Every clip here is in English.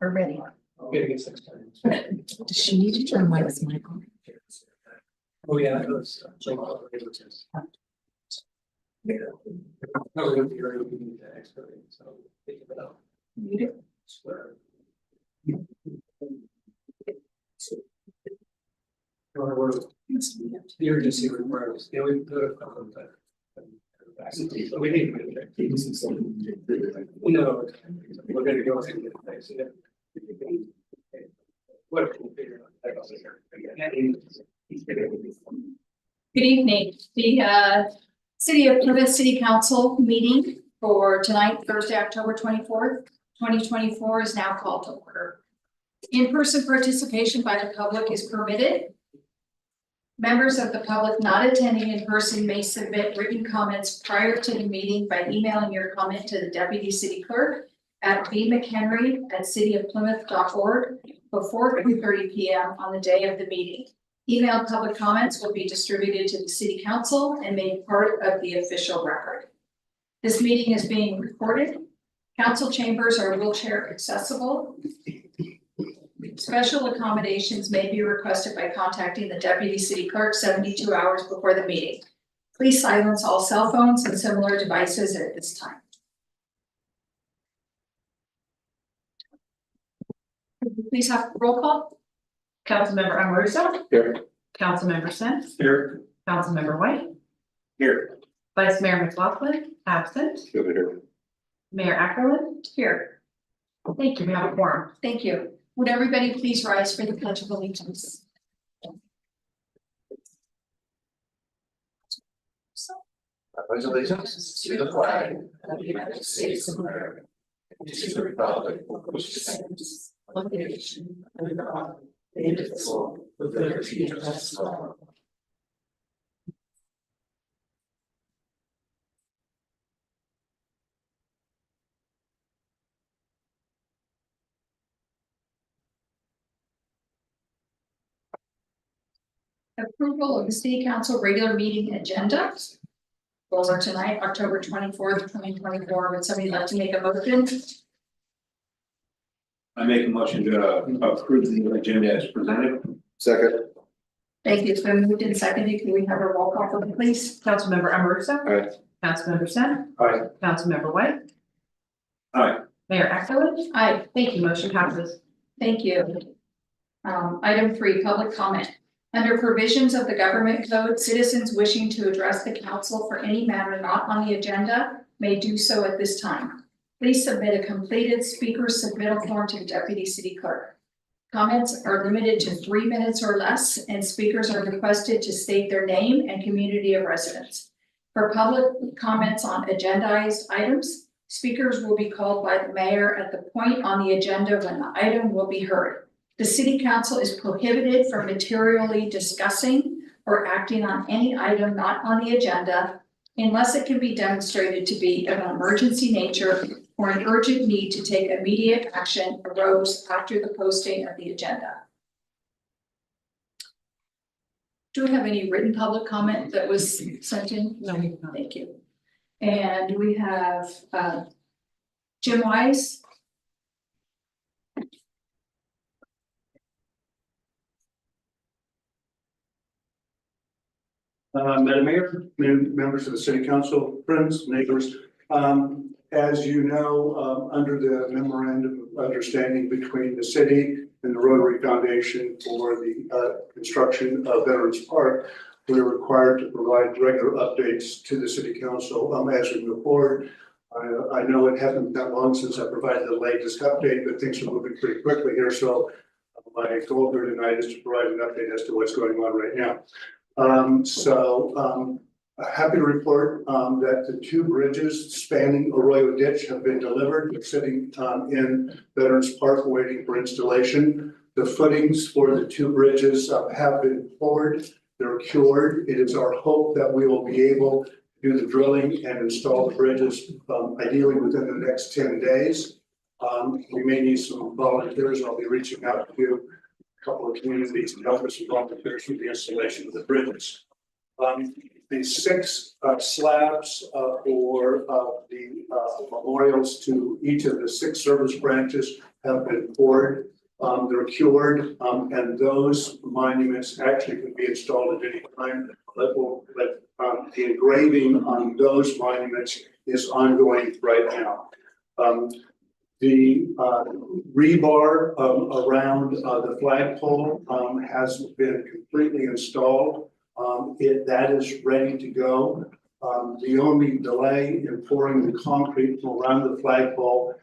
We're ready. Okay, it's 6 times. Does she need to turn Mike's mic on? Oh, yeah, it was. Yeah. No, we need the expert, so think of it out. You do. Swear. The urgency requires, yeah, we could have come with that. But we need to get it. No, we're gonna go through the next. What? Good evening. The City of Plymouth City Council meeting for tonight, Thursday, October 24th, 2024 is now called to order. In-person participation by the public is permitted. Members of the public not attending in person may submit written comments prior to the meeting by emailing your comment to the Deputy City Clerk at bmchenry@cityofplymouth.org before 2:30 p.m. on the day of the meeting. Emailed public comments will be distributed to the City Council and made part of the official record. This meeting is being recorded. Council chambers are wheelchair accessible. Special accommodations may be requested by contacting the Deputy City Clerk 72 hours before the meeting. Please silence all cell phones and similar devices at this time. Please have roll call. Councilmember Amoruso. Here. Councilmember Sims. Here. Councilmember White. Here. Vice Mayor McLaughlin, absent. Here. Mayor Ackerland. Here. Thank you, we have a quorum. Thank you. Would everybody please rise for the Pledge of Allegiance? I pledge allegiance to the flag of the United States of America, and to the republic which stands one nation under God, indivisible, with liberty and justice for all. Approval of the City Council regular meeting agenda. For tonight, October 24th, 2024. Would somebody like to make a motion? I make a motion to approve the agenda as presented. Second. Thank you. It's been moved and seconded. Can we have a roll call, for please? Councilmember Amoruso. Aye. Councilmember Sims. Aye. Councilmember White. Aye. Mayor Ackerland. Aye. Thank you, motion passes. Thank you. Item 3, public comment. Under provisions of the government code, citizens wishing to address the council for any matter not on the agenda may do so at this time. Please submit a completed speaker submittal form to the Deputy City Clerk. Comments are limited to 3 minutes or less, and speakers are requested to state their name and community of residence. For public comments on agendized items, speakers will be called by the mayor at the point on the agenda when the item will be heard. The City Council is prohibited from materially discussing or acting on any item not on the agenda unless it can be demonstrated to be of an emergency nature or an urgent need to take immediate action arose after the posting of the agenda. Do we have any written public comment that was sent in? No, we do not. Thank you. And we have Jim Wise. Madam Mayor, members of the City Council, friends, neighbors. As you know, under the memorandum of understanding between the city and the Rotary Foundation for the construction of Veterans Park, we're required to provide regular updates to the City Council as we move forward. I know it hasn't been that long since I provided the latest update, but things are moving pretty quickly here. So my goal here tonight is to provide an update as to what's going on right now. Happy to report that the 2 bridges spanning Arroyo Ditch have been delivered. They're sitting in Veterans Park waiting for installation. The footings for the 2 bridges have been poured. They're cured. It is our hope that we will be able to do the drilling and install the bridges ideally within the next 10 days. We may need some volunteers. I'll be reaching out to a couple of communities and help us with volunteers for the installation of the bridges. The 6 slabs for the memorials to each of the 6 service branches have been poured. They're cured, and those monuments actually can be installed at any time. But the engraving on those monuments is ongoing right now. The rebar around the flagpole has been completely installed. That is ready to go. The only delay in pouring the concrete from around the flagpole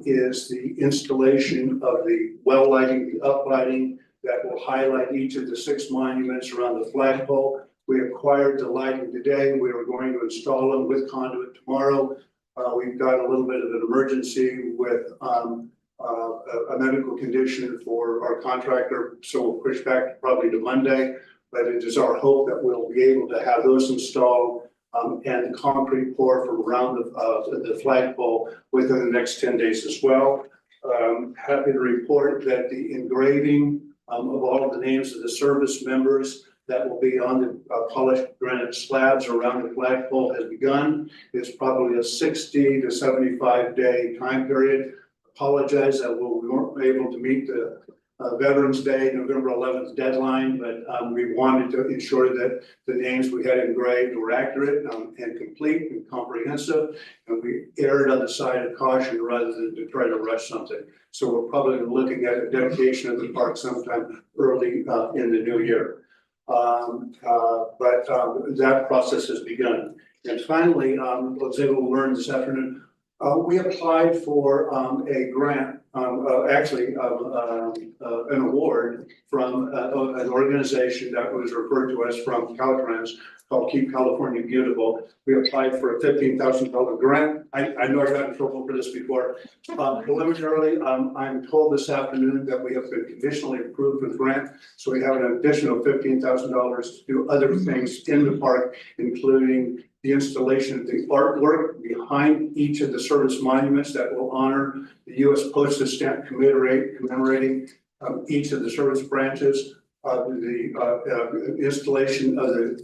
is the installation of the well lighting, the uplighting that will highlight each of the 6 monuments around the flagpole. We acquired the lighting today. We are going to install them with conduit tomorrow. We've got a little bit of an emergency with a medical condition for our contractor, so we'll push back probably to Monday. But it is our hope that we'll be able to have those installed and the concrete pour from around the flagpole within the next 10 days as well. Happy to report that the engraving of all of the names of the service members that will be on the polished granite slabs around the flagpole has begun. It's probably a 60 to 75 day time period. Apologize that we weren't able to meet the Veterans Day, November 11th deadline, but we wanted to ensure that the names we had engraved were accurate and complete and comprehensive. And we erred on the side of caution rather than to try to rush something. So we're probably looking at a dedication of the park sometime early in the new year. But that process has begun. And finally, I was able to learn this afternoon, we applied for a grant, an award from an organization that was referred to us from Caltrans called Keep California Beautiful. We applied for a $15,000 grant. I know I got in trouble for this before. Preliminarily, I'm told this afternoon that we have been conditionally approved for the grant. So we have an additional $15,000 to do other things in the park, including the installation of the artwork behind each of the service monuments that will honor the U.S. postage stamp commemorating each of the service branches, the installation of the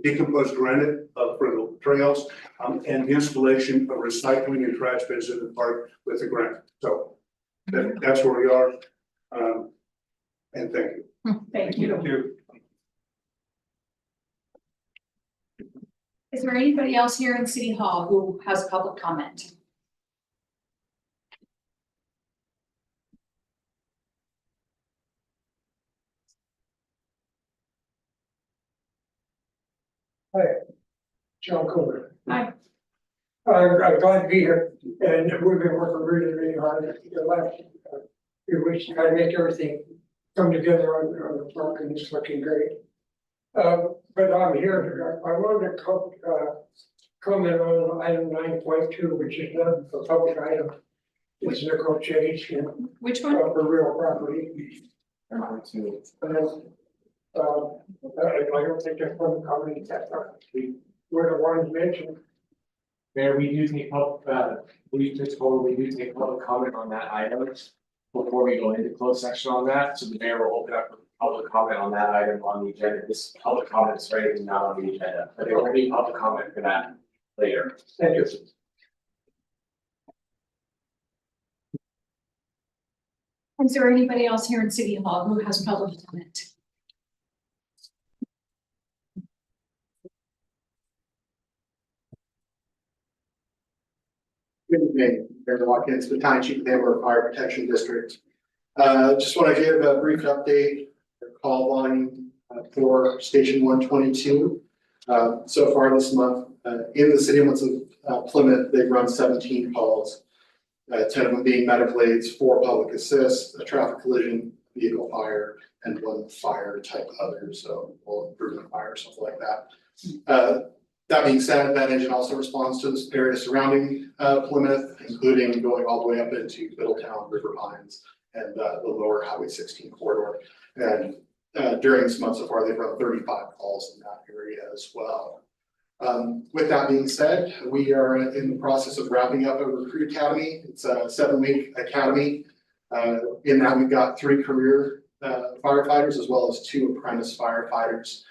decomposed granite for the trails, and the installation of recycling and trash bins in the park with the grant. So that's where we are. And thank you. Thank you. Thank you. Is there anybody else here in City Hall who has public comment? John Kohler. Hi. I'm glad to be here, and we've been working really hard the last few weeks to try to make everything come together on the park, and it's looking great. But I'm here, I wanted to comment on item 9.2, which is not a public item. It's nickel change Which one? for real property. And I don't think there's one comment that we're the ones mentioned. Mayor, we do take we do take public comment on that item before we go into closed section on that. So the mayor will open up public comment on that item on the agenda. This public comment is right and not on the agenda, but there will be public comment for that later. Thank you. Is there anybody else here in City Hall who has public comment? Good evening, Mayor Watkins, the Township Neighborhood Fire Protection District. Just want to give a brief update, call volume for Station 122. So far this month, in the city limits of Plymouth, they've run 17 calls, 10 of them being medical aids, 4 public assist, a traffic collision, vehicle fire, and 1 fire type other, so full improvement fire, something like that. That being said, that engine also responds to the area surrounding Plymouth, including going all the way up into Middletown, River Pines, and the lower Highway 16 corridor. And during this month so far, they've run 35 calls in that area as well. With that being said, we are in the process of wrapping up a recruit academy. It's a 7-week academy. In that, we've got 3 career firefighters as well as 2 apprentice firefighters.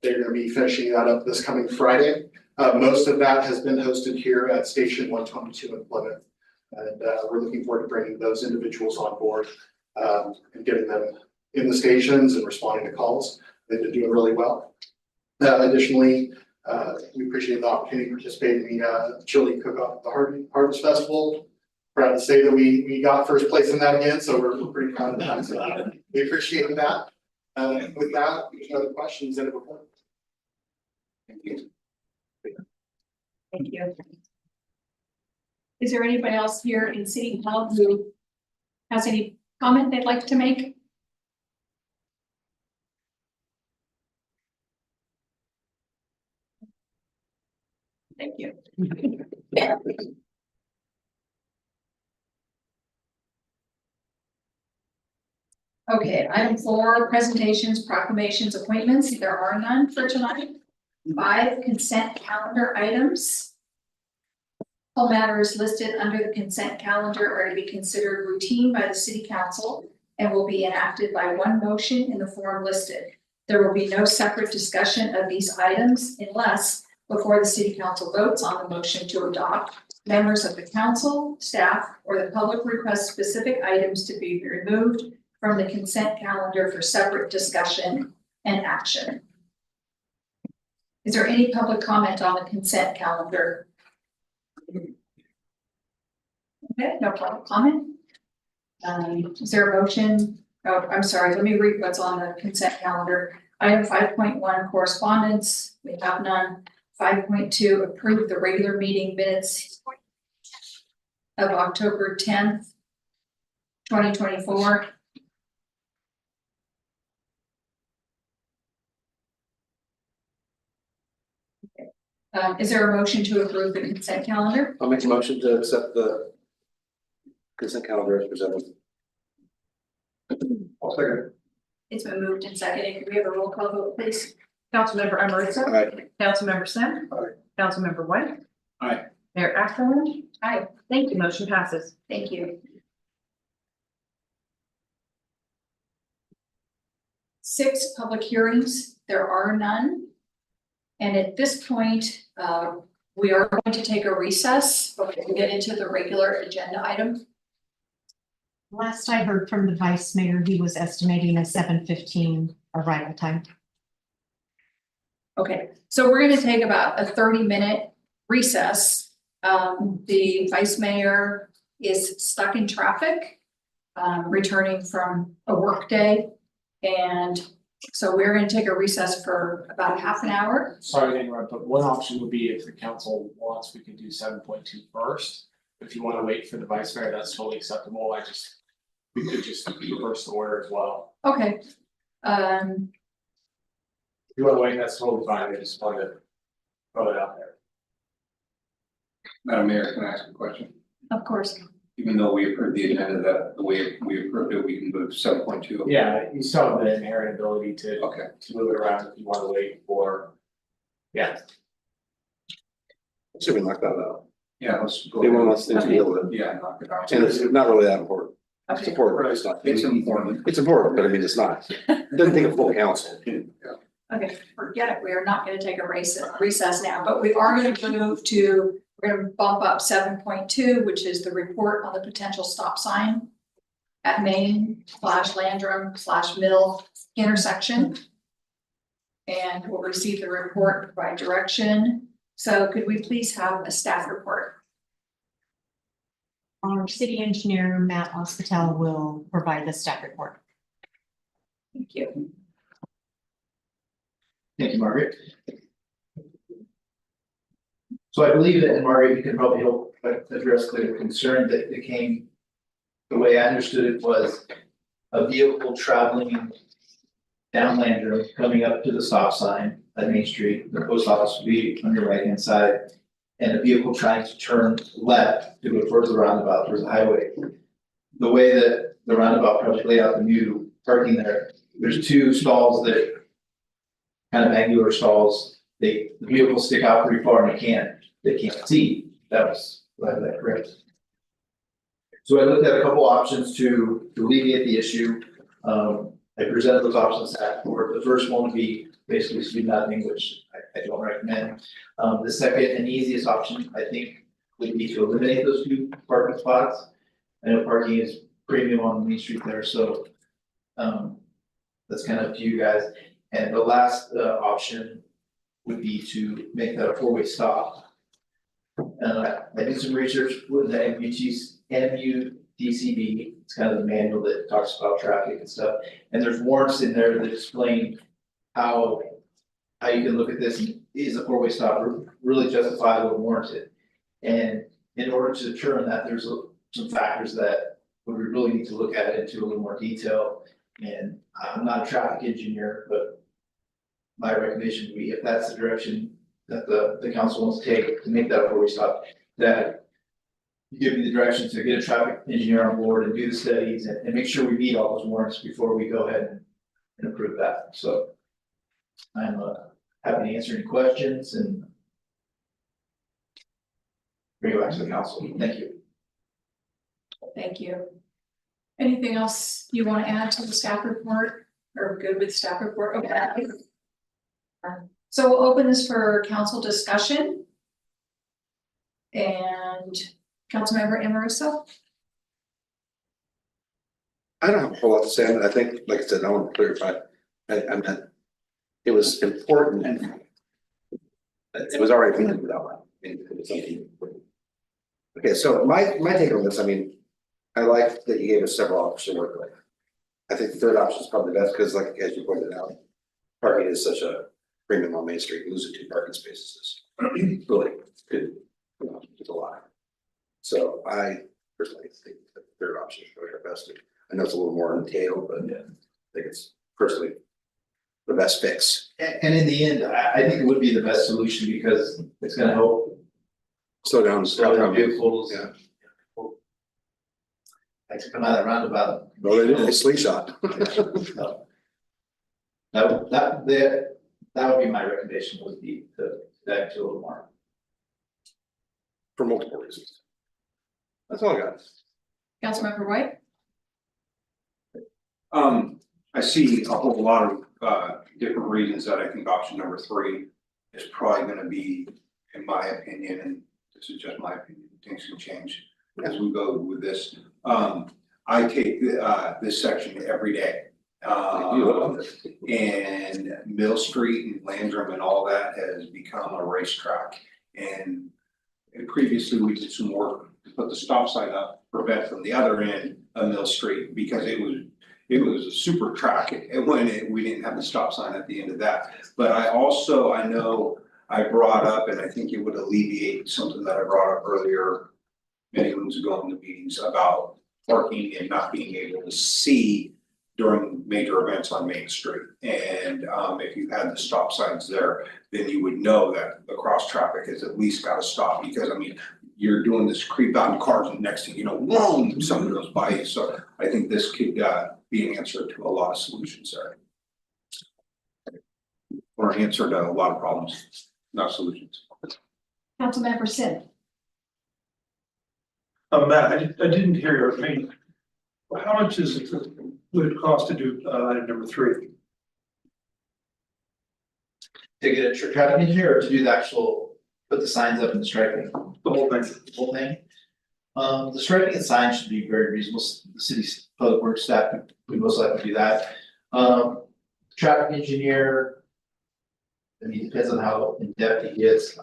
They're going to be finishing that up this coming Friday. Most of that has been hosted here at Station 122 in Plymouth. And we're looking forward to bringing those individuals on board and getting them in the stations and responding to calls. They've been doing really well. Additionally, we appreciate the opportunity to participate in the chili cook-off at the Harvest Festival. Proud to say that we got first place in that again, so we're pretty proud of that. So we appreciate that. With that, if there's no other questions, then report. Thank you. Thank you. Is there anybody else here in City Hall who has any comment they'd like to make? Thank you. Okay, item 4, presentations, proclamations, appointments. There are none for tonight. 5, consent calendar items. All matters listed under the consent calendar are to be considered routine by the city council and will be enacted by one motion in the form listed. There will be no separate discussion of these items unless, before the city council votes on the motion to adopt, members of the council, staff, or the public request specific items to be removed from the consent calendar for separate discussion and action. Is there any public comment on the consent calendar? Okay, no public comment. Is there a motion? Oh, I'm sorry, let me read what's on the consent calendar. Item 5.1 correspondence, we have none. 5.2 approve the regular meeting minutes of October 10th, 2024. Is there a motion to approve the consent calendar? I'll make a motion to accept the consent calendar as presented. I'll second. It's been moved and seconded. Can we have a roll call vote, please? Councilmember Amarissa. Aye. Councilmember Sen. Aye. Councilmember White. Aye. Mayor Ackerman. Aye. Thank you. Motion passes. Thank you. 6 public hearings. There are none. And at this point, we are going to take a recess before we get into the regular agenda item. Last I heard from the vice mayor, he was estimating a 7:15 arrival time. Okay, so we're gonna take about a 30-minute recess. The vice mayor is stuck in traffic, returning from a work day. And so we're gonna take a recess for about a half an hour. Sorry to interrupt, but one option would be if the council wants, we could do 7.2 first. If you wanna wait for the vice mayor, that's totally acceptable. We could just reverse the order as well. Okay. If you wanna wait, that's totally fine. I just wanted to throw it out there. Madam Mayor, can I ask a question? Of course. Even though we approved the agenda, that the way we approved it, we can move 7.2. Yeah, you still have the inherent ability to Okay. move it around if you wanna wait for. Yeah, Should we knock that out? Yeah, let's go. Anyone wants to deal with it? Yeah, knock it out. And it's not really that important. It's Okay. important, but it's not. It's important. It's important, but I mean, it's not. It doesn't take a full council. Okay, forget it. We are not gonna take a recess now, but we are gonna move to, we're gonna bump up 7.2, which is the report on the potential stop sign at Main/Landrum/Mill intersection. And we'll receive the report, provide direction. So could we please have a staff report? Our city engineer, Matt Hospital, will provide the staff report. Thank you. Thank you, Margaret. So I believe that, and Margaret, you can probably help address the concern that came. The way I understood it was a vehicle traveling down Landrum, coming up to the stop sign at Main Street, the post office would be on your right hand side. And a vehicle trying to turn left to go towards the roundabout, towards the highway. The way that the roundabout project laid out the new parking there, there's 2 stalls that. Kind of angular stalls, the vehicles stick out pretty far and they can't see, that was that correct. So I looked at a couple options to alleviate the issue. I presented those options at board. The first one would be basically speed mapping, which I don't recommend. The second and easiest option, I think, would be to eliminate those two parking spots. I know parking is premium on Main Street there, so that's kind of up to you guys. And the last option would be to make that a four-way stop. I did some research with the MUTCD, it's kind of the manual that talks about traffic and stuff. And there's warrants in there that explain how you can look at this, is a four-way stop really justifiable and warranted? And in order to determine that, there's some factors that we really need to look at it into a little more detail. And I'm not a traffic engineer, but my recommendation would be, if that's the direction that the council wants to take to make that a four-way stop, that you give me the direction to get a traffic engineer on board and do the studies and make sure we meet all those warrants before we go ahead and approve that. So I'm happy to answer any questions and bring it back to the council. Thank you. Thank you. Anything else you want to add to the staff report, or good with staff report? Okay. So we'll open this for council discussion. And Councilmember Amoruso. I don't have a whole lot to say on it. I think, like I said, I want to clarify, I meant it was important and it was already being without that. Okay, so my take on this, I mean, I like that you gave us several options to work with. I think the third option is probably the best because, like, as you pointed out, parking is such a premium on Main Street. Losing 2 parking spaces is really good. It's a lot. So I personally think the third option is probably our best. I know it's a little more entailed, but yeah, I think it's personally the best fix. And in the end, I think it would be the best solution because it's gonna help Slow down vehicles. Yeah. Like to come out of that roundabout. Well, they did a slingshot. So, that would be my recommendation, would be to dive into a little more. For multiple reasons. That's all I got. Councilmember White. I see a whole lot of different reasons that I think option number 3 is probably gonna be, in my opinion, and this is just my opinion, things can change as we go with this. I take this section every day. And Mill Street and Landrum and all that has become a racetrack. And previously we did some work to put the stop sign up, prevent from the other end of Mill Street, because it was a super track when we didn't have the stop sign at the end of that. But I know I brought up, and I think it would alleviate something that I brought up earlier many moons ago in the meetings about parking and not being able to see during major events on Main Street. And if you had the stop signs there, then you would know that the cross traffic has at least got to stop, because I mean, you're doing this creep out in cars and next thing you know, whoa, someone goes by you. So I think this could be an answer to a lot of solutions there. Or an answer to a lot of problems, not solutions. Councilmember Sid. Matt, I didn't hear your opinion. How much would it cost to do item number 3? To get a traffic engineer or to do the actual, put the signs up and the striping? The whole thing. The whole thing. The striping and signs should be very reasonable. The city's public works staff would most likely do that. Traffic engineer, I mean, it depends on how in depth he gets.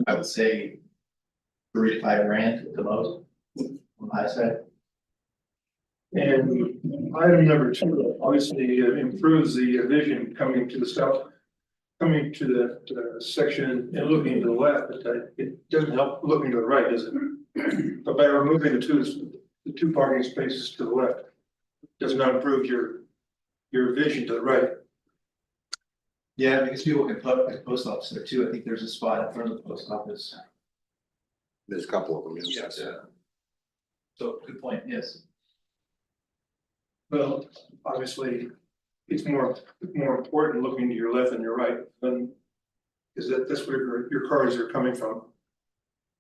I would say 3 to 5 grand at the most on the high side. And item number 2 obviously improves the vision coming to the south, coming to the section and looking to the left, but it doesn't help looking to the right, does it? But by removing the two parking spaces to the left, does not improve your vision to the right. Yeah, because people can put a post office there too. I think there's a spot in front of the post office. There's a couple of them. Yes. So good point, yes. Well, obviously, it's more important looking to your left and your right than, is that's where your cars are coming from.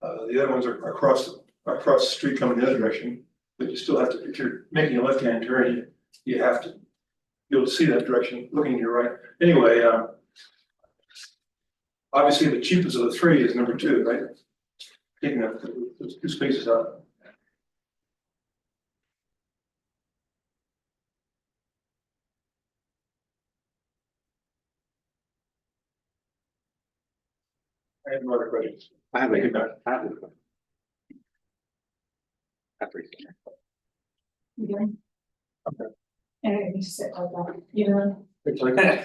The other ones are across the street coming the other direction, but you still have to, if you're making a left-hand turn, you have to be able to see that direction looking to your right. Anyway, obviously the cheapest of the three is number two, right? Taking up the two spaces out. I have no other questions. I have a You doing? Okay. And you sit like that, you know? Go ahead.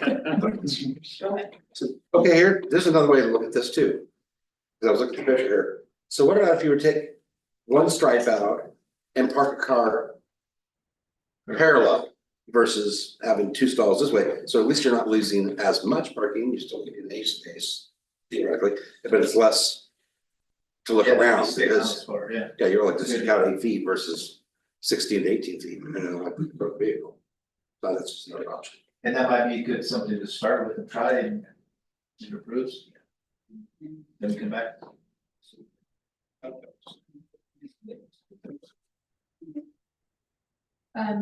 Okay, here, there's another way to look at this too. Cause I was looking at the picture here. So what about if you were to take one stripe out and park a car parallel versus having two stalls this way? So at least you're not losing as much parking, you still get an A space theoretically, but it's less to look around because, yeah, you're like, this is count 8 feet versus 16 to 18 feet, depending on the vehicle. So that's just another option. And that might be good, something to start with and try and it improves. Then we come back.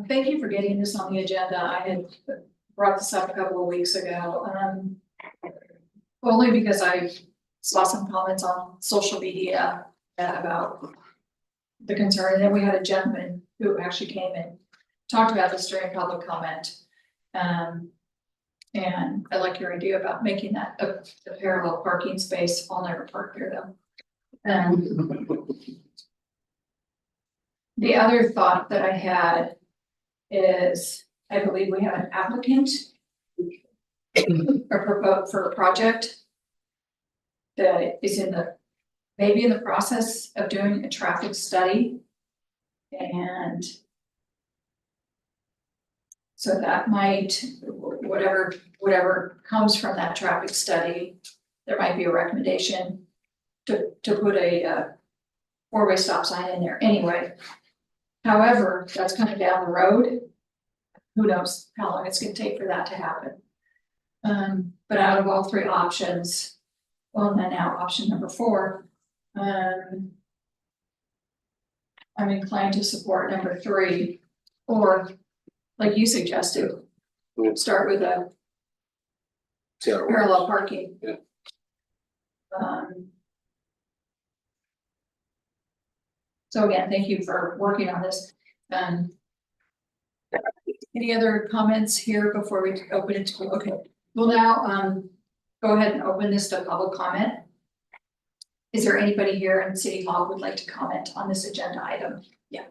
Thank you for getting this on the agenda. I had brought this up a couple of weeks ago. Only because I saw some comments on social media about the concern, and then we had a gentleman who actually came and talked about this during public comment. And I like your idea about making that a parallel parking space. I'll never park there though. The other thought that I had is, I believe we have an applicant or proposed for a project that is maybe in the process of doing a traffic study. And so that might, whatever comes from that traffic study, there might be a recommendation to put a four-way stop sign in there anyway. However, that's kind of down the road. Who knows how long it's gonna take for that to happen. But out of all three options, well, and then now option number 4, I'm inclined to support number 3, or like you suggested, start with a See how it works. parallel parking. Yeah. So again, thank you for working on this. Any other comments here before we open it to, okay, we'll now go ahead and open this to public comment. Is there anybody here in City Hall who would like to comment on this agenda item? Yeah,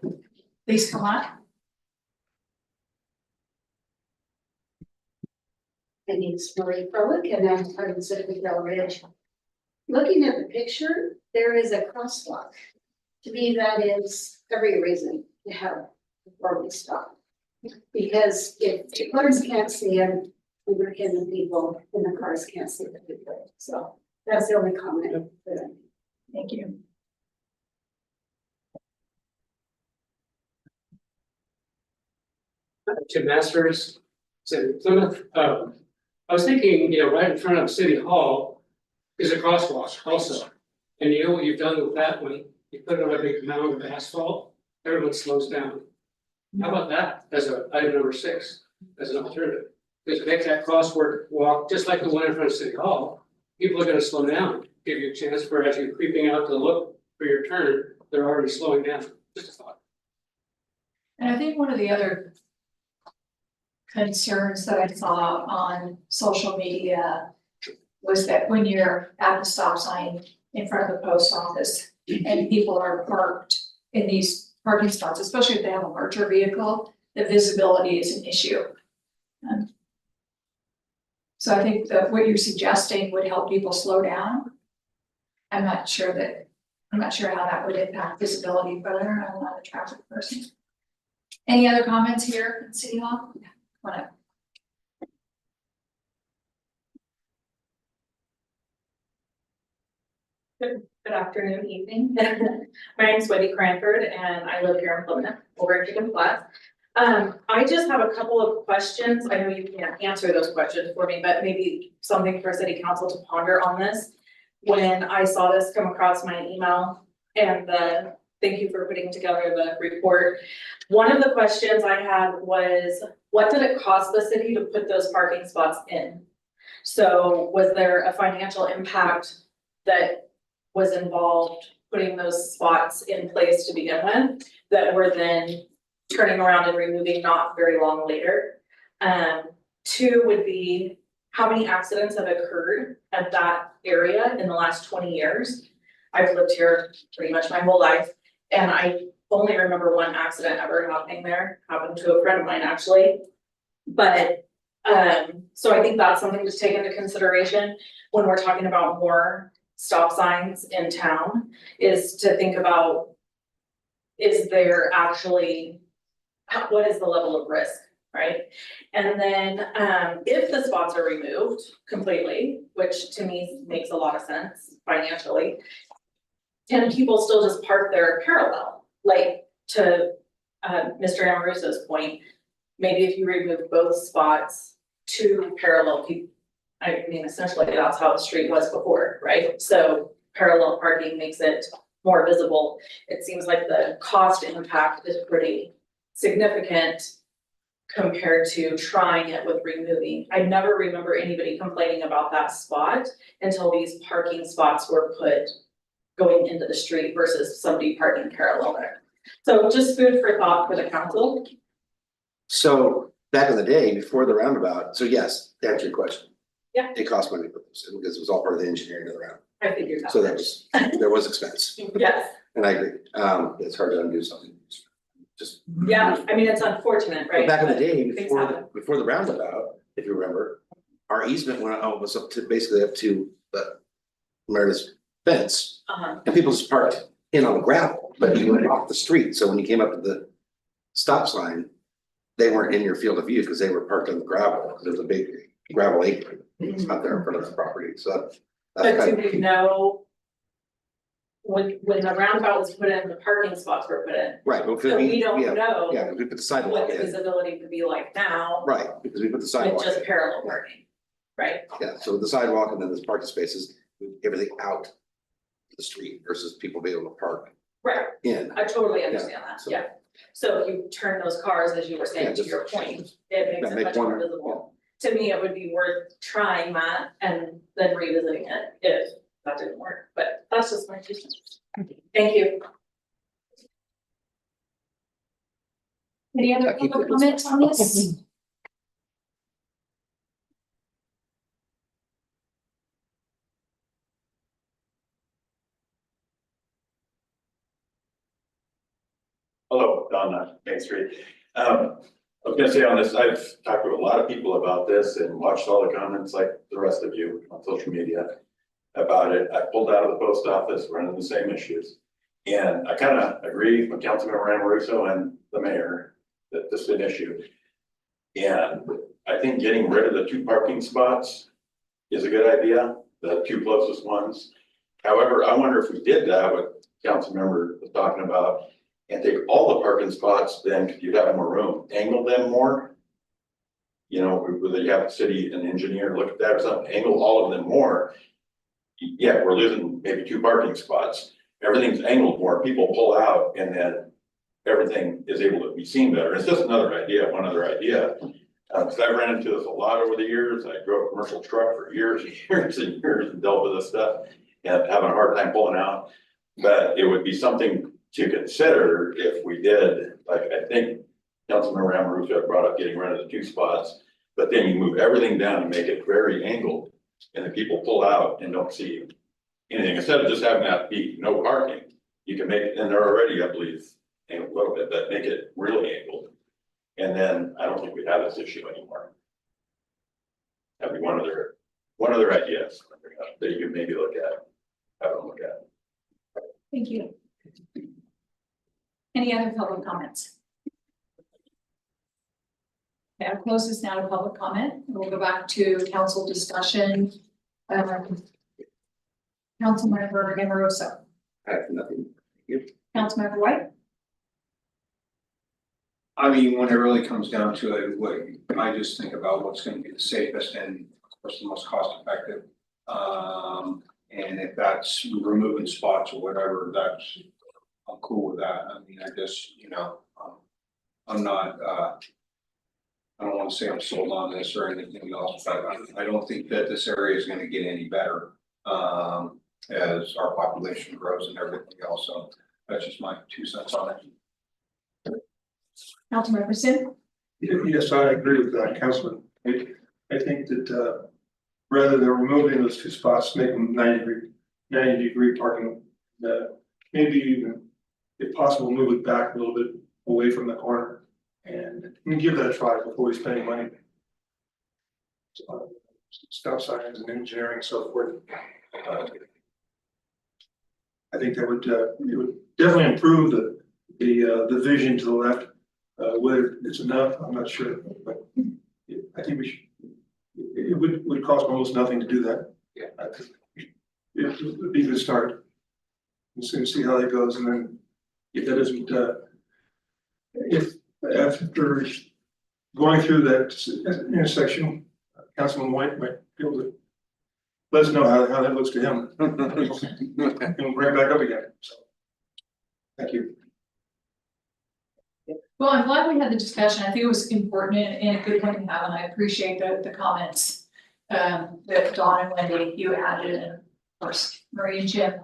please come on. My name is Marie Froelich and I'm part of the City of Bell Ridge. Looking at the picture, there is a crosswalk. To me, that is every reason to have a four-way stop. Because if the cars can't see them, we're getting the people and the cars can't see the people. So that's the only comment that I. Thank you. Tim Masters, so Plymouth, I was thinking, right in front of City Hall is a crosswalk also. And you know what you've done with that one? You put it on a big mound of asphalt, everyone slows down. How about that as a item number 6, as an alternative? Because make that crosswalk walk, just like the one in front of City Hall, people are gonna slow down, give you a chance for as you're creeping out to look for your turn, they're already slowing down, just a thought. And I think one of the other concerns that I saw on social media was that when you're at the stop sign in front of the post office and people are parked in these parking spots, especially if they have a larger vehicle, the visibility is an issue. So I think that what you're suggesting would help people slow down. I'm not sure how that would impact visibility, but I don't know, I'm not a traffic person. Any other comments here at City Hall? Come on up. Good afternoon, evening. My name is Wendy Cranford and I live here in Plymouth, over in Chicken Flats. I just have a couple of questions. I know you can't answer those questions for me, but maybe something for City Council to ponder on this. When I saw this come across my email and thank you for putting together the report. One of the questions I had was, what did it cost the city to put those parking spots in? So was there a financial impact that was involved putting those spots in place to begin with that were then turning around and removing not very long later? Two would be, how many accidents have occurred at that area in the last 20 years? I've lived here pretty much my whole life, and I only remember one accident ever happening there, happened to a friend of mine actually. But, so I think that's something to take into consideration when we're talking about more stop signs in town, is to think about, is there actually, what is the level of risk, right? And then, if the spots are removed completely, which to me makes a lot of sense financially, can people still just park there parallel? Like, to, Mr. Amoruso's point, maybe if you remove both spots, two parallel people. I mean, essentially, that's how the street was before, right? So parallel parking makes it more visible. It seems like the cost impact is pretty significant compared to trying it with removing. I never remember anybody complaining about that spot until these parking spots were put going into the street versus somebody parking parallel there. So just food for thought for the council. So back in the day, before the roundabout, so yes, to answer your question. Yeah. It cost money to put this in because it was all part of the engineering of the round. I figured that. So that was, there was expense. Yes, And I agree. It's hard to undo something. Just. yeah, I mean, it's unfortunate, But right? back in the But day, things before happen. before the roundabout, if you remember, our easement went, was up to, basically up to the Meredith's fence. Uh-huh. And people just parked in on the gravel, but you went off the street, so when you came up to the stop sign. They weren't in your field of view because they were parked on the gravel, because there's a big gravel apron out there in front of the property, so. That's But kind do of, we know? When the roundabout was put in, the parking spots were put in, right, but so we don't yeah, know yeah, we put the sidewalk what the in, visibility could be like now. right, because we put the With sidewalk just in. parallel parking, right? Yeah, so the sidewalk and then there's parking spaces, everything out the street versus people being able to park Right, in. I totally understand that, so- yeah. So if you turn those cars, as you were Yeah, saying, to just- your point, it makes Yeah, it make much more one- visible. To me, it would be worth trying that and then revisiting it if that didn't work, but that's just my 2 cents. Thank you. Any other I keep public it this- comments on this? Hello, Don, Main Street. I was gonna say on this, I've talked to a lot of people about this and watched all the comments like the rest of you on social media about it. I pulled out of the post office running the same issues. And I kind of agree with Councilmember Amoruso and the mayor that this is an issue. And I think getting rid of the 2 parking spots is a good idea, the 2 closest ones. However, I wonder if we did that, what Councilmember was talking about, and take all the parking spots, then you'd have more room, angle them more. You know, whether you have a city, an engineer look at that or something, angle all of them more. Yeah, we're losing maybe 2 parking spots, everything's angled more, people pull out and then everything is able to be seen better. It's just another idea, one other idea. Cause I ran into this a lot over the years, I drove a commercial truck for years and years and years and dealt with this stuff. And having a hard time pulling out, but it would be something to consider if we did, like, I think Councilmember Amoruso brought up getting rid of the 2 spots, but then you move everything down and make it very angled. And then people pull out and don't see anything, instead of just having that be no parking, you can make it, and they're already, I believe, angled a little bit, but make it really angled. And then I don't think we have this issue anymore. That'd be one other ideas that you could maybe look at, have a look at. Thank you. Any other public comments? Okay, I'll close this now to public comment. We'll go back to council discussion. Councilmember Amoruso, I have nothing. Councilmember White, I mean, when it really comes down to it, what I just think about what's gonna be the safest and of course the most cost effective. And if that's removing spots or whatever, that's, I'm cool with that. I mean, I just, I'm not, I don't wanna say I'm sold on this or anything else, but I don't think that this area is gonna get any better. As our population grows and everything else, so that's just my 2 cents on it. Councilmember Sim? Yes, I agree with that, Councilman. I think that, rather than removing those 2 spots, make them 90 degree parking. Maybe even, if possible, move it back a little bit away from the corner and give that a try before we spend any money. Stop signs and engineering and so forth. I think that would, it would definitely improve the vision to the left. Whether it's enough, I'm not sure, but I think we should. It would cost almost nothing to do that. Yeah. I think it would be a good start. And soon see how that goes, and then if that isn't, if after going through that intersection, Councilman White might be able to let us know how that looks to him. And bring it back up again, so. Thank you. Well, I'm glad we had the discussion. I think it was important and a good one to have, and I appreciate the comments that Dawn and Wendy, you added, and of course, Marie and Jim.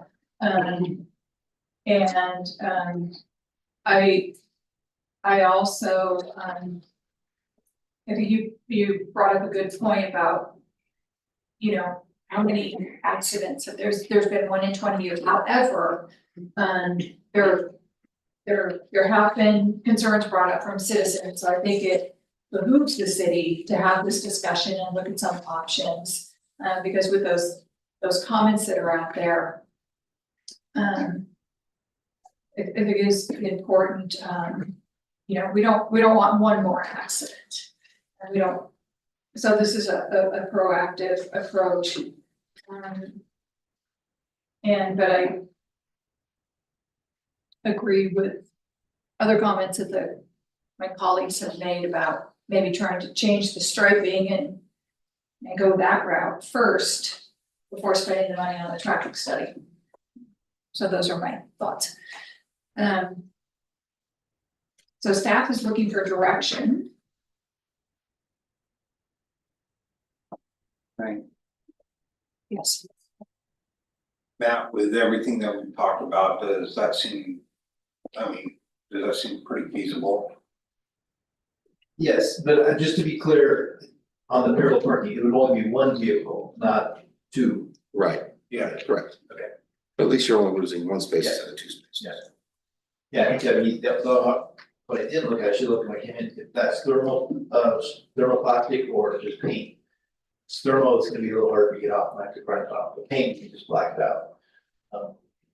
I also, I think you brought up a good point about, you know, how many accidents, there's been 1 in 20 years, however, there have been concerns brought up from citizens, so I think it behooves the city to have this discussion and look at some options. Because with those comments that are out there, I think it is important, you know, we don't want one more accident. And we don't, so this is a proactive approach. But I agree with other comments that my colleagues have made about maybe trying to change the striping and go that route first before spending the money on the traffic study. So those are my thoughts. So staff is looking for direction. Right. Yes. Matt, with everything that we've talked about, does that seem pretty feasible? Yes, but just to be clear, on the parallel parking, it would only be 1 vehicle, not 2. Right, Yeah. correct. Okay. But at least you're only losing 1 space instead of 2 spaces. Yeah. Yeah, I think what I did look at, I should look when I came in, if that's thermoplastic or just paint. It's thermal, it's gonna be a little hard to get off, and I have to grind it off, but paint, you can just black it out.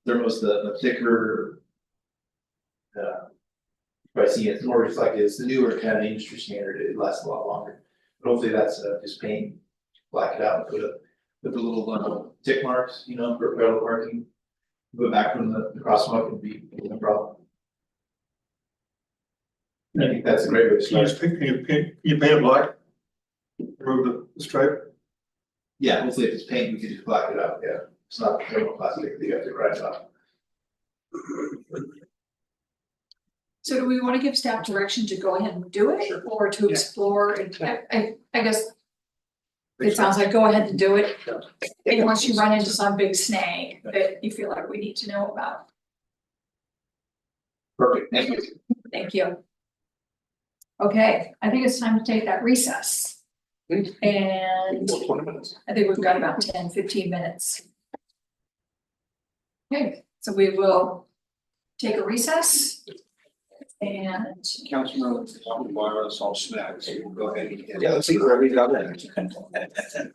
Thermo's the thicker. But I see it's more reflective, it's the newer kind of industry standard, it lasts a lot longer. But hopefully that's just paint, black it out, and put the little tick marks, you know, for parallel parking. Go back from the crosswalk would be no problem. I think that's a great way to Can you start. just paint it black? Remove the stripe? Yeah, hopefully if it's paint, we can just black it out, yeah. It's not thermoplastic, you have to grind it off. So do we want to give staff direction to go ahead and do it or to explore? I guess it sounds like go ahead and do it. Unless you run into some big snag that you feel like we need to know about. Perfect, thank you. Thank you. Okay, I think it's time to take that recess. And 20 minutes. I think we've got about 10-15 minutes. Okay, so we will take a recess. And Councilman, I'm borrow us all snacks, so we'll go ahead and. Yeah, let's see where we got that.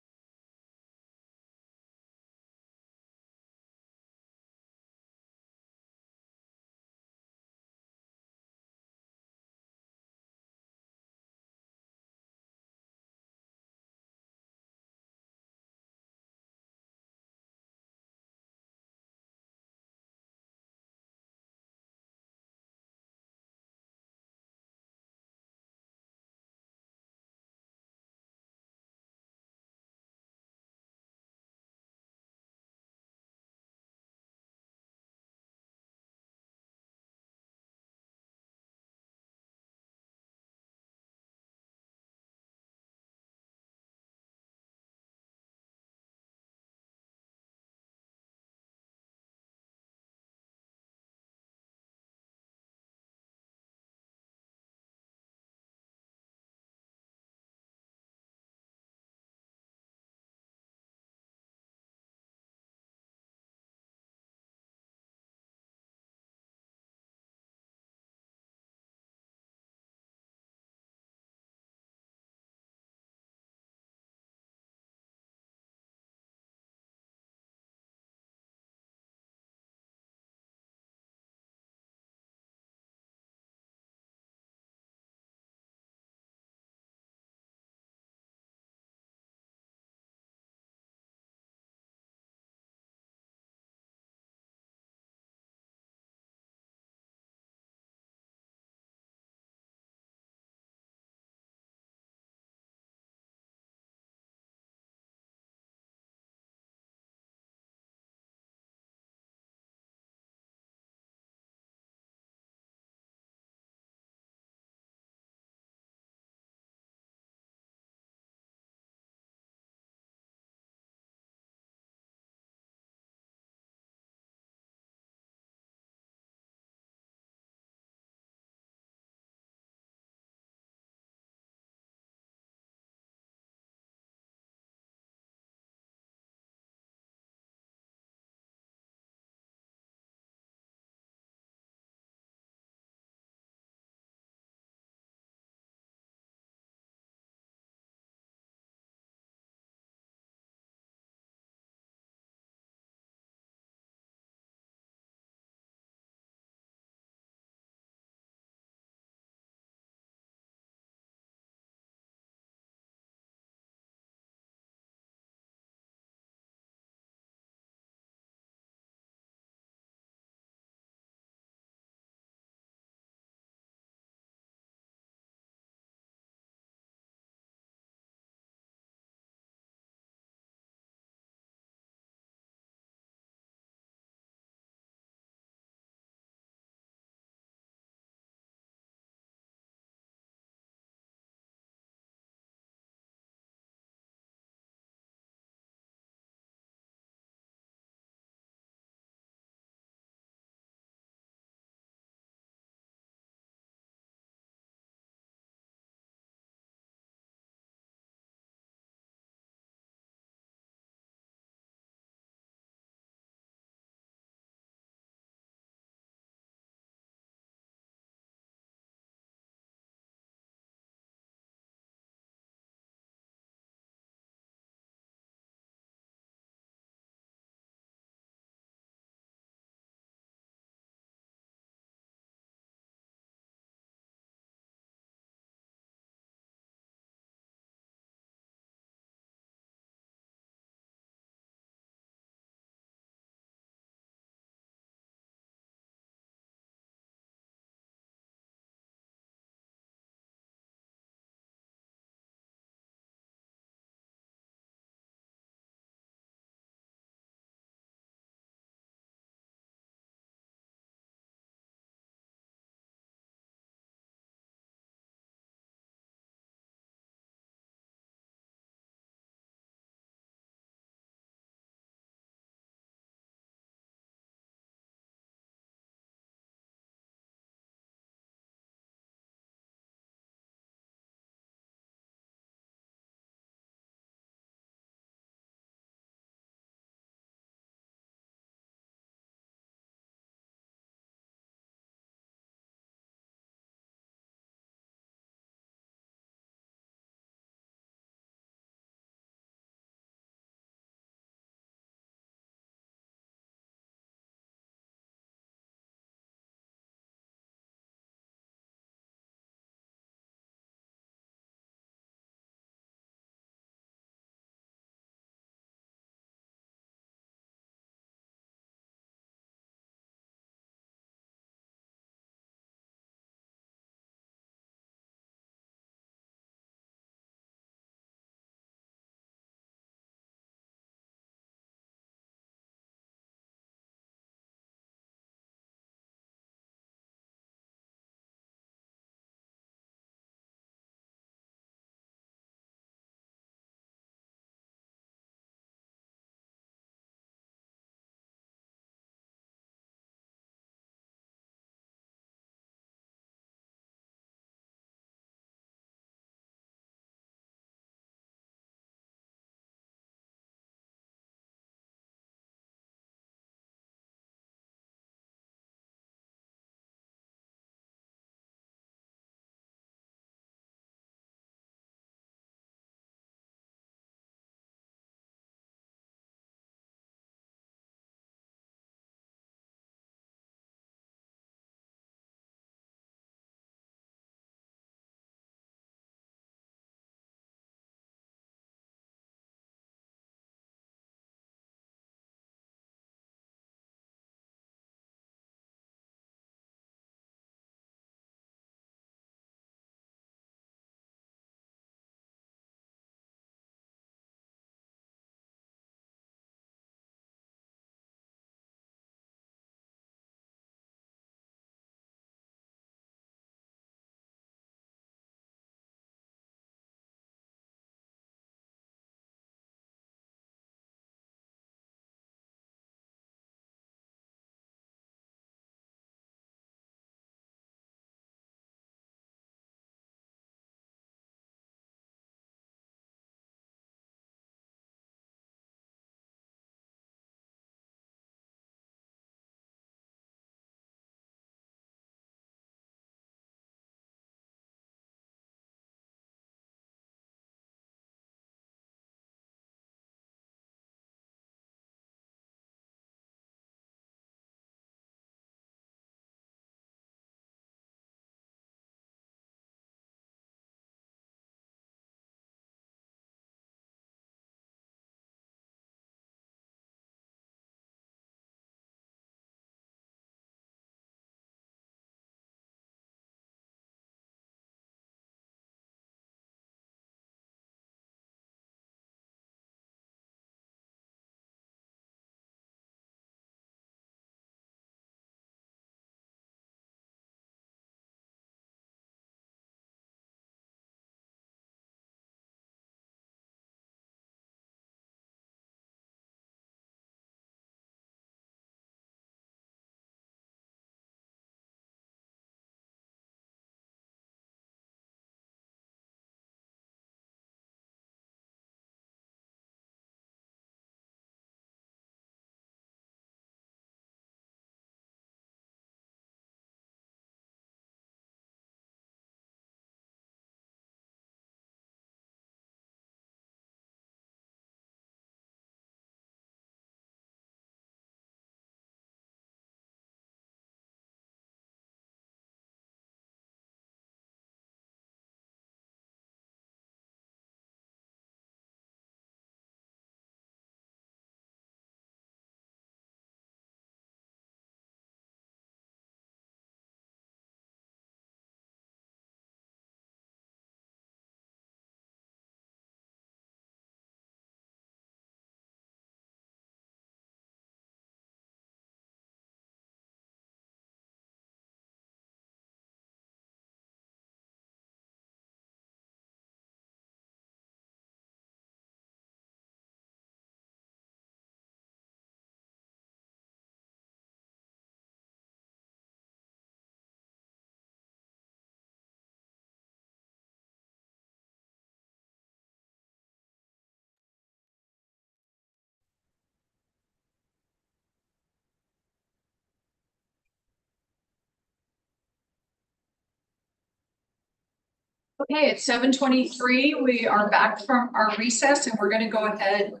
Okay, it's 7:23. We are back from our recess and we're gonna go ahead.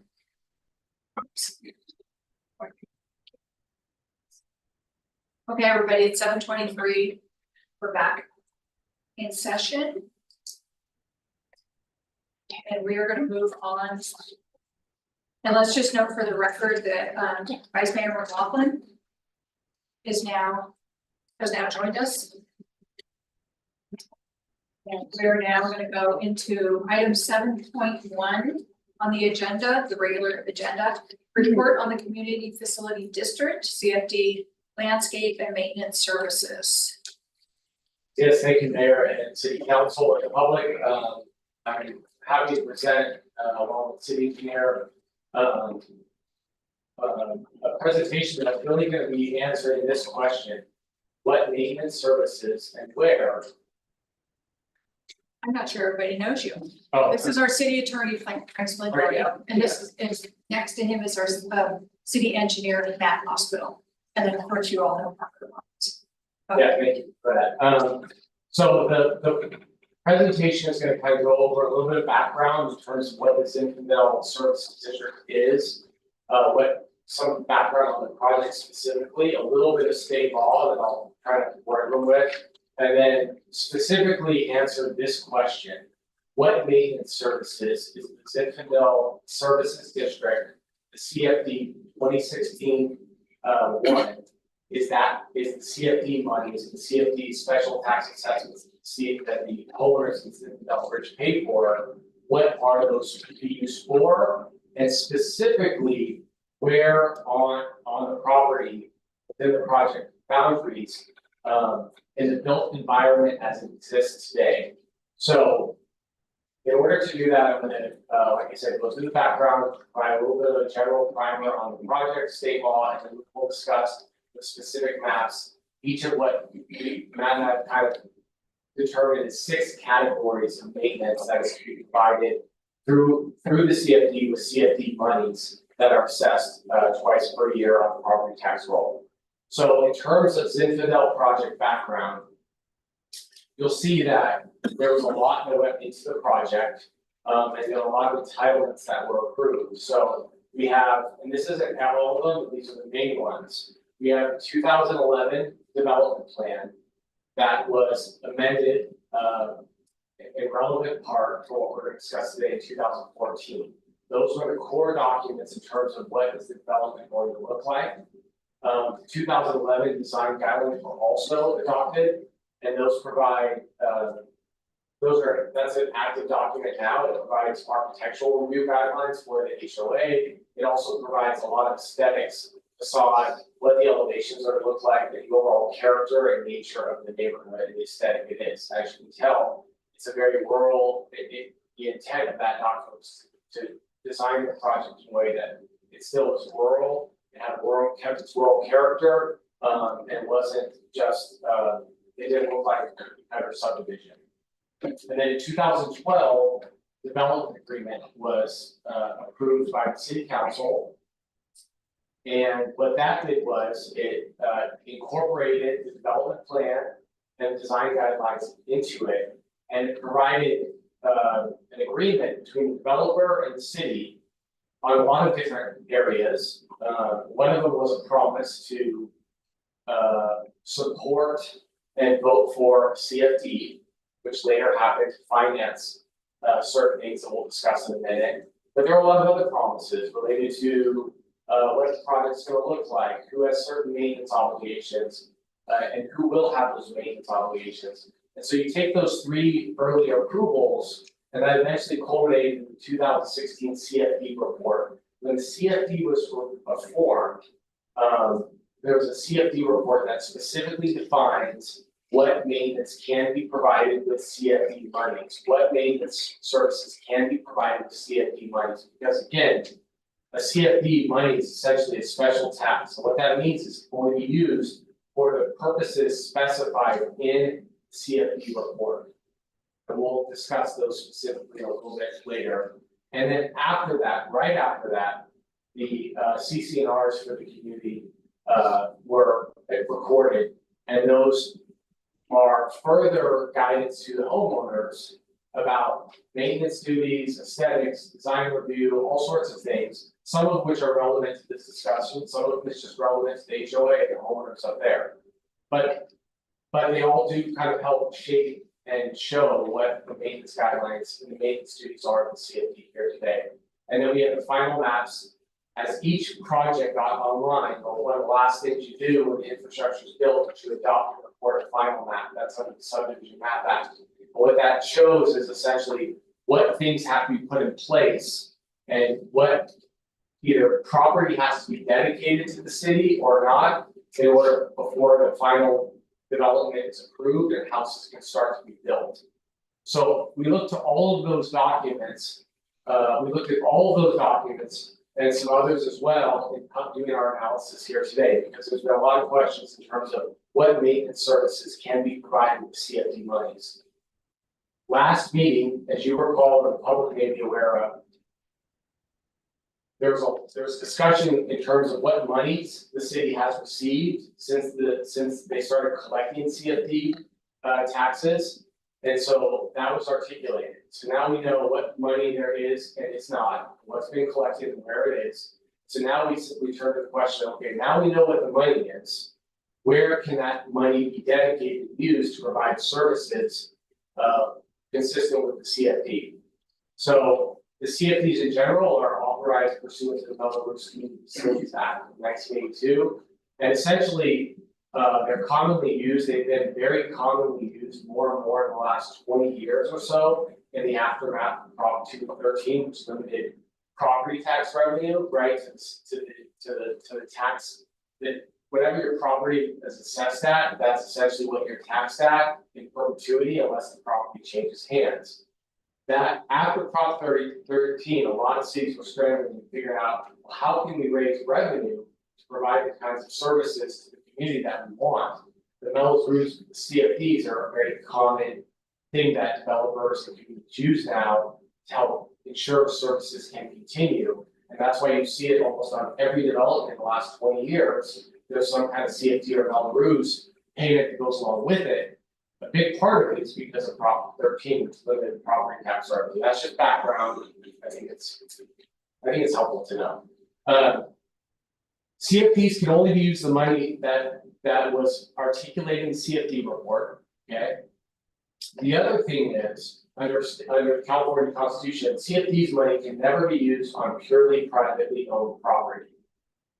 Oops. Okay, everybody, it's 7:23. We're back in session. And we are gonna move on. And let's just note for the record that Vice Mayor McLaughlin has now joined us. And we're now gonna go into item 7.1 on the agenda, the regular agenda. Report on the Community Facility District, CFD Landscape and Maintenance Services. Yes, thank you, Mayor and City Council and the public. I'm happy to present, along with City Engineer, a presentation that's really gonna be answering this question. What maintenance services and where? I'm not sure everybody knows you. Oh, This is our city attorney, Frank Splendorio, and this is next to him is our city engineer, Matt Hospital. And then of course you all know Parker Lawrence. yeah, thank you for that. So the presentation is gonna kind of go over a little bit of background in terms of what the Zinfandel Services District is. What some background on the project specifically, a little bit of state law that I'll try to work with. And then specifically answer this question: what maintenance services is the Zinfandel Services District, the CFD 2016 one? Is the CFD money, is the CFD special tax assessments, see that the homeowners in Zinfandel Bridge pay for? What are those to be used for? And specifically, where on the property within the project boundaries, in the built environment as it exists today. So in order to do that, I'm gonna, like I said, go through the background, provide a little bit of a general primer on the project, state law, and then we'll discuss the specific maps, each of what Matt and I have kind of determined is 6 categories of maintenance that is to be provided through the CFD with CFD monies that are assessed twice per year on the property tax roll. So in terms of Zinfandel project background, you'll see that there was a lot that went into the project, and there are a lot of entitlements that were approved. So we have, and this isn't all of them, but these are the main ones. We have a 2011 development plan that was amended in relevant part for what we're going to discuss today in 2014. Those are the core documents in terms of what is the development going to look like. 2011 design guidelines were also adopted, and those provide, that's an active document now. It provides architectural review guidelines for the HOA. It also provides a lot of aesthetics, facade, what the elevations are to look like, the overall character and nature of the neighborhood and the aesthetic it is. As you can tell, it's a very rural, the intent of that document was to design the project in a way that it still was rural. It had kept its rural character, and wasn't just, it didn't look like a competitor subdivision. And then in 2012, the development agreement was approved by the city council. And what that did was it incorporated the development plan and design guidelines into it, and it provided an agreement between the developer and the city on a lot of different areas. One of them was a promise to support and vote for CFD, which later happened to finance certain things that we'll discuss in a minute. But there are a lot of other promises related to what the project's going to look like, who has certain maintenance obligations, and who will have those maintenance obligations. And so you take those 3 earlier approvals, and that eventually culminated in the 2016 CFD report. When the CFD was formed, there was a CFD report that specifically defines what maintenance can be provided with CFD monies, what maintenance services can be provided with CFD monies. Because again, a CFD money is essentially a special tax. So what that means is it's going to be used for the purposes specified in the CFD report. And we'll discuss those specifically a little bit later. And then after that, right after that, the CC&Rs for the community were recorded, and those are further guidance to the homeowners about maintenance duties, aesthetics, design review, all sorts of things. Some of which are relevant to this discussion, some of which is just relevant to the HOA and the homeowners up there. But they all do kind of help shape and show what the maintenance guidelines and the maintenance duties are of the CFD here today. And then we have the final maps. As each project got online, or one of the last things you do when the infrastructure is built, is you adopt and report a final map. That's under the subdivision map act. But what that shows is essentially what things have to be put in place and what either property has to be dedicated to the city or not in order before the final development is approved and houses can start to be built. So we looked to all of those documents. We looked at all of those documents and some others as well in doing our analysis here today, because there's been a lot of questions in terms of what maintenance services can be provided with CFD monies. Last meeting, as you recall, the public may be aware of, there was discussion in terms of what monies the city has received since they started collecting CFD taxes. And so that was articulated. So now we know what money there is and it's not, what's being collected and where it is. So now we turn to the question, okay, now we know what the money is. Where can that money be dedicated and used to provide services consistent with the CFD? So the CFDs in general are authorized pursuant to the Belarus Community Facilities Act of 1982. And essentially, they're commonly used, they've been very commonly used more and more in the last 20 years or so in the aftermath of Prop 213, which limited property tax revenue, right, to the tax that whatever your property is assessed at, that's essentially what you're taxed at in perpetuity unless the property changes hands. That after Prop 13, a lot of cities were scrambling to figure out, well, how can we raise revenue to provide the kinds of services to the community that we want. The Belarus CFDs are a very common thing that developers and communities use now to help ensure services can continue. And that's why you see it almost on every development in the last 20 years. There's some kind of CFD or Belarus payment that goes along with it. A big part of it is because of Prop 13, which limited property tax revenue. That's just background. I think it's helpful to know. CFDs can only be used the money that was articulated in the CFD report. Okay. The other thing is under the California Constitution, CFDs money can never be used on purely privately owned property,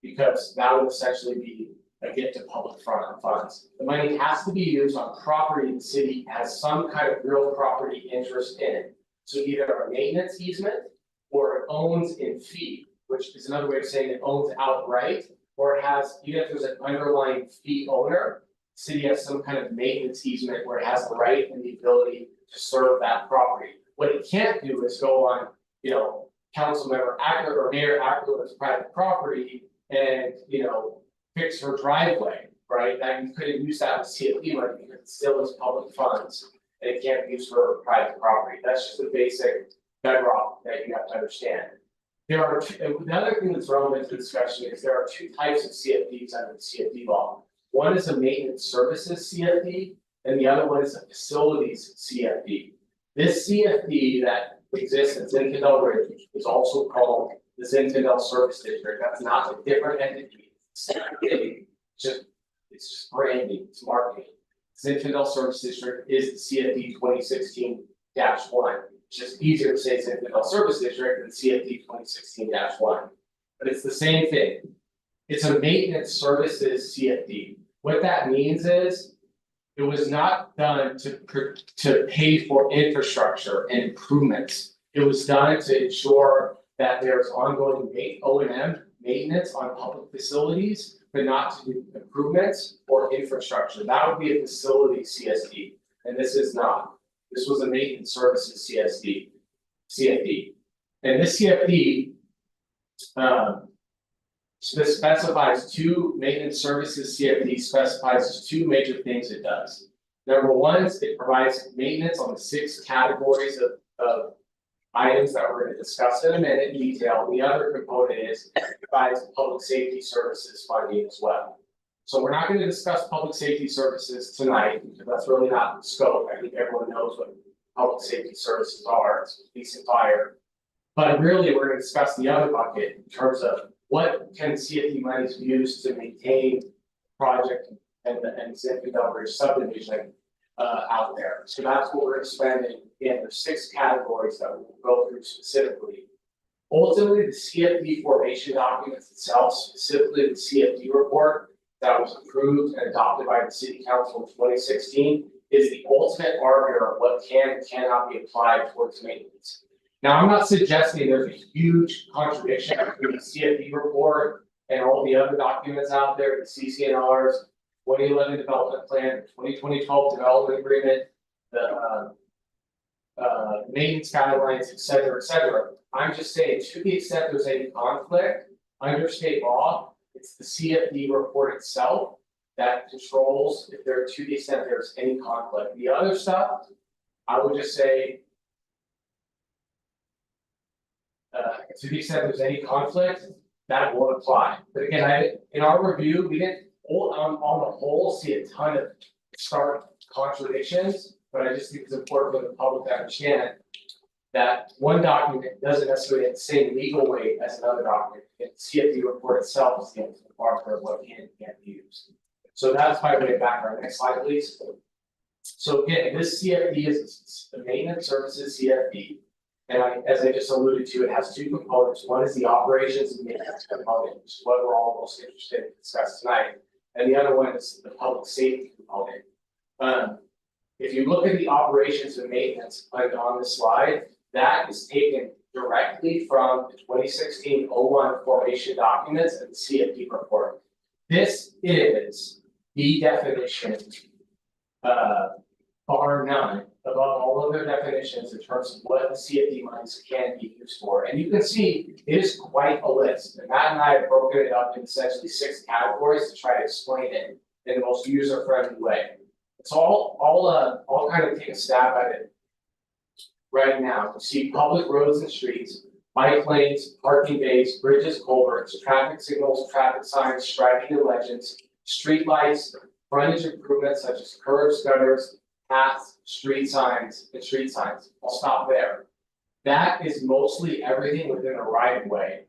because that would essentially be a gift to public funds. The money has to be used on property the city has some kind of real property interest in. So either a maintenance easement or it owns in fee, which is another way of saying it owns outright, or it has, even if there's an underlying fee owner, the city has some kind of maintenance easement where it has the right and the ability to serve that property. What it can't do is go on, Councilmember Acker or Mayor Ackerland's private property and, fix her driveway, right? That you couldn't use that with CFD money because it still is public funds and it can't be used for private property. That's just the basic bedrock that you have to understand. There are the other thing that's relevant to the discussion is there are two types of CFDs under the CFD law. One is a maintenance services CFD, and the other one is a facilities CFD. This CFD that exists in Zinfandel Ridge is also called the Zinfandel Service District. That's not a different entity. It's just branding, it's marketing. Zinfandel Service District is the CFD 2016-1. It's just easier to say Zinfandel Service District than CFD 2016-1. But it's the same thing. It's a maintenance services CFD. What that means is it was not done to pay for infrastructure and improvements. It was done to ensure that there's ongoing O&M maintenance on public facilities, but not to do improvements or infrastructure. That would be a facility CSD, and this is not. This was a maintenance services CFD. And this CFD specifies two maintenance services CFD specifies two major things it does. Number one is it provides maintenance on the 6 categories of items that we're going to discuss in a minute in detail. The other component is it provides public safety services funding as well. So we're not going to discuss public safety services tonight because that's really not the scope. I think everyone knows what public safety services are, it's police and fire. But really, we're gonna discuss the other bucket in terms of what can CFD monies be used to maintain project and Zippy Delbridge subdivision out there. So that's what we're spending. Again, there's 6 categories that we'll go through specifically. Ultimately, the CFD formation documents itself, specifically the CFD report that was approved and adopted by the city council in 2016, is the ultimate arbiter of what can and cannot be applied towards maintenance. Now, I'm not suggesting there's a huge contradiction between the CFD report and all the other documents out there, the CCNRs, 2011 development plan, 2012 development agreement, the maintenance guidelines, et cetera, et cetera. I'm just saying, to the extent there's any conflict under state law, it's the CFD report itself that controls if there, to the extent there's any conflict. The other stuff, I would just say, to the extent there's any conflict, that won't apply. But again, in our review, we didn't on the whole see a ton of stark contradictions, but I just think it's important for the public to understand that one document doesn't necessarily have the same legal weight as another document. The CFD report itself is the ultimate arbiter of what can and can't be used. So that's by way of background. Next slide, please. So again, this CFD is the maintenance services CFD. And as I just alluded to, it has 2 components. One is the operations and maintenance component, which is what we're all most interested in discussing tonight. And the other one is the public safety component. If you look at the operations and maintenance on this slide, that is taken directly from the 2016-01 formation documents and the CFD report. This is the definition, bar none, above all other definitions in terms of what the CFD monies can be used for. And you can see it is quite a list. And Matt and I have broken it up in essentially 6 categories to try to explain it in the most user-friendly way. So I'll kind of take a stab at it right now. You see public roads and streets, bike lanes, parking bays, bridges, culverts, traffic signals, traffic signs, striping and legends, street lights, frontage improvements such as curbs, gutters, paths, street signs, and street signs. I'll stop there. That is mostly everything within a right of way,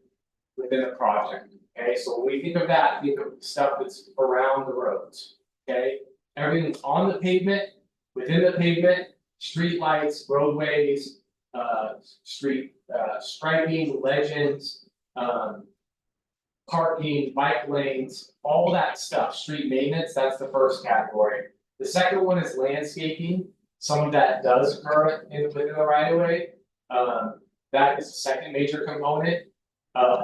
within a project. Okay, so when we think of that, think of stuff that's around the roads. Okay, everything's on the pavement, within the pavement, street lights, roadways, street striping, legends, parking, bike lanes, all that stuff, street maintenance, that's the first category. The second one is landscaping. Some of that does occur within the right of way. That is the second major component.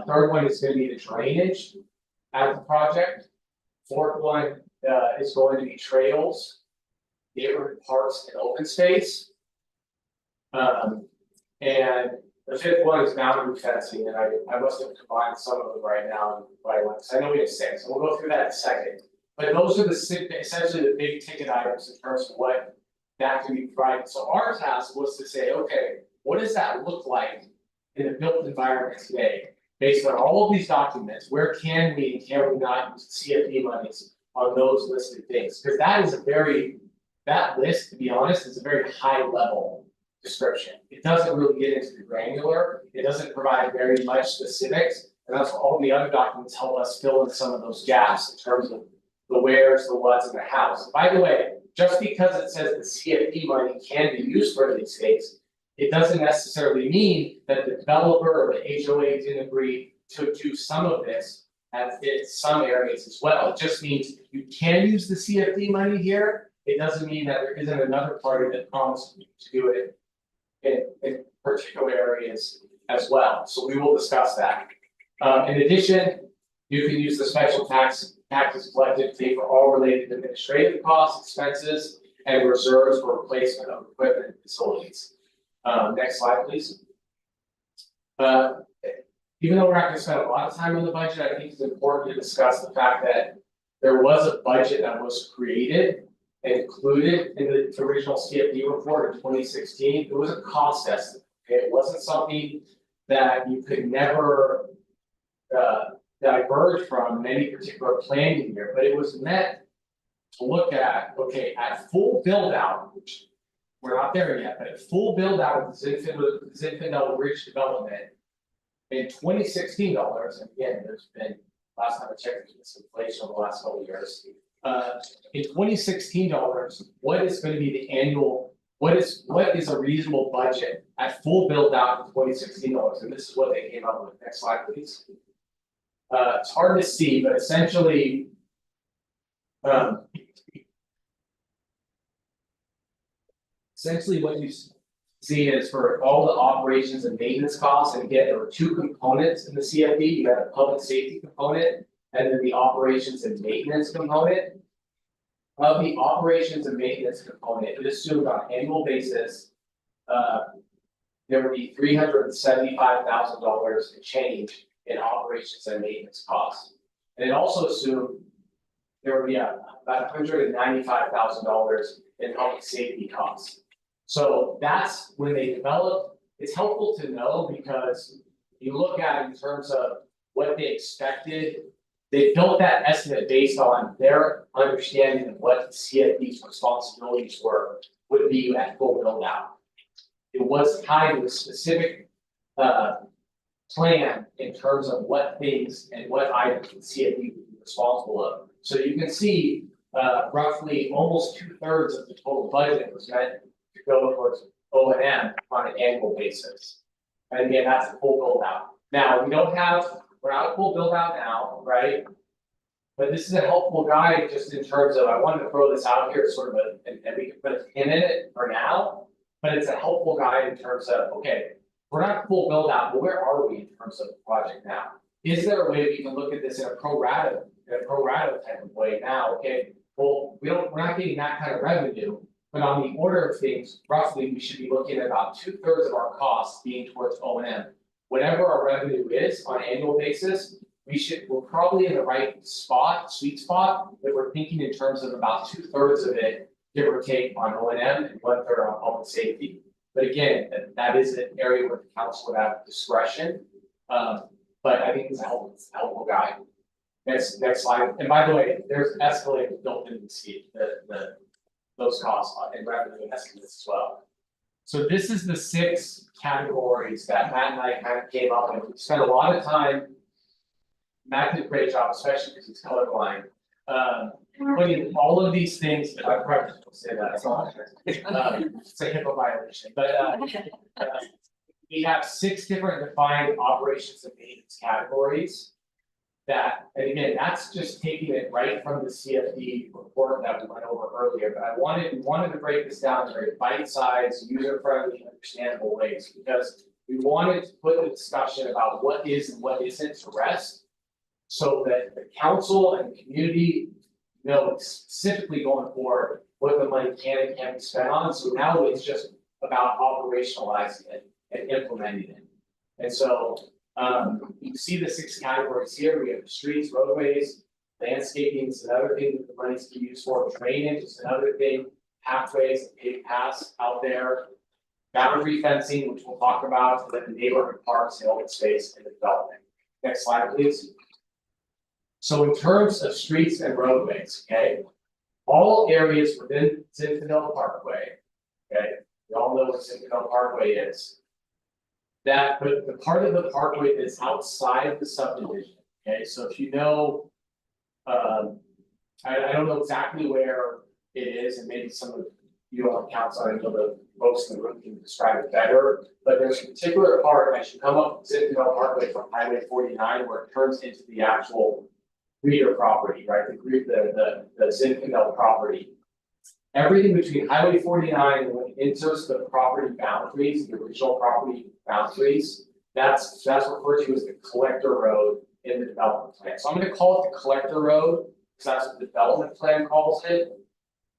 Third one is going to be the drainage at the project. Fourth one is going to be trails, neighborhood parks, and open space. And the fifth one is boundary fencing, and I must have combined some of them right now by one, because I know we have 6, and we'll go through that in a second. But those are essentially the big ticket items in terms of what that can be provided. So our task was to say, okay, what does that look like in the built environment today? Based on all of these documents, where can we and can we not use CFD monies on those listed things? Because that list, to be honest, is a very high level description. It doesn't really get into the granular. It doesn't provide very much specifics. And that's all the other documents help us fill in some of those gaps in terms of the where's, the what's, and the hows. By the way, just because it says the CFD money can be used for these things, it doesn't necessarily mean that the developer or the HOA didn't agree to do some of this at some areas as well. It just means you can use the CFD money here. It doesn't mean that there isn't another party that promised to do it in particular areas as well. So we will discuss that. In addition, you can use the special taxes collected to pay for all related administrative costs, expenses, and reserves for replacement of equipment and facilities. Next slide, please. Even though we're not going to spend a lot of time on the budget, I think it's important to discuss the fact that there was a budget that was created and included in the original CFD report in 2016. It was a cost estimate. Okay? It wasn't something that you could never diverge from in any particular planning year, but it was meant to look at, okay, at full build out, which we're not there yet, but at full build out of the Zinfandel Ridge development. In 2016 dollars, and again, there's been, last time I checked, there's been some inflation over the last couple of years. In 2016 dollars, what is gonna be the annual, what is a reasonable budget at full build out in 2016 dollars, and this is what they came up with, next slide please. It's hard to see, but essentially. Essentially what you see is for all the operations and maintenance costs, and again, there were two components in the CFD, you had a public safety component. And then the operations and maintenance component. Of the operations and maintenance component, it assumed on an annual basis. There would be $375,000 in change in operations and maintenance costs. And it also assumed. There would be about $195,000 in public safety costs. So that's when they developed, it's helpful to know because you look at it in terms of what they expected. They built that estimate based on their understanding of what CFD's responsibilities would be at full build out. It was tied to a specific plan in terms of what things and what items the CFD would be responsible of. So you can see roughly almost 2/3 of the total budget was meant to go towards O&M on an annual basis. And again, that's the full build out. Now, we're not at full build out now, right? But this is a helpful guide just in terms of, I wanted to throw this out here sort of and we can put a pin in it for now. But it's a helpful guide in terms of, okay, we're not full build out, but where are we in terms of the project now? Is there a way we can look at this in a pro rata type of way now? Okay, well, we're not getting that kind of revenue. But on the order of things, roughly, we should be looking at about 2/3 of our costs being towards O&M. Whatever our revenue is on an annual basis, we're probably in the right spot, sweet spot, that we're thinking in terms of about 2/3 of it, give or take on O&M and 1/3 on public safety. But again, that is an area where the council would have discretion. But I think it's a helpful guide. Next slide. And by the way, there's escalators built into those costs and revenue estimates as well. So this is the 6 categories that Matt and I kind of came up with. We spent a lot of time. Matt did a great job, especially because he's colorblind. Putting all of these things, I probably shouldn't say that, it's a HIPAA violation, but we have 6 different defined operations and maintenance categories. That, and again, that's just taking it right from the CFD report that we went over earlier, but we wanted to break this down in very bite-sized, user-friendly, understandable ways, because we wanted to put the discussion about what is and what isn't to rest. So that the council and the community know specifically going forward what the money can and can't be spent on, so now it's just about operationalizing it and implementing it. And so you see the 6 categories here. We have streets, roadways, landscaping is another thing that the money's to be used for, drainage is another thing, pathways, paved paths out there. Boundary fencing, which we'll talk about, and then the neighborhood parks and open space and development. Next slide, please. So in terms of streets and roadways, okay, all areas within Zinfandel Parkway, okay, we all know what Zinfandel Parkway is. That, but the part of the parkway that's outside of the subdivision, okay, so if you know. I don't know exactly where it is, and maybe some of you on council, I know the folks in the room can describe it better. But there's a particular part as you come up Zinfandel Parkway from Highway 49 where it turns into the actual Reader property, right? The Zinfandel property. Everything between Highway 49 and when it enters the property boundaries, the original property boundaries, that's referred to as the collector road in the development plan. So I'm going to call it the collector road because that's what the development plan calls it.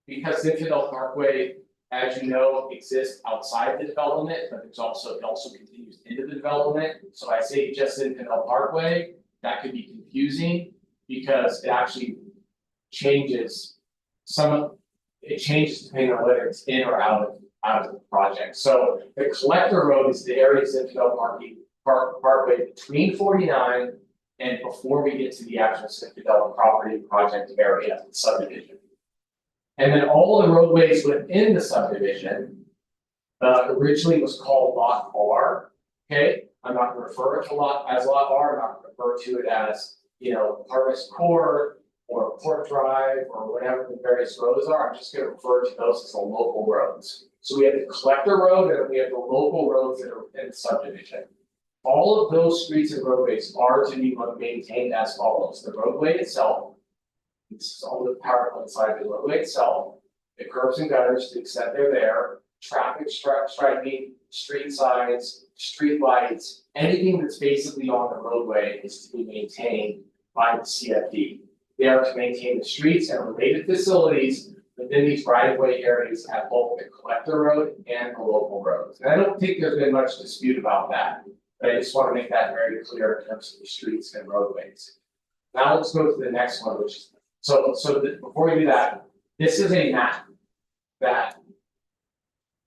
Because Zinfandel Parkway, as you know, exists outside the development, but it also continues into the development. So I say just Zinfandel Parkway, that could be confusing because it actually changes depending on whether it's in or out of the project. So the collector road is the area of Zinfandel Parkway between 49 and before we get to the actual Zinfandel property project area, the subdivision. And then all the roadways within the subdivision Originally was called Lot R, okay? I'm not gonna refer it to Lot R, I'm not gonna refer to it as, you know, Harvest Court or Port Drive or whatever the various roads are, I'm just gonna refer to those as the local roads. So we have the collector road and we have the local roads that are in the subdivision. All of those streets and roadways are to be maintained as follows, the roadway itself. This is all the power inside the roadway itself, the curbs and gutters to the extent they're there, traffic striping, street signs, street lights, anything that's basically on the roadway is to be maintained by the CFD. They are to maintain the streets and related facilities within these right-of-way areas at both the collector road and the local roads. And I don't think there's been much dispute about that, but I just want to make that very clear in terms of the streets and roadways. Now let's go to the next one, which is, before we do that, this is a map that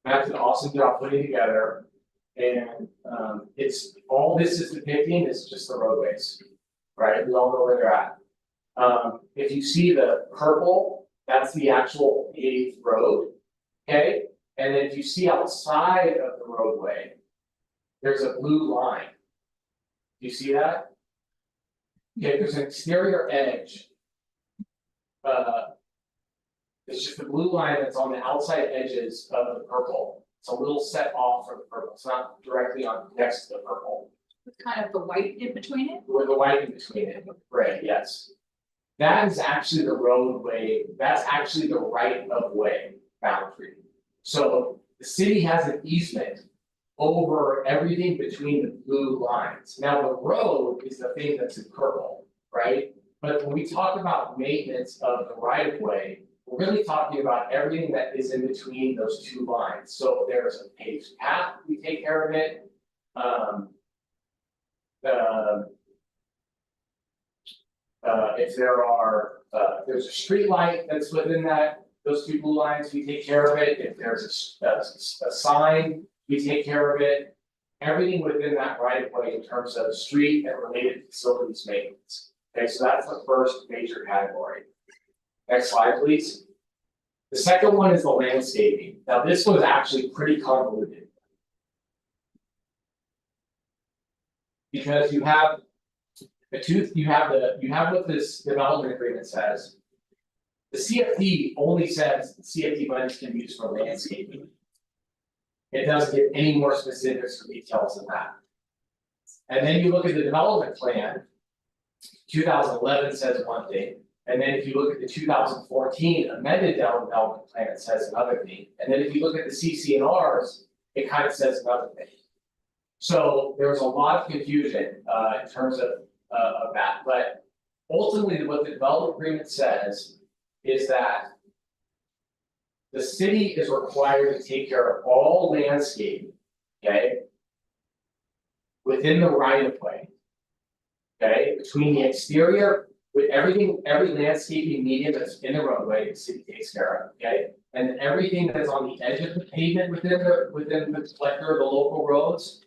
Matt did an awesome job putting together. And it's, all this is depicting is just the roadways, right? We all know where they're at. If you see the purple, that's the actual paved road, okay? And then if you see outside of the roadway, there's a blue line. Do you see that? Okay, there's an exterior edge. It's just the blue line that's on the outside edges of the purple. It's a little set off from the purple. It's not directly on next to the purple. With kind of the white in between it. With the white in between it, right, yes. That is actually the roadway, that's actually the right of way boundary. So the city has an easement over everything between the blue lines. Now, the road is the thing that's in purple, right? But when we talk about maintenance of the right of way, we're really talking about everything that is in between those two lines. So if there's a paved path, we take care of it. If there are, there's a street light that's within those two blue lines, we take care of it. If there's a sign, we take care of it. Everything within that right of way in terms of street and related facilities maintenance. Okay, so that's the first major category. Next slide, please. The second one is the landscaping. Now, this was actually pretty convoluted. Because you have what this development agreement says. The CFD only says the CFD funds can be used for landscaping. It doesn't give any more specifics or details than that. And then you look at the development plan. 2011 says one thing, and then if you look at the 2014 amended development plan, it says another thing. And then if you look at the CC&Rs, it kind of says another thing. So there was a lot of confusion in terms of that, but ultimately what the development agreement says is that the city is required to take care of all landscaping, okay, within the right of way. Okay, between the exterior, with everything, every landscaping medium that's in the roadway, the city takes care of, okay? And everything that is on the edge of the pavement within the collector of the local roads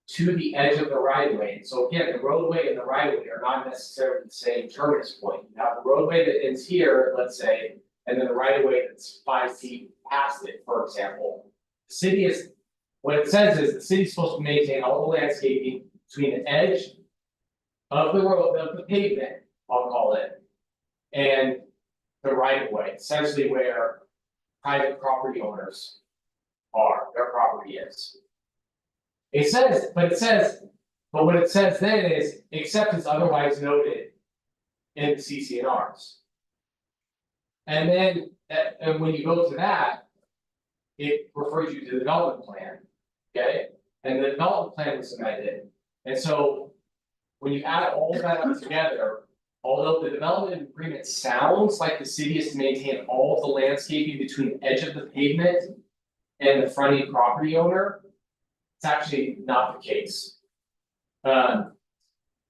to the edge of the right of way. So again, the roadway and the right of way are not necessarily the same terminus point. You have the roadway that ends here, let's say, and then the right of way that's 5 feet past it, for example. The city is, what it says is the city's supposed to maintain all the landscaping between the edge of the road, of the pavement, I'll call it, and the right of way, essentially where private property owners are, their property is. It says, but what it says then is, except as otherwise noted in the CC&Rs. And then, and when you go to that, it refers you to the development plan, okay? And the development plan was amended, and so when you add all of that up together, although the development agreement sounds like the city is to maintain all of the landscaping between the edge of the pavement and the fronting property owner, it's actually not the case.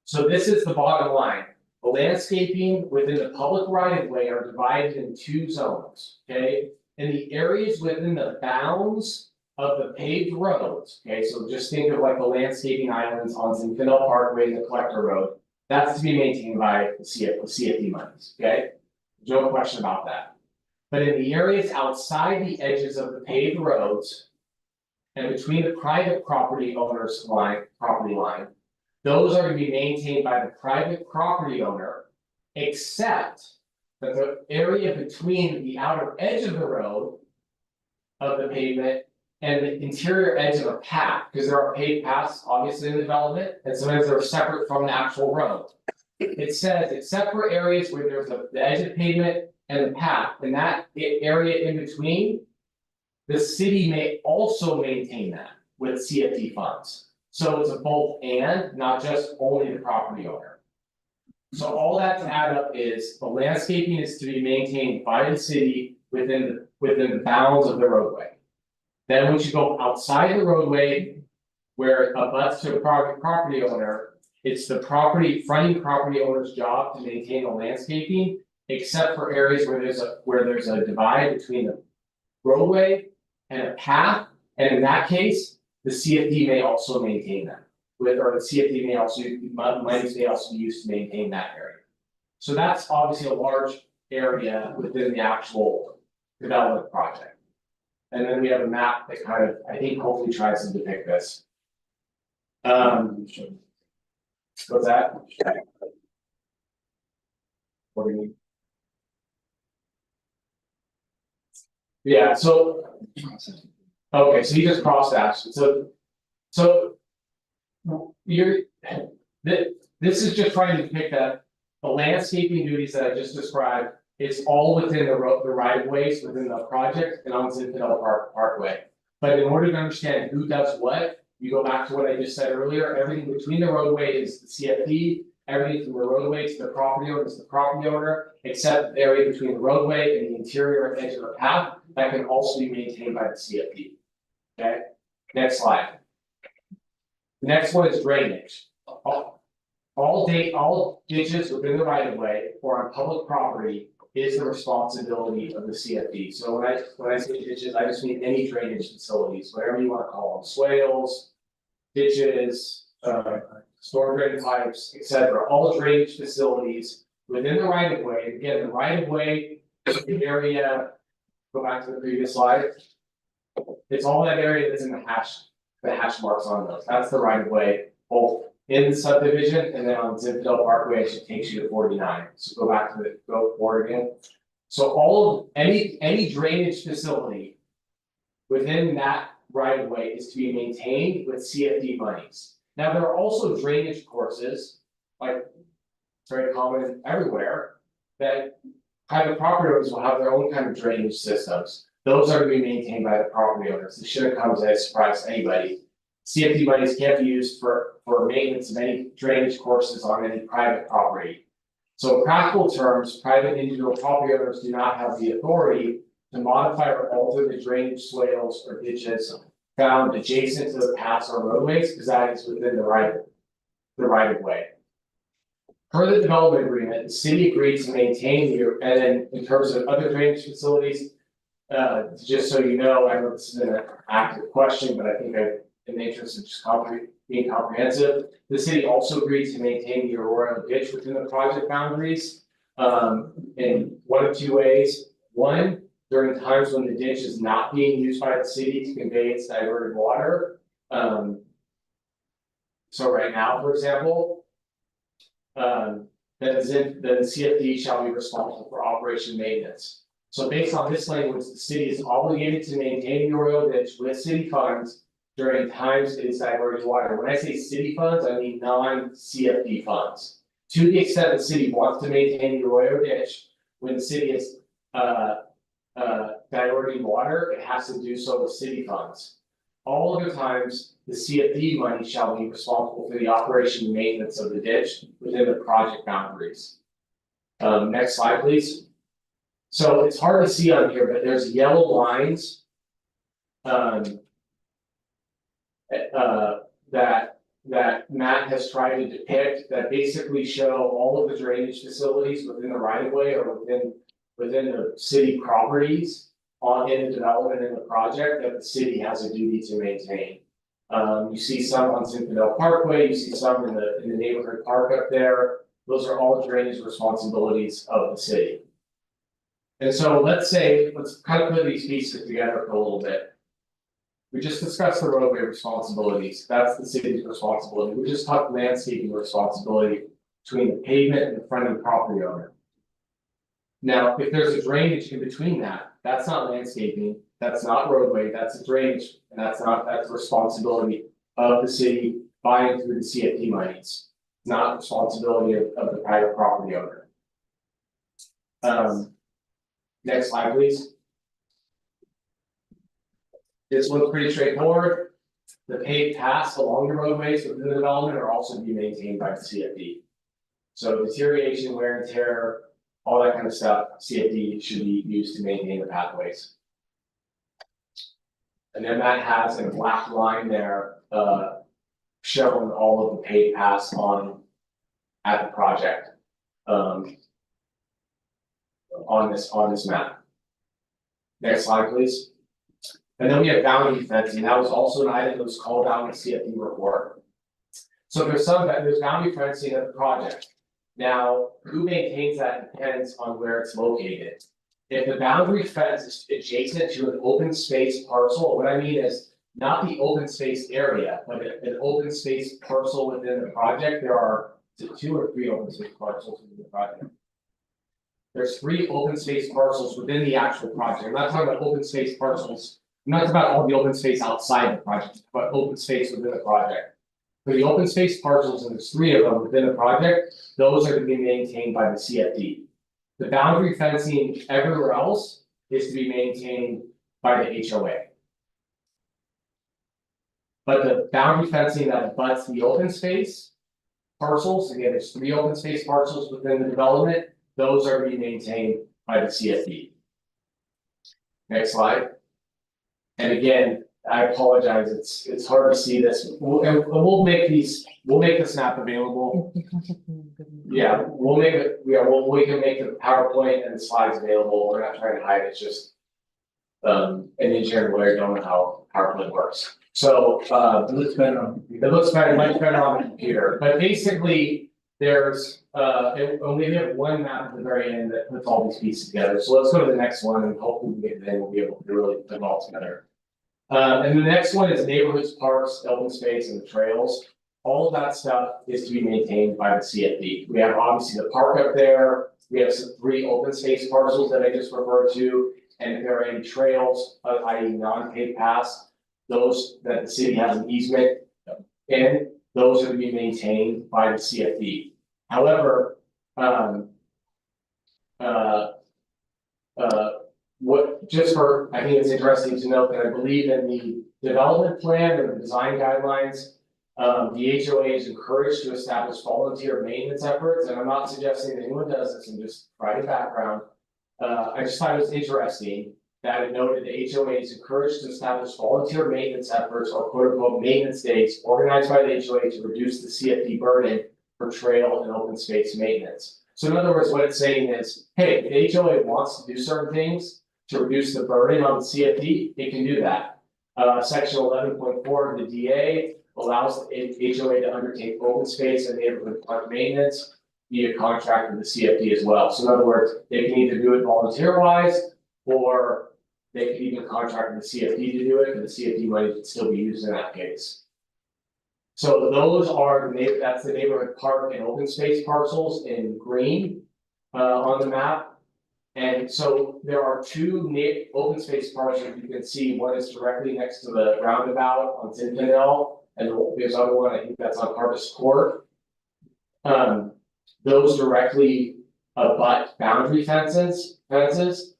So this is the bottom line. The landscaping within the public right of way are divided in 2 zones, okay? In the areas within the bounds of the paved roads, okay, so just think of like the landscaping islands on Zinfandel Parkway and the collector road. That's to be maintained by the CFD monies, okay? No question about that. But in the areas outside the edges of the paved roads, and between the private property owner's property line. Those are to be maintained by the private property owner, except that the area between the outer edge of the road. Of the pavement and the interior edge of a path, because there are paved paths obviously in the development, and sometimes they're separate from the actual road. It says, except for areas where there's the edge of pavement and the path, and that area in between. The city may also maintain that with CFD funds, so it's a both and, not just only the property owner. So all that to add up is, the landscaping is to be maintained by the city within the bounds of the roadway. Then once you go outside the roadway, where it abuts to a private property owner, it's the fronting property owner's job to maintain the landscaping. Except for areas where there's a divide between the roadway and a path, and in that case, the CFD may also maintain that. Or the CFD may also, monies may also be used to maintain that area. So that's obviously a large area within the actual development project. And then we have a map that kind of, I think, hopefully tries to depict this. What's that? What do you mean? Yeah, so. Okay, so you just cross hatched, so. This is just trying to depict that the landscaping duties that I just described, it's all within the right of ways within the project and on Zinfandel Parkway. But in order to understand who does what, you go back to what I just said earlier, everything between the roadway is the CFD, everything from the roadway to the property owner is the property owner, except the area between the roadway and the interior edge of the path, that can also be maintained by the CFD. Okay, next slide. The next one is drainage. All ditches within the right of way or on public property is the responsibility of the CFD. So when I say ditches, I just mean any drainage facilities, whatever you want to call them, swales, ditches, storm drain pipes, etc. All drainage facilities within the right of way. Again, the right of way the area. Go back to the previous slide. It's all that area that's in the hash marks on those. That's the right of way, both in the subdivision and then on Zinfandel Parkway, it takes you to 49. So go forward again. So any drainage facility within that right of way is to be maintained with CFD monies. Now, there are also drainage courses, like very common everywhere, that private property owners will have their own kind of drainage systems. Those are to be maintained by the property owners. This shouldn't come as a surprise to anybody. CFD monies can't be used for maintenance of any drainage courses on any private property. So in practical terms, private individual property owners do not have the authority to modify or alter the drainage swales or ditches found adjacent to the paths or roadways, because that is within the right of way. Per the development agreement, the city agreed to maintain and then in terms of other drainage facilities, just so you know, I know this is an active question, but I think in the interest of just being comprehensive, the city also agreed to maintain the Arroyo ditch within the project boundaries. In one of two ways. One, during times when the ditch is not being used by the city to convey its diverted water. So right now, for example. That the CFD shall be responsible for operation maintenance. So based on this language, the city is obligated to maintain the Arroyo ditch with city funds during times it is diverted water. When I say city funds, I mean non-CFD funds. To the extent the city wants to maintain the Arroyo ditch, when the city is diverting water, it has to do so with city funds. All other times, the CFD money shall be responsible for the operation and maintenance of the ditch within the project boundaries. Next slide, please. So it's hard to see on here, but there's yellow lines. That Matt has tried to depict that basically show all of the drainage facilities within the right of way or within the city properties in the development in the project that the city has a duty to maintain. You see some on Zinfandel Parkway, you see some in the neighborhood park up there. Those are all drainage responsibilities of the city. And so let's kind of put these pieces together for a little bit. We just discussed the roadway responsibilities, that's the city's responsibility, we just talked landscaping responsibility between the pavement and the front of the property owner. Now, if there's a drainage in between that, that's not landscaping, that's not roadway, that's a drainage, and that's the responsibility of the city buying through the CFD monies. It's not responsibility of the private property owner. Next slide, please. This looks pretty straightforward. The paved paths along the roadways within the development are also to be maintained by the CFD. So deterioration, wear and tear, all that kind of stuff, CFD should be used to maintain the pathways. And then that has a black line there, showing all of the paved paths at the project. On this map. Next slide, please. And then we have boundary fencing, that was also an item that was called out in the CFD report. So there's boundary fencing at the project. Now, who maintains that depends on where it's located. If the boundary fence is adjacent to an open space parcel, what I mean is not the open space area, but an open space parcel within the project, there are 2 or 3 open space parcels within the project. There's 3 open space parcels within the actual project. I'm not talking about open space parcels. I'm not talking about all the open space outside the project, but open space within the project. For the open space parcels, and there's 3 of them within the project, those are to be maintained by the CFD. The boundary fencing everywhere else is to be maintained by the HOA. But the boundary fencing that abuts the open space parcels, again, there's 3 open space parcels within the development, those are to be maintained by the CFD. Next slide. And again, I apologize, it's hard to see this, we'll make this map available. Yeah, we can make the PowerPoint and the slides available, we're not trying to hide, it's just. An engineering lawyer don't know how PowerPoint works, so it looks much better on the computer, but basically. There's and we have one map at the very end that puts all these pieces together, so let's go to the next one and hopefully we'll be able to really put them all together. And the next one is neighborhoods, parks, open space, and the trails. All of that stuff is to be maintained by the CFD. We have obviously the park up there, we have some 3 open space parcels that I just referred to, and if there are any trails, i.e. non-paved paths, those that the city has an easement in, those are to be maintained by the CFD. However, I think it's interesting to note that I believe in the development plan or the design guidelines, the HOA is encouraged to establish volunteer maintenance efforts, and I'm not suggesting that anyone does this, and just providing background. I just thought it was interesting that it noted the HOA is encouraged to establish volunteer maintenance efforts or quote unquote maintenance days organized by the HOA to reduce the CFD burden for trail and open space maintenance. So in other words, what it's saying is, hey, if the HOA wants to do certain things to reduce the burden on the CFD, it can do that. Section 11.4 of the DA allows the HOA to undertake open space and neighborhood park maintenance via contract with the CFD as well. So in other words, they can either do it volunteer wise, or they could even contract with the CFD to do it, and the CFD money could still be used in that case. So those are that's the neighborhood park and open space parcels in green on the map. And so there are 2 open space parcels you can see. One is directly next to the roundabout on Zinfandel, and there's other one, I think that's on Harvest Court. Those directly abut boundary fences.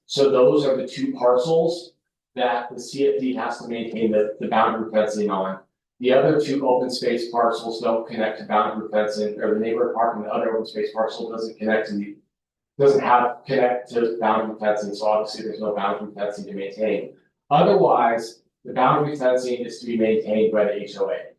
So those are the 2 parcels that the CFD has to maintain the boundary fencing on. The other 2 open space parcels don't connect to boundary fencing, or the neighborhood park and the other open space parcel doesn't connect to boundary fencing, so obviously there's no boundary fencing to maintain. Otherwise, the boundary fencing is to be maintained by the HOA.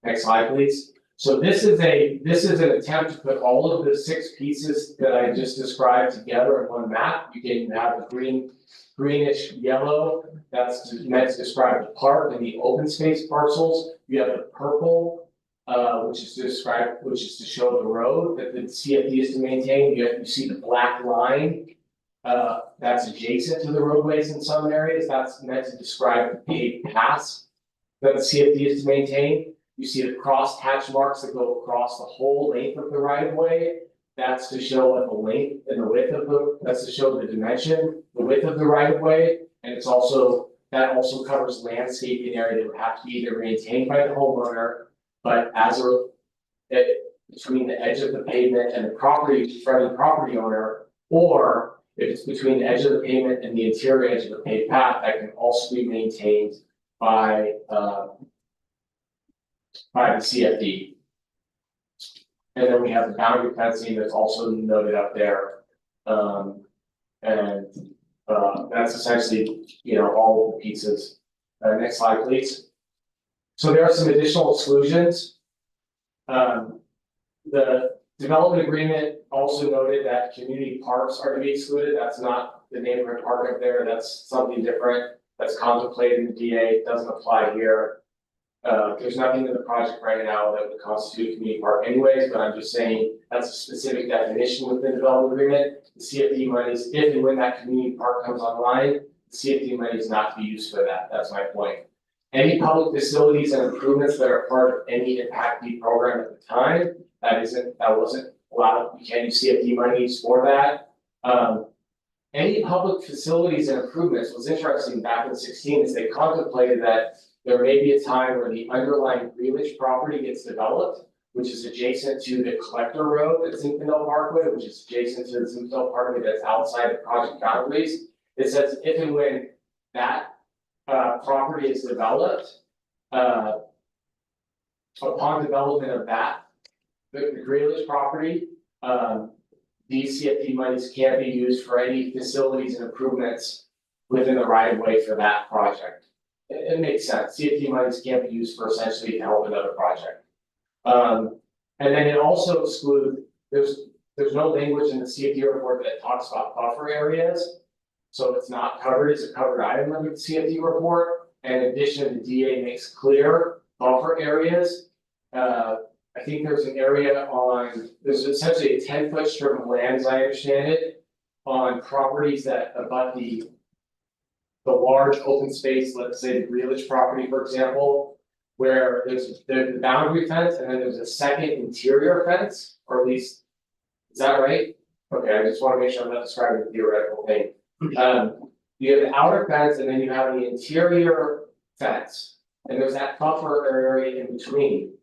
Next slide, please. So this is an attempt to put all of the 6 pieces that I just described together in one map. You can have the greenish yellow, that's meant to describe the park and the open space parcels. You have the purple, which is to show the road that the CFD is to maintain. You see the black line, that's adjacent to the roadways in some areas, that's meant to describe the paved paths that the CFD is to maintain. You see the cross hatch marks that go across the whole length of the right of way. That's to show what the length and the width of that's to show the dimension, the width of the right of way. And it's also, that also covers landscaping area that would have to be either maintained by the homeowner, but between the edge of the pavement and the property, fronting property owner, or if it's between the edge of the pavement and the interior edge of the paved path, that can also be maintained by the CFD. And then we have the boundary fencing that's also noted up there. That's essentially, all of the pieces. Next slide, please. So there are some additional exclusions. The development agreement also noted that community parks are to be excluded. That's not the neighborhood park up there. That's something different. That's contemplated in the DA. It doesn't apply here. There's nothing in the project right now that would constitute a community park anyways, but I'm just saying that's a specific definition within the development agreement. The CFD monies, if and when that community park comes online, the CFD money is not to be used for that. That's my point. Any public facilities and improvements that are part of any impact fee program at the time, that wasn't allowed. You can't use CFD monies for that. Any public facilities and improvements was interesting back in 16 is they contemplated that there may be a time where the underlying Greenwich property gets developed, which is adjacent to the collector road that's in Zinfandel Parkway, which is adjacent to the Zinfandel Parkway that's outside the project boundaries. It says if and when that property is developed, upon development of that, the Greenwich property, these CFD monies can't be used for any facilities and improvements within the right of way for that project. It makes sense. CFD monies can't be used for essentially to help another project. And then it also excludes, there's no language in the CFD report that talks about buffer areas. So it's not covered as a covered item under the CFD report. And in addition, the DA makes clear buffer areas. I think there's an area there's essentially a 10-foot strip of land, as I understand it, on properties that abut the large open space, let's say the Greelage property, for example, where there's the boundary fence and then there's a second interior fence, or at least, is that right? Okay, I just want to make sure I'm not describing the theoretical thing. You have the outer fence and then you have the interior fence, and there's that buffer area in between.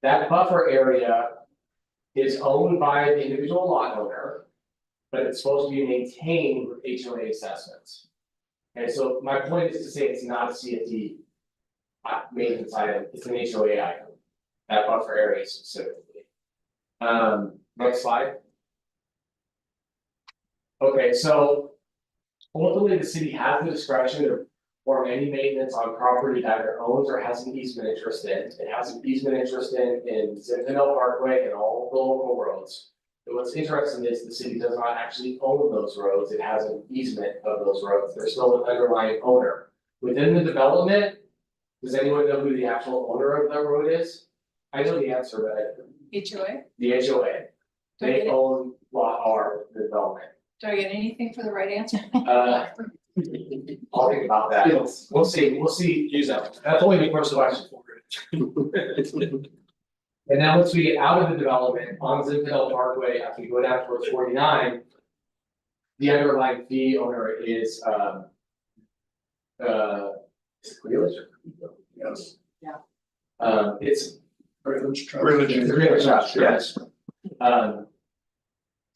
That buffer area is owned by the individual lot owner, but it's supposed to be maintained with HOA assessments. Okay, so my point is to say it's not a CFD maintenance item, it's an HOA item, that buffer area specifically. Next slide. Okay, so ultimately the city has the discretion to perform any maintenance on property that either owns or has an easement interest in. It has an easement interest in Zinfandel Parkway and all of the local roads. But what's interesting is the city does not actually own those roads. It has an easement of those roads. There's still an underlying owner. Within the development, does anyone know who the actual owner of that road is? I know the answer, but HOA? the HOA. They own lot R, the development. Do I get anything for the right answer? I'll think about that. We'll see. Use that. That's only the first question. And now once we get out of the development on Zinfandel Parkway, after we go down towards 49, the underlying fee owner is Greelage? Yes. Yeah. It's Religion. Greelage Trust, yes.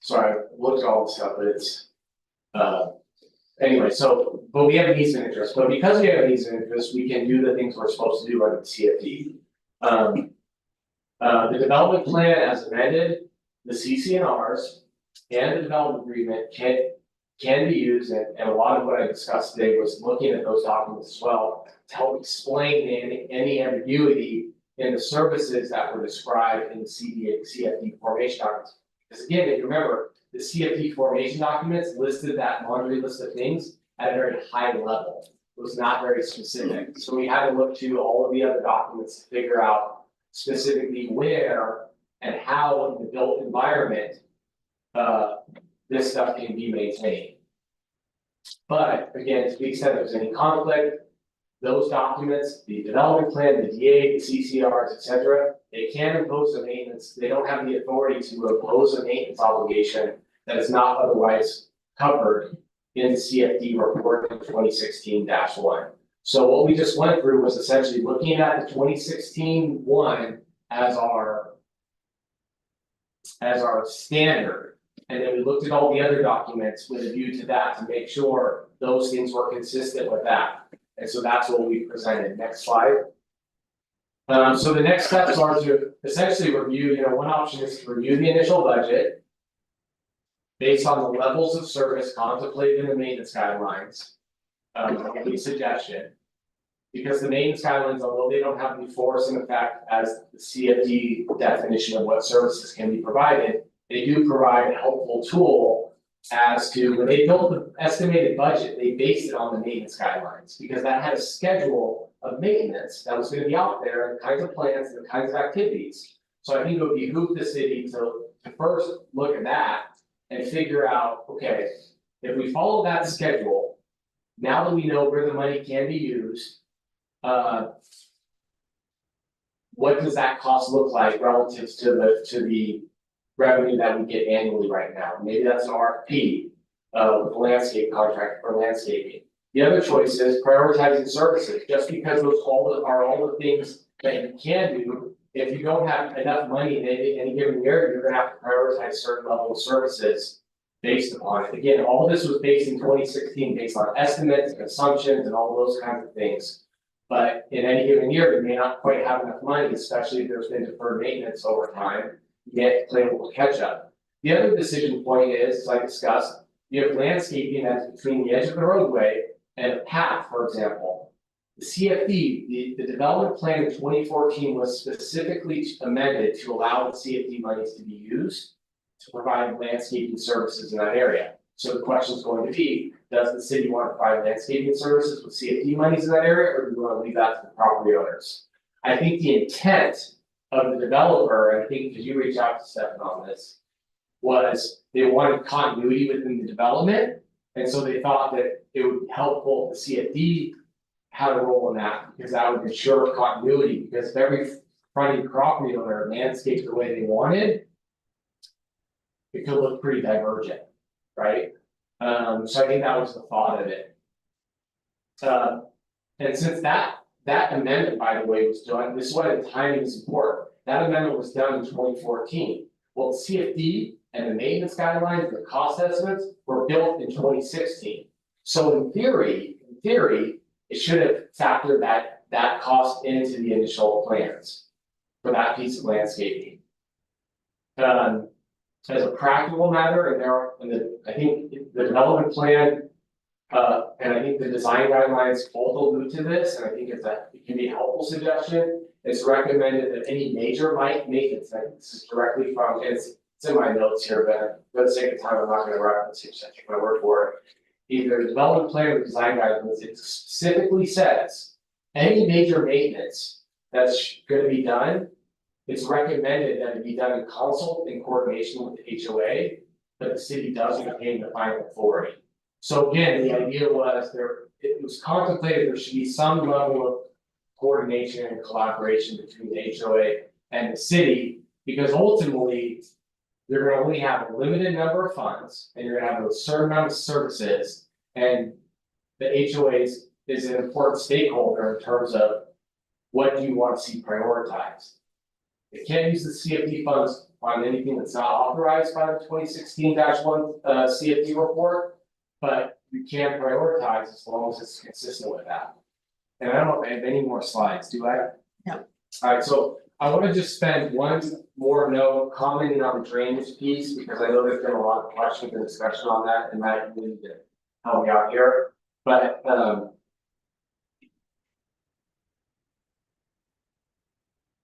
Sorry, I looked at all this stuff, but it's anyway, so but we have an easement interest, but because we have an easement interest, we can do the things we're supposed to do under the CFD. The development plan as amended, the CCNRs and the development agreement can be used, and a lot of what I discussed today was looking at those documents as well to help explain any ambiguity in the services that were described in the CFD formation documents. Because again, if you remember, the CFD formation documents listed that laundry list of things at a very high level. It was not very specific. So we had to look to all of the other documents to figure out specifically where and how in the built environment this stuff can be maintained. But again, to the extent there's any conflict, those documents, the development plan, the DA, the CCRs, et cetera, they can impose a maintenance, they don't have the authority to impose a maintenance obligation that is not otherwise covered in the CFD report in 2016-1. So what we just went through was essentially looking at the 2016-1 as our standard. And then we looked at all the other documents with a view to that to make sure those things were consistent with that. And so that's what we presented. Next slide. So the next steps are to essentially review, one option is to review the initial budget based on the levels of service contemplated in the maintenance guidelines. Any suggestion. Because the maintenance guidelines, although they don't have the force and effect as the CFD definition of what services can be provided, they do provide a helpful tool as to when they built the estimated budget, they based it on the maintenance guidelines because that had a schedule of maintenance that was going to be out there and the kinds of plans and the kinds of activities. So I think it would behoove the city to first look at that and figure out, okay, if we follow that schedule, now that we know where the money can be used, what does that cost look like relative to the revenue that we get annually right now? Maybe that's an RFP with a landscape contract for landscaping. The other choice is prioritizing services, just because those are all the things that you can do. If you don't have enough money in any given year, you're gonna have to prioritize certain level of services based upon it. Again, all this was based in 2016, based on estimates and assumptions and all those kinds of things. But in any given year, you may not quite have enough money, especially if there's been deferred maintenance over time, yet play a little catch up. The other decision point is, as I discussed, you have landscaping that's between the edge of the roadway and a path, for example. The CFD, the development plan in 2014 was specifically amended to allow the CFD monies to be used to provide landscaping services in that area. So the question is going to be, does the city want to provide landscaping services with CFD monies in that area, or do we want to leave that to the property owners? I think the intent of the developer, and I think because you reached out to Stefan on this, was they wanted continuity within the development. And so they thought that it would be helpful if the CFD had a role in that, because that would ensure continuity, because if every fronting property owner landscaped the way they wanted, it could look pretty divergent, right? So I think that was the thought of it. And since that amendment, by the way, was done, this is why the timing is important. That amendment was done in 2014. Well, the CFD and the maintenance guidelines, the cost estimates were built in 2016. So in theory, it should have factored that cost into the initial plans for that piece of landscaping. As a practical matter, I think the development plan, and I think the design guidelines both allude to this, and I think it can be a helpful suggestion. It's recommended that any major maintenance, this is directly from, it's in my notes here, but for the sake of time, I'm not going to reference it, so take my word for it. Either the development plan or design guidelines, it specifically says any major maintenance that's going to be done, it's recommended that it be done in consult in coordination with the HOA, but the city does retain the final authority. So again, the idea was it was contemplated there should be some level of coordination and collaboration between the HOA and the city, because ultimately you're going to only have a limited number of funds and you're going to have a certain amount of services, and the HOA is an important stakeholder in terms of what do you want to see prioritized. They can't use the CFD funds on anything that's not authorized by the 2016-1 CFD report, but you can prioritize as long as it's consistent with that. And I don't know if I have any more slides, do I? No. Alright, so I want to just spend one more note commenting on the drainage piece, because I know there's been a lot of questions and discussion on that, and Matt, you need to help me out here. But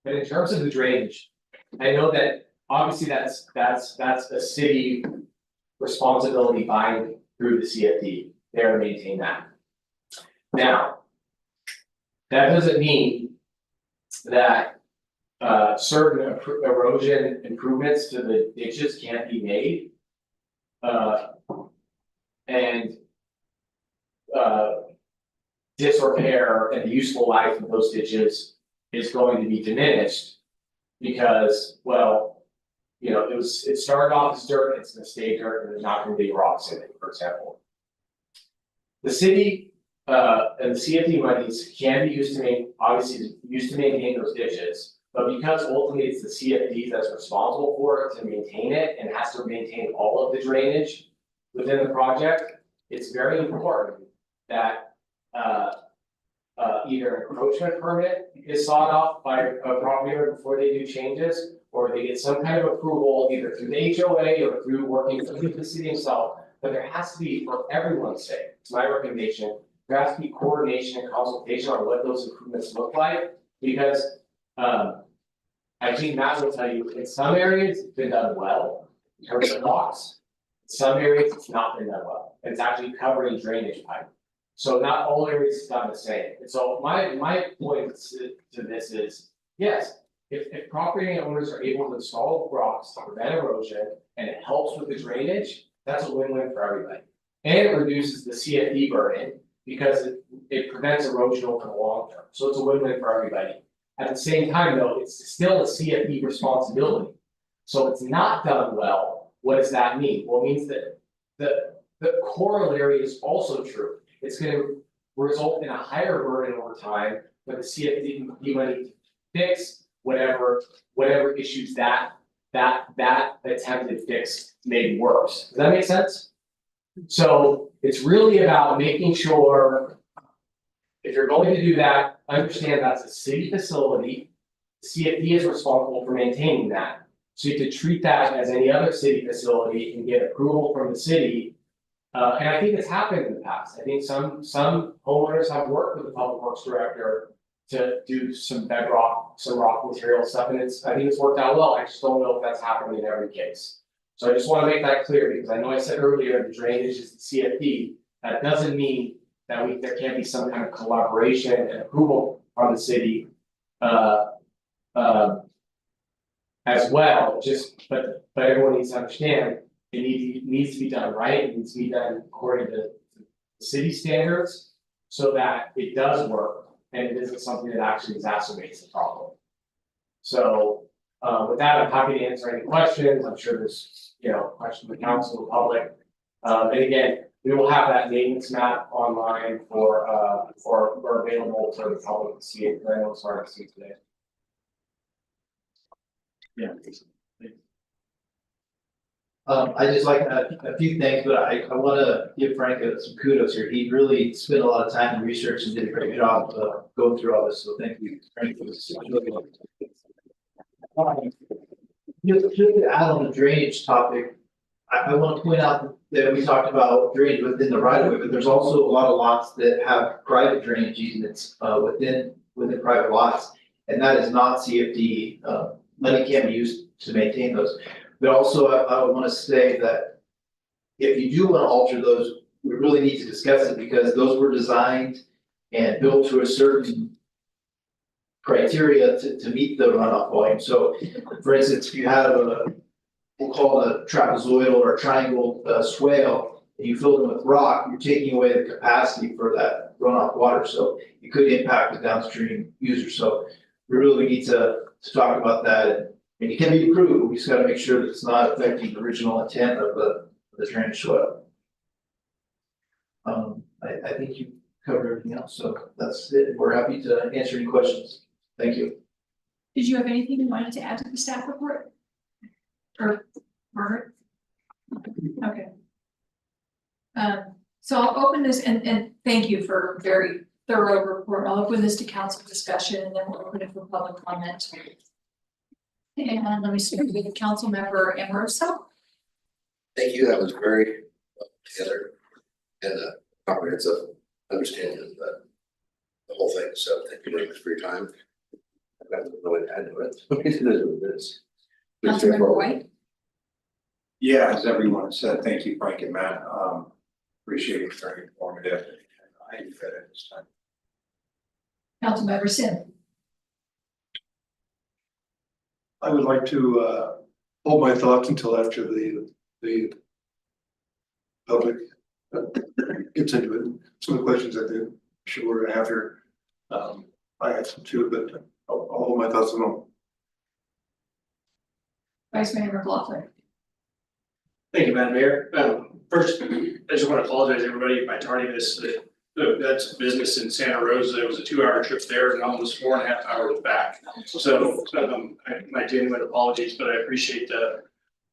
in terms of the drainage, I know that obviously that's a city responsibility buying through the CFD. There to maintain that. Now, that doesn't mean that certain erosion improvements to the ditches can't be made. And disrepair and the useful life of those ditches is going to be diminished. Because, well, you know, it started off as dirt, it's gonna stay dirt, and there's not gonna be rocks in it, for example. The city, and the CFD monies can be used to obviously used to maintain those ditches. But because ultimately it's the CFD that's responsible for it to maintain it and has to maintain all of the drainage within the project, it's very important that either an encroachment permit is sought off by a property owner before they do changes, or they get some kind of approval either through the HOA or through working with the city itself. But there has to be, for everyone's sake, it's my recommendation, there has to be coordination and consultation on what those improvements look like, because I think Matt will tell you, in some areas, it's been done well, in terms of blocks. In some areas, it's not been done well, and it's actually covering drainage pipe. So not all areas is done the same, and so my point to this is, yes, if property owners are able to install rocks to prevent erosion and it helps with the drainage, that's a win-win for everybody. And it reduces the CFD burden because it prevents erosion over the long term, so it's a win-win for everybody. At the same time, though, it's still a CFD responsibility. So if it's not done well, what does that mean? Well, it means that the corollary is also true. It's gonna result in a higher burden over time, but the CFD money to fix whatever issues that attempted fix made worse. Does that make sense? So it's really about making sure, if you're going to do that, understand that's a city facility. CFD is responsible for maintaining that. So you have to treat that as any other city facility and get approval from the city. And I think it's happened in the past. I think some homeowners have worked with the public works director to do some bedrock, some rock material stuff, and I think it's worked out well. I just don't know if that's happening in every case. So I just want to make that clear, because I know I said earlier the drainage is the CFD. That doesn't mean that there can't be some kind of collaboration and approval from the city as well. But everyone needs to understand it needs to be done right. It needs to be done according to the city standards, so that it does work and it isn't something that actually exacerbates the problem. So with that, I'm happy to answer any questions. I'm sure there's questions from the council, the public. And again, we will have that maintenance map online for available for the public to see it. I know it's hard to see today. Yeah. I just like a few things, but I wanna give Frank some kudos here. He really spent a lot of time in research and did a great job going through all this, so thank you, Frank. Just to add on the drainage topic, I wanna point out that we talked about drainage within the right of way, but there's also a lot of lots that have private drainage easements within private lots. And that is not CFD, money can be used to maintain those. But also, I want to say that if you do want to alter those, we really need to discuss it, because those were designed and built to a certain criteria to meet the runoff volume. So, for instance, if you have we'll call it a trapezoidal or a triangle swale, and you fill them with rock, you're taking away the capacity for that runoff water. So it could impact the downstream user. So we really need to talk about that. And it can be improved, we just gotta make sure that it's not affecting the original intent of the drainage swale. I think you covered everything else, so that's it. We're happy to answer any questions. Thank you. Did you have anything you wanted to add to the staff report? Or Margaret? Okay. So I'll open this and thank you for a very thorough report. I'll open this to council discussion and then we'll open it for public comment. And let me start with the council member Amoroso. Thank you, that was very well together and a comprehensive understanding of the whole thing, so thank you very much for your time. I've got no way to add to it. It is what it is. Councilmember White. Yeah, as everyone said, thank you, Frank and Matt, appreciate it, very informative, and I think that at this time. Councilmember Sim. I would like to hold my thoughts until after the public gets into it. Some of the questions that the sure we're gonna have here. I had some too, but I'll hold my thoughts alone. Vice Mayor McLaughlin. Thank you, Madam Mayor. First, I just want to apologize to everybody for my tardiness. That's business in Santa Rosa. It was a 2-hour trip there and almost 4.5 hours back. So, my genuine apologies, but I appreciate the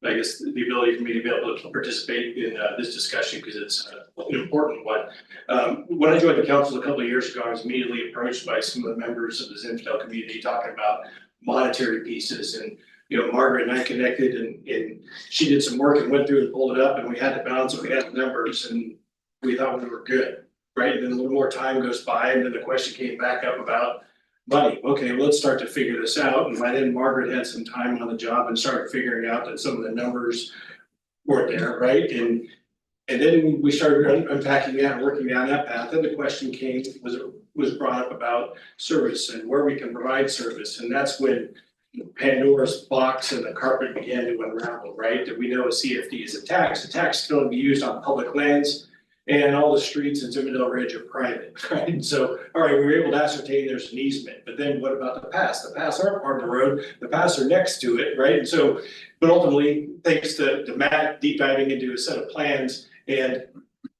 ability for me to be able to participate in this discussion because it's an important one. When I joined the council a couple of years ago, I was immediately approached by some of the members of the Zinfandel community talking about monetary pieces and Margaret and I connected and she did some work and went through and pulled it up and we had the balance and we had the numbers and we thought we were good, right? And then a little more time goes by and then the question came back up about money. Okay, well, let's start to figure this out. And by then Margaret had some time on the job and started figuring out that some of the numbers weren't there, right? And then we started unpacking that and working down that path. And the question was brought up about service and where we can provide service. And that's when Pandora's box and the carpet began to unravel, right? That we know a CFD is a tax. The tax can only be used on public lands and all the streets in Zinfandel Ridge are private, right? And so, all right, we were able to ascertain there's an easement, but then what about the paths? The paths aren't part of the road, the paths are next to it, right? And so, but ultimately, thanks to Matt deep diving into a set of plans and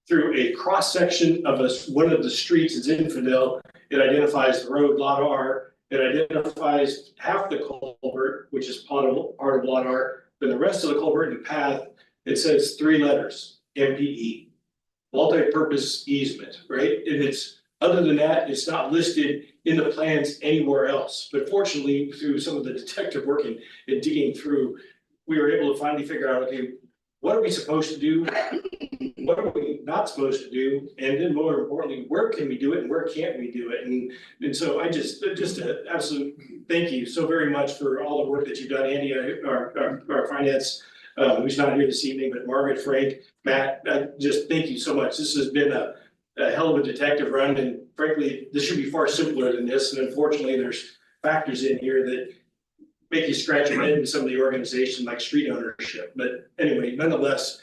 through a cross section of one of the streets in Zinfandel, it identifies the road Lot R. It identifies half the culvert, which is part of Lot R, but the rest of the culvert and path, it says 3 letters, MPE, multi-purpose easement, right? And it's, other than that, it's not listed in the plans anywhere else. But fortunately, through some of the detective work and digging through, we were able to finally figure out, okay, what are we supposed to do? What are we not supposed to do? And then more importantly, where can we do it and where can't we do it? And so I just an absolute thank you so very much for all the work that you've done, Andy, our finance, who's not here this evening, but Margaret, Frank, Matt, just thank you so much. This has been a hell of a detective run and frankly, this should be far simpler than this. And unfortunately, there's factors in here that make you scratch your head in some of the organization like street ownership. But anyway, nonetheless,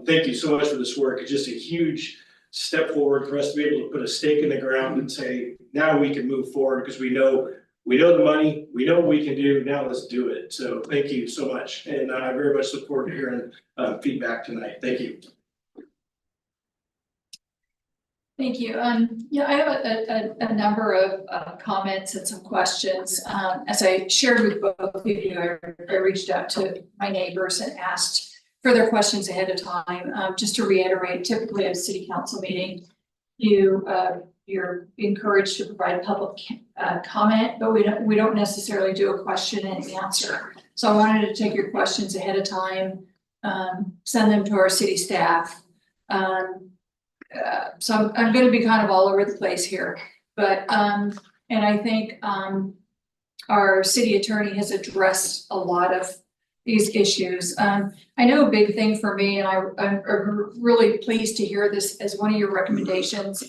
thank you so much for this work. It's just a huge step forward for us to be able to put a stake in the ground and say, now we can move forward because we know the money, we know what we can do, now let's do it. So thank you so much. And I very much look forward to hearing feedback tonight. Thank you. Thank you. I have a number of comments and some questions. As I shared with both of you, I reached out to my neighbors and asked further questions ahead of time. Just to reiterate, typically at a city council meeting, you're encouraged to provide public comment, but we don't necessarily do a question and answer. So I wanted to take your questions ahead of time, send them to our city staff. So I'm going to be kind of all over the place here, but and I think our city attorney has addressed a lot of these issues. I know a big thing for me, and I'm really pleased to hear this as one of your recommendations.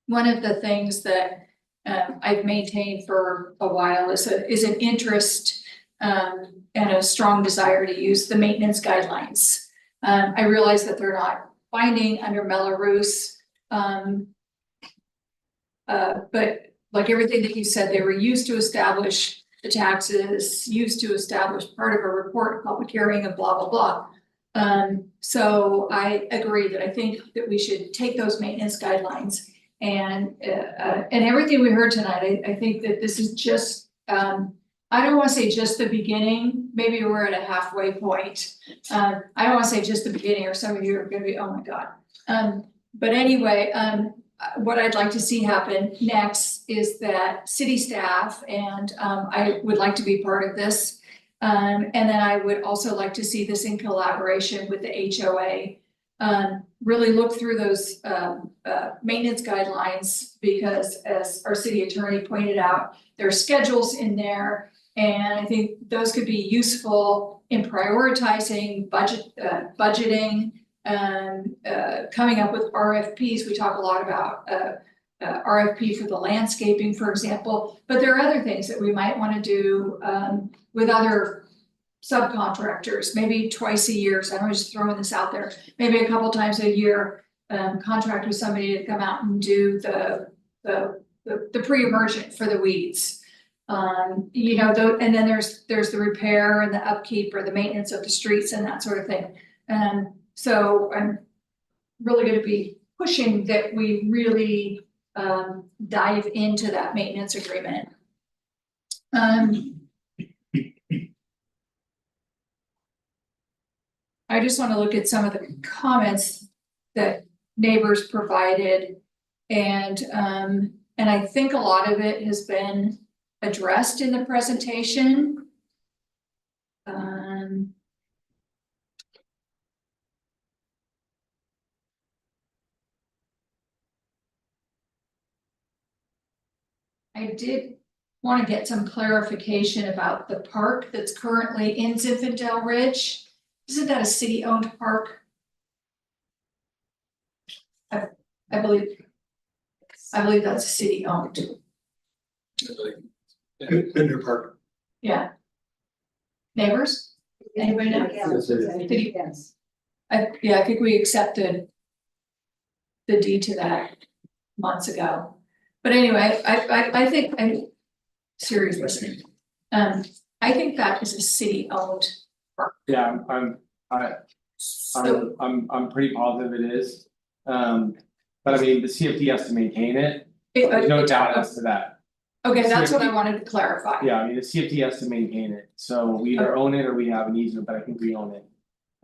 One of the things that I've maintained for a while is an interest and a strong desire to use the maintenance guidelines. I realize that they're not binding under Belarus. But like everything that you said, they were used to establish the taxes, used to establish part of a report, public hearing and blah, blah, blah. So I agree that I think that we should take those maintenance guidelines and everything we heard tonight, I think that this is just, I don't want to say just the beginning, maybe we're at a halfway point. I don't want to say just the beginning or some of you are going to be, oh my God. But anyway, what I'd like to see happen next is that city staff, and I would like to be part of this. And then I would also like to see this in collaboration with the HOA. Really look through those maintenance guidelines because as our city attorney pointed out, there are schedules in there. And I think those could be useful in prioritizing budgeting, coming up with RFPs. We talk a lot about RFP for the landscaping, for example, but there are other things that we might want to do with other subcontractors, maybe twice a year, so I'm just throwing this out there, maybe a couple times a year. Contract with somebody to come out and do the pre-emergent for the weeds. You know, and then there's the repair and the upkeep or the maintenance of the streets and that sort of thing. And so I'm really gonna be pushing that we really dive into that maintenance agreement. I just wanna look at some of the comments that neighbors provided. And I think a lot of it has been addressed in the presentation. I did want to get some clarification about the park that's currently in Zinfandel Ridge. Isn't that a city-owned park? I believe that's a city-owned. Bender Park. Yeah. Neighbors? Anybody know? Yes. I think we accepted the deed to that months ago. But anyway, I think, I'm serious listening. I think that is a city-owned park. Yeah, I'm So, pretty positive it is. But I mean, the CFD has to maintain it, it- there's no doubt as to that. okay, that's what I wanted to clarify. Yeah, I mean, the CFD has to maintain it, so we either own it or we have an easement, but I think we own it.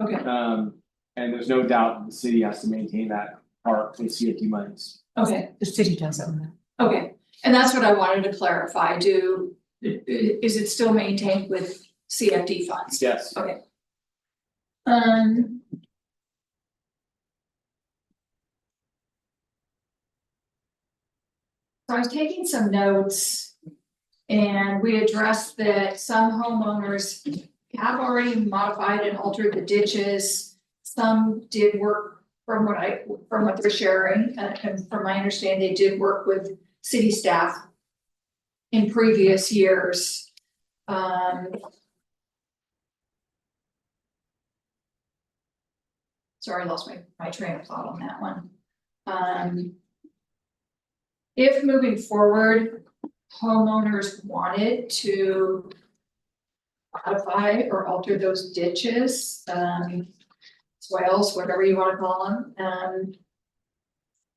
Okay, And there's no doubt that the city has to maintain that park with CFD monies. okay, The city does own that. okay, and that's what I wanted to clarify, is it still maintained with CFD funds? Yes. Okay. So I was taking some notes. And we addressed that some homeowners have already modified and altered the ditches. Some did work from what they're sharing, and from my understanding, they did work with city staff in previous years. Sorry, I lost my train of thought on that one. If moving forward, homeowners wanted to modify or alter those ditches, swales, whatever you wanna call them,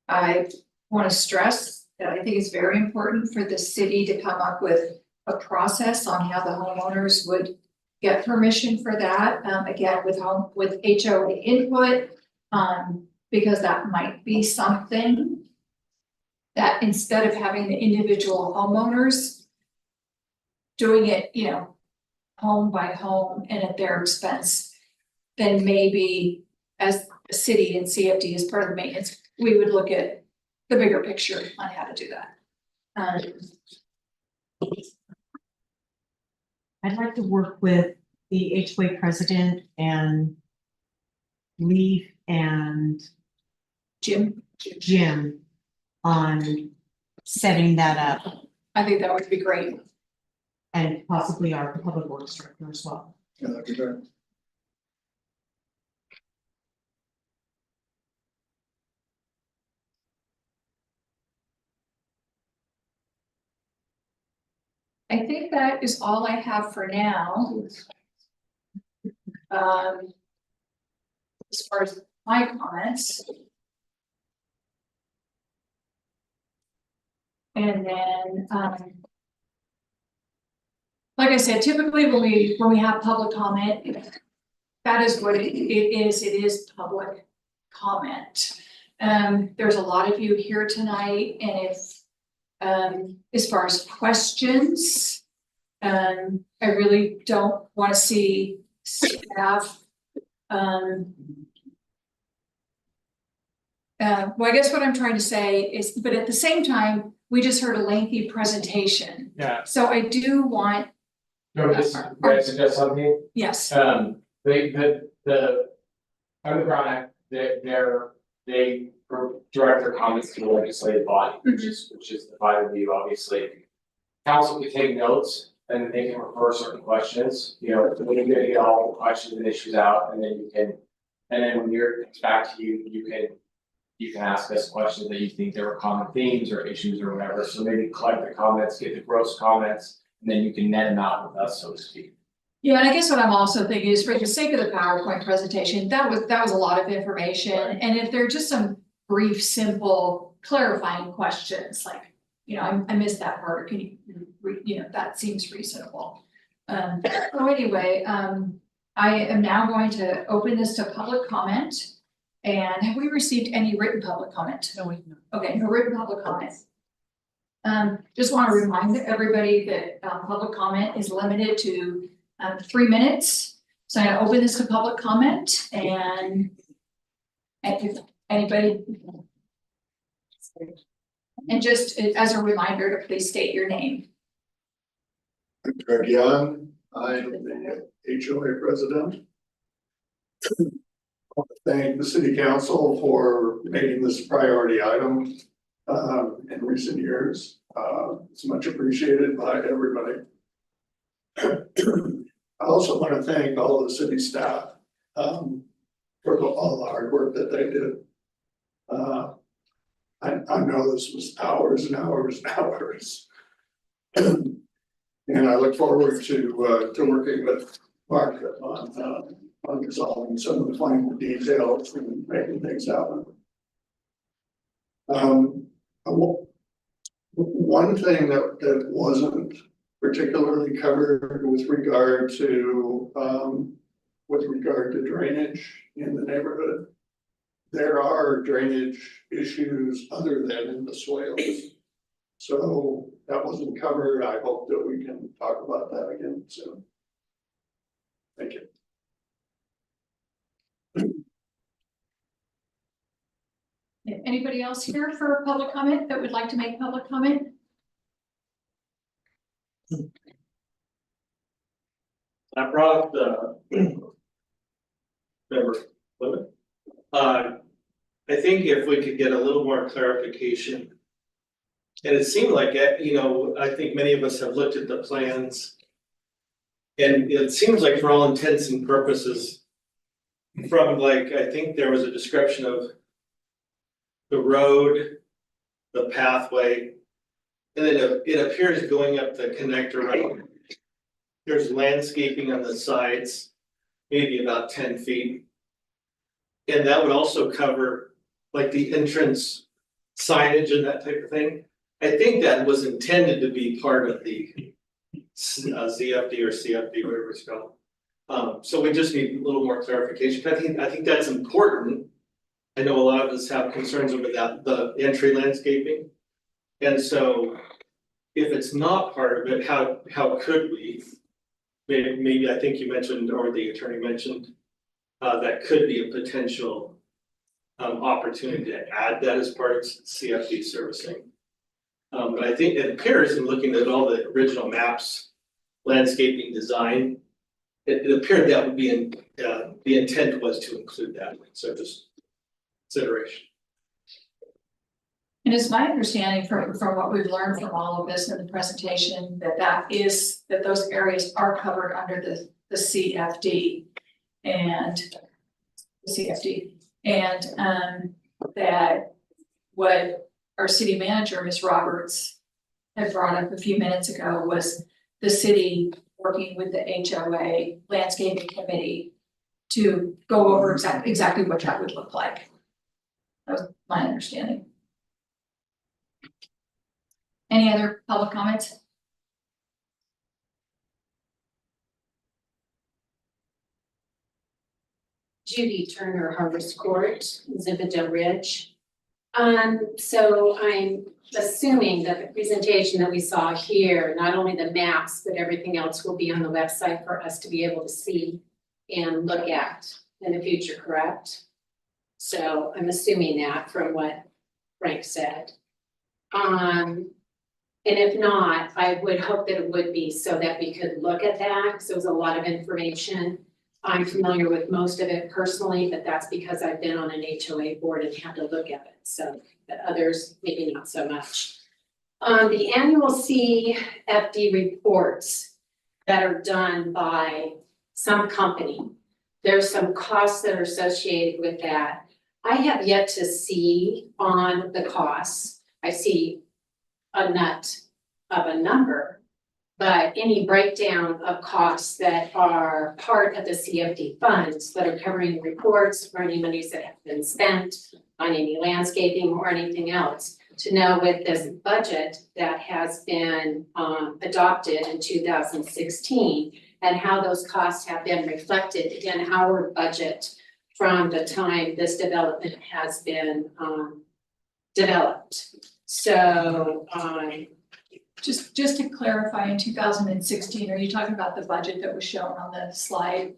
I wanna stress that I think it's very important for the city to come up with a process on how the homeowners would get permission for that, again, with HOA input, because that might be something that instead of having the individual homeowners doing it, you know, home by home and at their expense, then maybe as a city and CFD as part of the maintenance, we would look at the bigger picture on how to do that. I'd like to work with the HOA president and Leaf and Jim, on setting that up, I think that would be great. and possibly our public works director as well. Yeah, that'd be great. I think that is all I have for now. As far as my comments. And then, like I said, typically when we have public comment, that is what it is public comment. There's a lot of you here tonight, and if, as far as questions, I really don't want to see staff. Well, I guess what I'm trying to say is, but at the same time, we just heard a lengthy presentation. Yeah. So I do want, No, may I suggest something? yes, The underground act, they direct their comments to the legislative body, which is the five of you, obviously. Council can take notes, and then they can refer certain questions, you know, when you get all the questions and issues out, and then you can. And then when it's back to you, you can ask us questions that you think there were common themes or issues or whatever, so maybe collect the comments, get the gross comments, and then you can net them out with us, so to speak. Yeah, and I guess what I'm also thinking is for the sake of the PowerPoint presentation, that was a lot of information, and if there are just some brief, simple clarifying questions, like, you know, I missed that part, or can you, you know, that seems reasonable. So anyway, I am now going to open this to public comment. And have we received any written public comment? No, we don't. Okay, no written public comment. Just want to remind everybody that public comment is limited to 3 minutes. So I'm gonna open this to public comment and if anybody. And just as a reminder to please state your name. Greg Young, I'm the HOA president. I want to thank the city council for making this a priority item in recent years. It's much appreciated by everybody. I also want to thank all the city staff for all the hard work that they did. I know this was hours and hours and hours. And I look forward to working with Mark on resolving some of the final details and making things happen. One thing that wasn't particularly covered with regard to drainage in the neighborhood. There are drainage issues other than in the swales. So that wasn't covered. I hope that we can talk about that again soon. Thank you. Anybody else here for public comment that would like to make public comment? I brought up the member limit. I think if we could get a little more clarification. And it seemed like, you know, I think many of us have looked at the plans. And it seems like for all intents and purposes, from like, I think there was a description of the road, the pathway, and then it appears going up the connector road. There's landscaping on the sides, maybe about 10 feet. And that would also cover like the entrance signage and that type of thing. I think that was intended to be part of the ZFD or CFD, whatever it's called. So we just need a little more clarification. I think that's important. I know a lot of us have concerns over that, the entry landscaping. And so if it's not part of it, how could we? Maybe I think you mentioned, or the attorney mentioned, that could be a potential opportunity to add that as part of CFD servicing. But I think it appears in looking at all the original maps, landscaping design, it appeared that would be the intent was to include that, so just consideration. And it's my understanding from what we've learned from all of this in the presentation, that those areas are covered under the CFD and that what our city manager, Ms. Roberts, had brought up a few minutes ago was the city working with the HOA landscaping committee to go over exactly what that would look like. That was my understanding. Any other public comments? Judy Turner, Harvest Court, Zibido Ridge. So I'm assuming that the presentation that we saw here, not only the maps, but everything else will be on the website for us to be able to see and look at in the future, correct? So I'm assuming that from what Frank said. And if not, I would hope that it would be so that we could look at that, because it was a lot of information. I'm familiar with most of it personally, but that's because I've been on an HOA board and had to look at it. So, but others, maybe not so much. The annual CFD reports, that are done by some company. There's some costs that are associated with that. I have yet to see on the costs, I see a nut of a number, but any breakdown of costs that are part of the CFD funds that are covering reports or any monies that have been spent on any landscaping or anything else, to know with this budget that has been adopted in 2016 and how those costs have been reflected in our budget from the time this development has been developed. So Just to clarify, in 2016, are you talking about the budget that was shown on the slide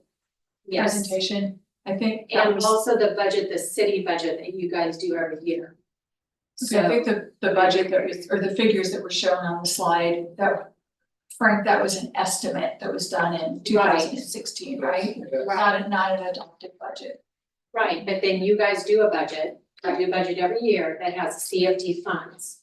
yes, presentation? I think that and was, also the budget, the city budget that you guys do every year. so I think the budget that was, or the figures that were shown on the slide, that Frank, that was an estimate that was done in 2016, right? Not an adopted budget. Right, but then you guys do a budget, every year that has CFD funds.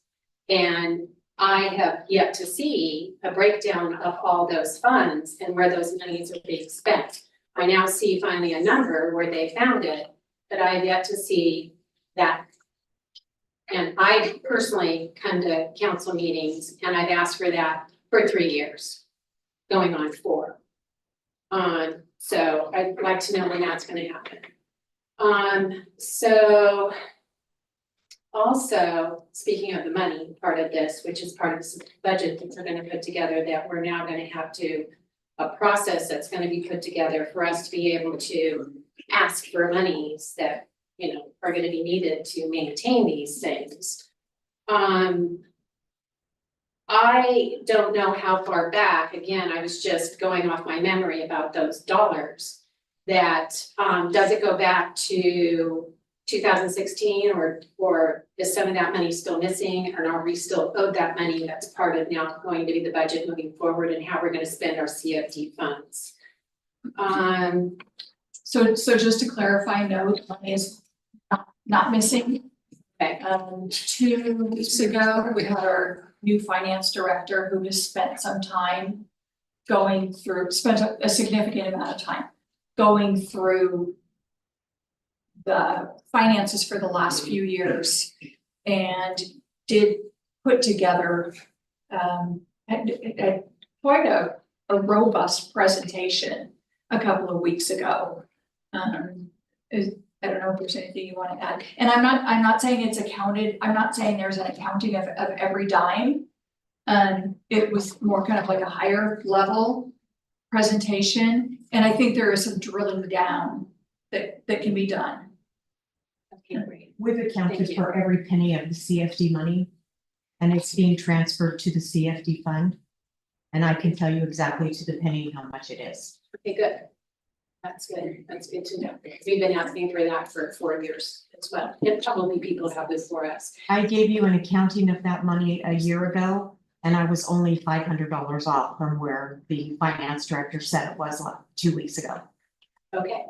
And I have yet to see a breakdown of all those funds and where those monies are being spent. I now see finally a number where they found it, but I have yet to see that. And I personally come to council meetings and I've asked for that for 3 years, going on 4. So I'd like to know when that's gonna happen. So also, speaking of the money part of this, which is part of this budget that we're gonna put together, that we're now gonna have to, a process that's gonna be put together for us to be able to ask for monies that, you know, are gonna be needed to maintain these things. I don't know how far back, again, I was just going off my memory about those dollars. That, does it go back to 2016 or is some of that money still missing? And are we still owed that money that's part of now going to be the budget moving forward and how we're gonna spend our CFD funds? So just to clarify, no, the money is not missing. Okay. 2 weeks ago, we had our new finance director who has spent some time spent a significant amount of time going through the finances for the last few years and did put together quite a robust presentation a couple of weeks ago. I don't know if there's anything you want to add, and I'm not saying it's accounted, I'm not saying there's an accounting of every dime. It was more kind of like a higher level presentation, and I think there is some drilling down that can be done. Okay, great. We've Thank accounted you. for every penny of the CFD money. And it's being transferred to the CFD fund. And I can tell you exactly to the penny how much it is. Okay, good. That's good. That's good to know. We've been asking for that for 4 years as well. And probably people have this for us. I gave you an accounting of that money a year ago. And I was only $500 off from where the finance director said it was 2 weeks ago. Okay,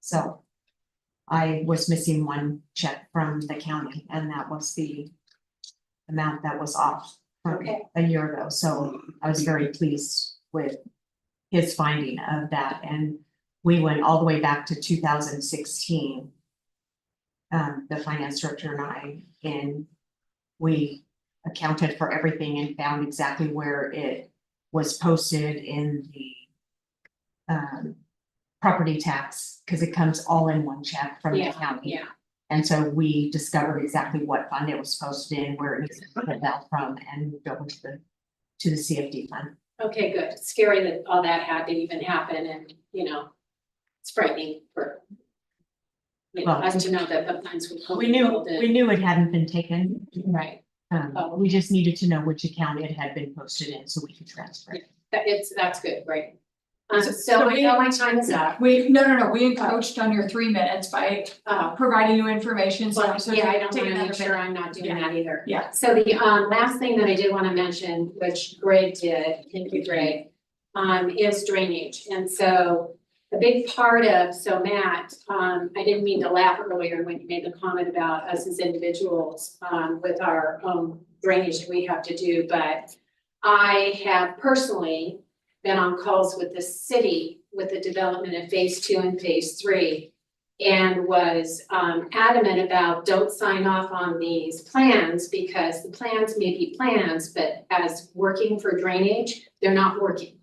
So I was missing one check from the county and that was the amount that was off from Okay. a year ago. So I was very pleased with his finding of that. And we went all the way back to 2016. The finance director and I, and we accounted for everything and found exactly where it was posted in the property tax, because it comes all in one check from the yeah, county. yeah. And so we discovered exactly what fund it was posted in, where it needs to be put out from, and moved over to the CFD fund. Okay, good. It's scary that all that had to even happen and, you know, it's frightening for Well, us to know that the funds would. We knew it hadn't been taken. Right. We just needed to know which account it had been posted in so we could transfer it. That's good, right? So I know my time is up. We encroached on your 3 minutes by providing you information, so. Well, yeah, I don't take wanna another make sure minute. I'm not doing Yeah. that either. Yeah. So the last thing that I did wanna mention, which Greg did, thank you, Greg, is drainage. And so a big part of, so Matt, I didn't mean to laugh earlier when you made the comment about us as individuals with our drainage that we have to do, but I have personally been on calls with the city with the development of phase 2 and phase 3. And was adamant about don't sign off on these plans because the plans may be plans, but as working for drainage, they're not working.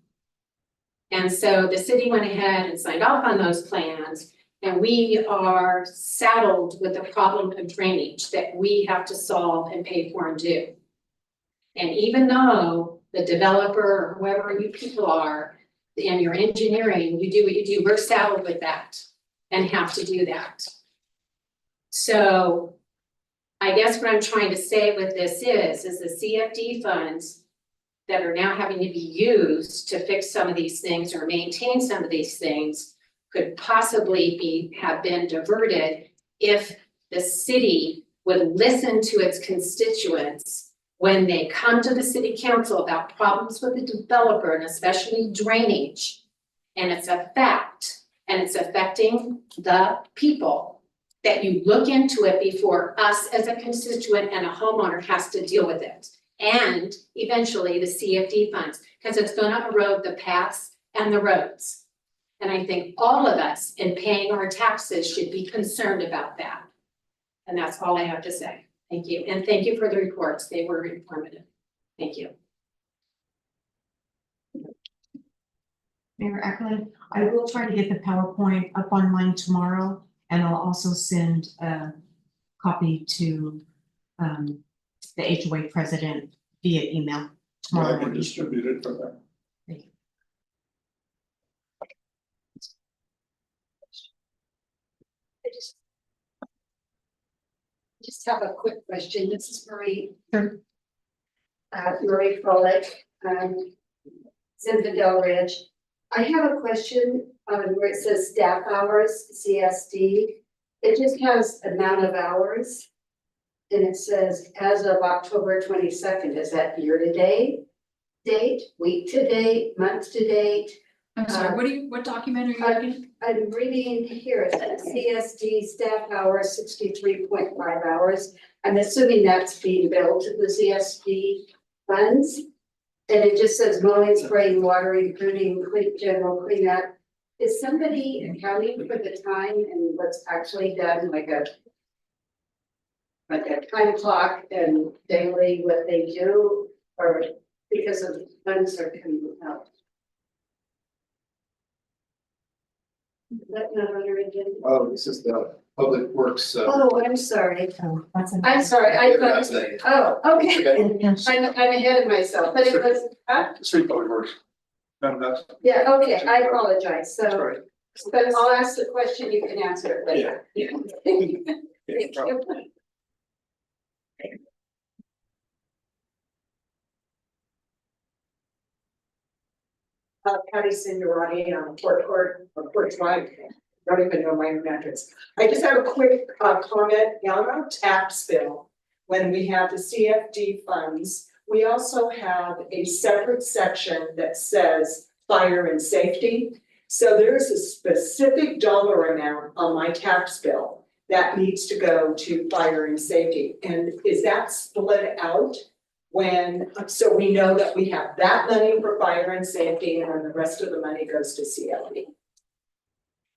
And so the city went ahead and signed off on those plans, and we are saddled with the problem of drainage that we have to solve and pay for and do. And even though the developer or whoever you people are, and your engineering, you do what you do, we're saddled with that and have to do that. So I guess what I'm trying to say with this is the CFD funds that are now having to be used to fix some of these things or maintain some of these things could possibly have been diverted if the city would listen to its constituents when they come to the city council about problems with the developer and especially drainage. And it's a fact, and it's affecting the people, that you look into it before us as a constituent and a homeowner has to deal with it. And eventually the CFD funds, because it's gonna erode the paths and the roads. And I think all of us in paying our taxes should be concerned about that. And that's all I have to say. Thank you. And thank you for the reports. They were informative. Thank you. Mayor Eklund, I will try to get the PowerPoint up online tomorrow, and I'll also send a copy to the HOA president via email tomorrow I can morning. distribute it from there. I just have a quick question. This is Marie. Sure. Marie Frolick, Zinfandel Ridge. I have a question on where it says staff hours, CSD. It just has amount of hours. And it says as of October 22nd, is that year to date, week to date, month to date? I'm sorry, what document are you looking? I'm reading here, it says CSD staff hours, 63.5 hours. I'm assuming that's being billed to the CSD funds. And it just says mowing, spraying, watering, pruning, general cleanup. Is somebody accounting for the time and what's actually done, like a time clock and daily what they do, or because of the funds are coming out? That not on your agenda? Oh, this is the Public Works. Oh, I'm sorry. Oh, that's an- I'm sorry, I thought, Okay. oh, okay. I'm ahead of myself, but it was, Street Public Works. That's yeah, okay, I apologize, so, right. but I'll ask the question, you can answer it later. Thank you. Patty Signorati on Port Drive, don't even know my own address. I just have a quick comment on our tax bill. When we have the CFD funds, we also have a separate section that says fire and safety. So there's a specific dollar amount on my tax bill that needs to go to fire and safety. And is that split out? So we know that we have that money for fire and safety and then the rest of the money goes to CFD.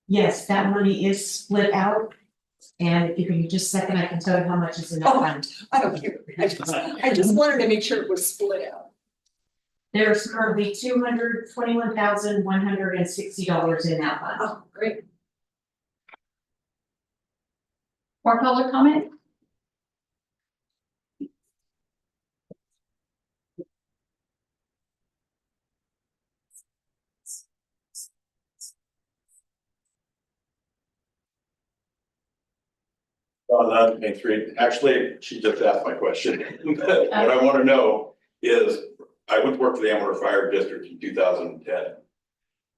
Yes, that money is split out. And if you give me just a second, I can tell you how much is in that fund. I don't care, I just wanted to make sure it was split out. There's currently $221,160 in that fund. Oh, great. More public comment? On Main Street, actually, she just asked my question. What I wanna know is, I went to work for the Amador Fire District in 2010.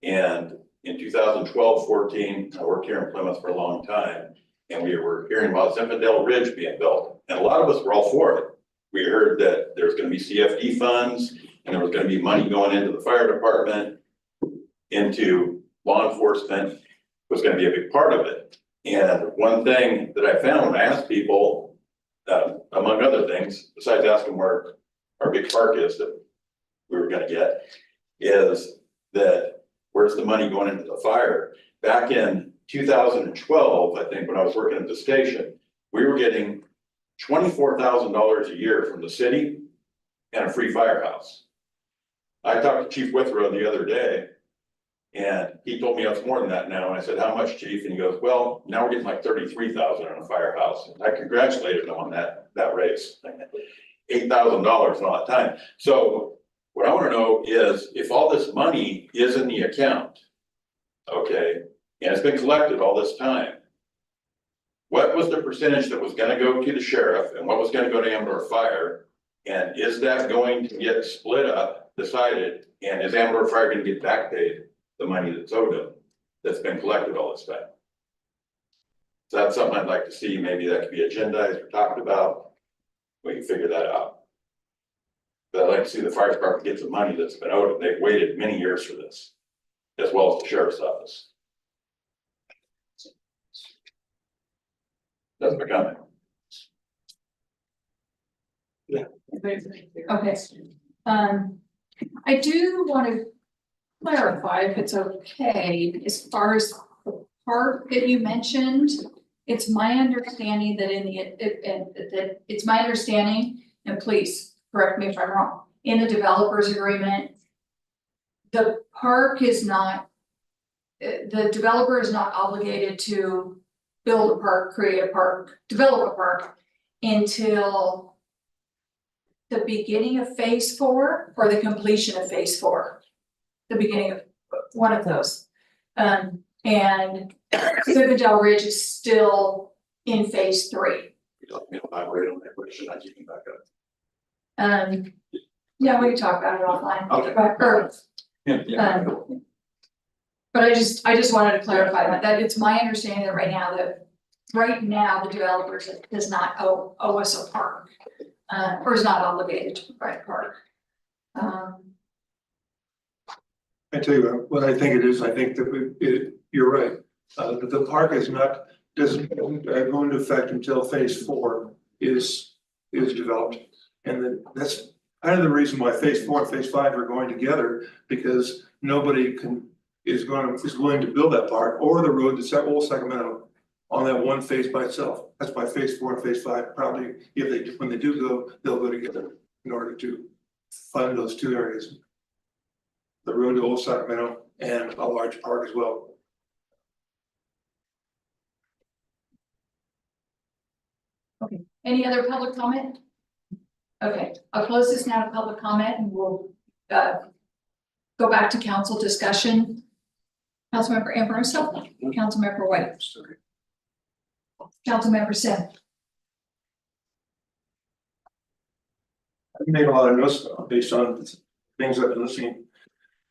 And in 2012-14, I worked here in Plymouth for a long time, and we were hearing about Zinfandel Ridge being built, and a lot of us were all for it. We heard that there's gonna be CFD funds, and there was gonna be money going into the fire department, into law enforcement, was gonna be a big part of it. And one thing that I found when I asked people, among other things, besides asking where our big park is that we were gonna get, is that where's the money going into the fire? Back in 2012, I think, when I was working at the station, we were getting $24,000 a year from the city and a free firehouse. I talked to Chief Withrow the other day, and he told me it's more than that now, and I said, how much, Chief? And he goes, well, now we're getting like 33,000 on a firehouse. And I congratulated him on that raise. $8,000 in all that time. So what I wanna know is, if all this money is in the account, okay, and it's been collected all this time, what was the percentage that was gonna go to the sheriff and what was gonna go to Amador Fire? And is that going to get split up, decided, and is Amador Fire gonna get back paid the money that's owed them, that's been collected all this time? So that's something I'd like to see, maybe that could be agendized or talked about, we can figure that out. But I'd like to see the fire department get the money that's been owed, and they've waited many years for this, as well as the sheriff's office. That's my comment. Okay, I do want to clarify, if it's okay, as far as the park that you mentioned. It's my understanding that it's my understanding, and please correct me if I'm wrong, in the developers agreement, the park is not, the developer is not obligated to build a park, create a park, develop a park until the beginning of phase 4 or the completion of phase 4, the beginning of one of those. And Civitell Ridge is still in phase 3. You let me elaborate on that question, I keep back up. Yeah, we can talk about it offline. Okay. But I just wanted to clarify that it's my understanding that right now the developer does not owe us a park. Or is not obligated to provide a park. I tell you what I think it is, I think that you're right, that the park doesn't go into effect until phase 4 is developed. And that's kind of the reason why phase 4 and phase 5 are going together, because nobody is willing to build that park or the road to Old Sacramento on that one phase by itself. That's why phase 4 and phase 5 probably, when they do go, they'll go together in order to fund those two areas. The road to Old Sacramento and a large park as well. Okay, any other public comment? Okay, I'll close this now to public comment and we'll go back to council discussion. Councilmember Ambrosio, Councilmember White. Councilmember Sim. I've made a lot of notes based on things I've been listening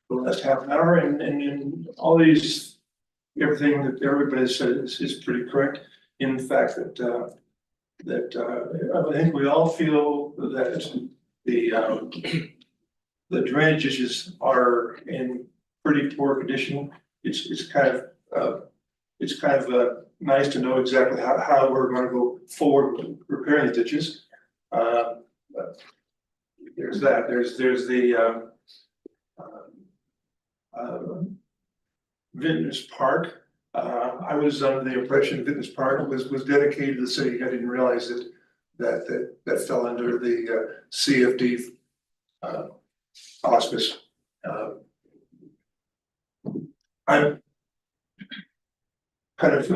the last half an hour, and all these, everything that everybody said is pretty correct. In the fact that I think we all feel that the drainage issues are in pretty poor condition. It's kind of nice to know exactly how we're going to go forward with repairing the ditches. There's that. There's the Vintners Park. I was under the impression Vintners Park was dedicated to the city. I didn't realize that fell under the CFD auspice. I'm kind of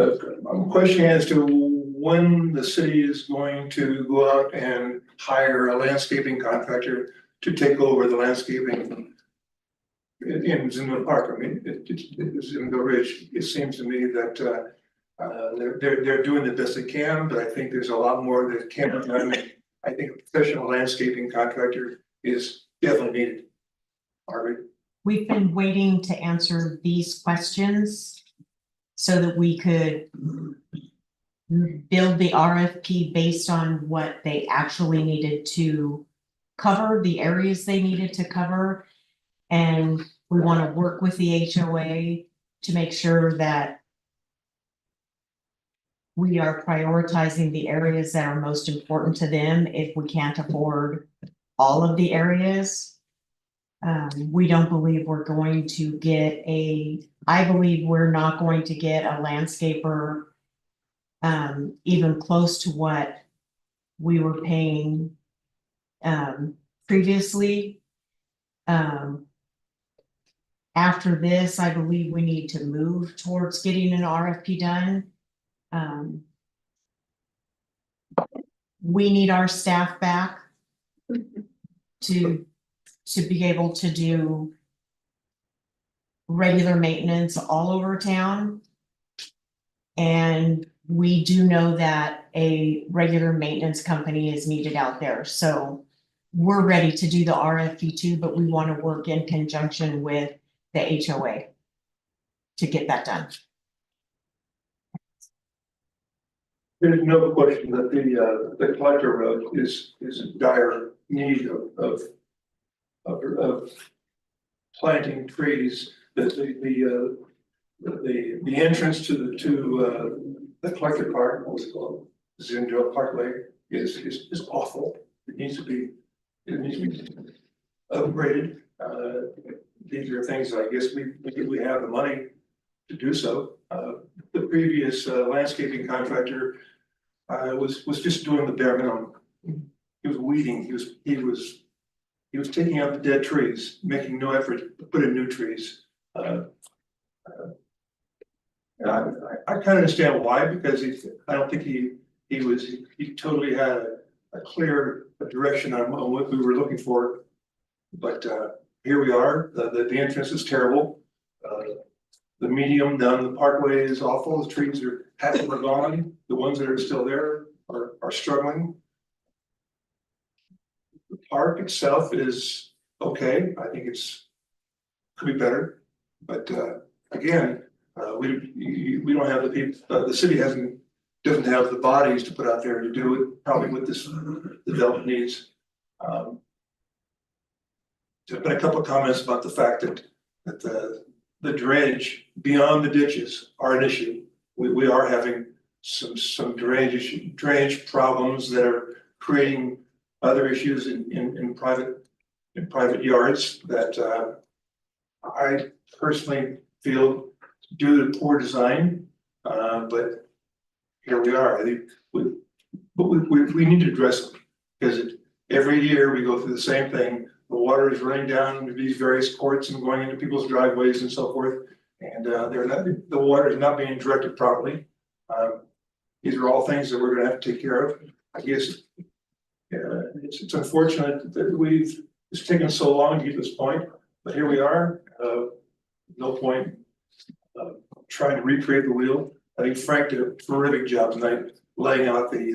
I'm questioning as to when the city is going to go out and hire a landscaping contractor to take over the landscaping in Zinwood Park. I mean, it's in the Ridge. It seems to me that they're doing the best they can, but I think there's a lot more that can be done. I think a professional landscaping contractor is definitely needed. Margaret? We've been waiting to answer these questions so that we could build the RFP based on what they actually needed to cover, the areas they needed to cover. And we want to work with the HOA to make sure that we are prioritizing the areas that are most important to them if we can't afford all of the areas. We don't believe we're going to get I believe we're not going to get a landscaper even close to what we were paying previously. After this, I believe we need to move towards getting an RFP done. We need our staff back to be able to do regular maintenance all over town. And we do know that a regular maintenance company is needed out there. So we're ready to do the RFP too, but we want to work in conjunction with the HOA to get that done. There's no question that the collector road is in dire need of planting trees. The entrance to the collector park, what's it called, Zindale Parkway, is awful. It needs to be upgraded. These are things I guess we have the money to do so. The previous landscaping contractor was just doing the bare minimum. He was weeding. He was taking out the dead trees, making no effort to put in new trees. I kind of understand why, because I don't think he totally had a clear direction on what we were looking for. But here we are. The entrance is terrible. The medium down the parkway is awful. The trees half of them are gone. The ones that are still there are struggling. The park itself is okay. I think could be better. But again, we don't have the people. The city doesn't have the bodies to put out there to do it. Probably what this development needs. There's been a couple of comments about the fact that the drainage beyond the ditches are an issue. We are having some drainage problems that are creating other issues in private yards that I personally feel due to poor design. But here we are. I think we need to address them, because every year we go through the same thing. The water is running down these various courts and going into people's driveways and so forth, and the water is not being directed properly. These are all things that we're going to have to take care of. I guess it's unfortunate that it's taken so long to get to this point, but here we are. No point trying to recreate the wheel. I think Frank did a terrific job tonight laying out the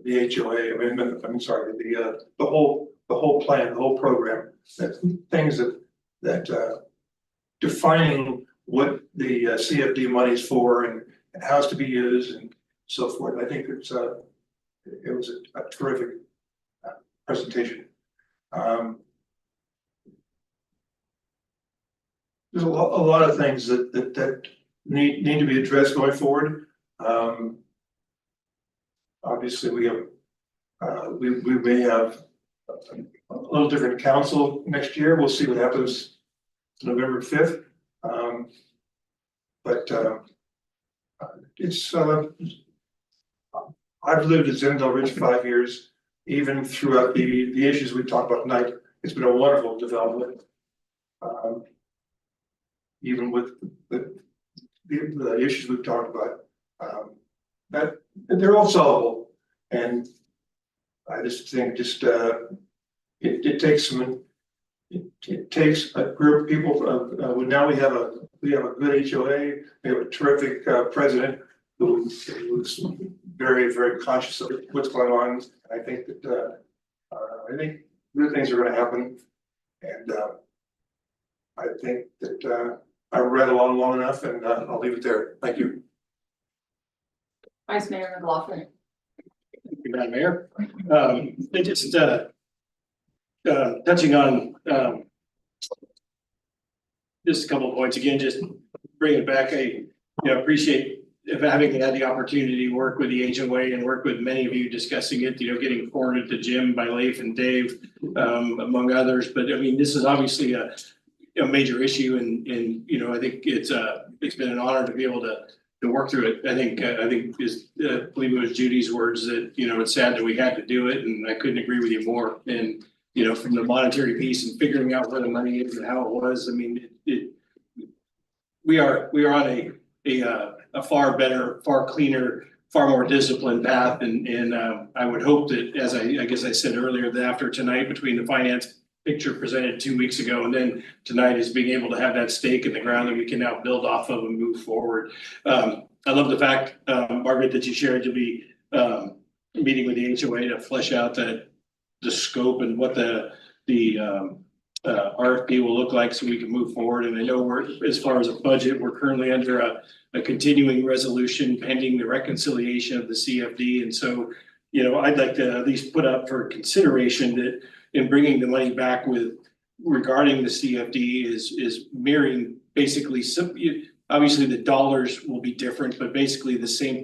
HOA. The whole plan, the whole program. Things that defining what the CFD money is for and how it's to be used and so forth. I think it was a terrific presentation. There's a lot of things that need to be addressed going forward. Obviously, we may have a little different council next year. We'll see what happens November 5th. But it's I've lived at Zindale Ridge 5 years, even throughout the issues we talked about tonight. It's been a wonderful development. Even with the issues we've talked about, that they're all solvable, and I just think it takes a group of people. Now we have a good HOA. We have a terrific president who's very, very conscious of what's going on. I think that good things are going to happen, and I think that I read along long enough, and I'll leave it there. Thank you. Vice Mayor McLaughlin. Madam Mayor, just touching on just a couple of points again, just bring it back. I appreciate if having had the opportunity to work with the HOA and work with many of you discussing it, getting forwarded to Jim by Leif and Dave, among others, but I mean, this is obviously a major issue and, I think it's been an honor to be able to work through it. I think I believe it was Judy's words that, it's sad that we had to do it, and I couldn't agree with you more. And, from the monetary piece and figuring out where the money is and how it was, I mean, we are on a far better, far cleaner, far more disciplined path, and I would hope that, as I guess I said earlier, that after tonight, between the finance picture presented 2 weeks ago, and then tonight is being able to have that stake in the ground that we can now build off of and move forward. I love the fact, Margaret, that you shared you'll be meeting with the HOA to flesh out the scope and what the RFP will look like so we can move forward. And I know as far as a budget, we're currently under a continuing resolution pending the reconciliation of the CFD. And so, I'd like to at least put up for consideration that in bringing the money back regarding the CFD is mirroring basically obviously the dollars will be different, but basically the same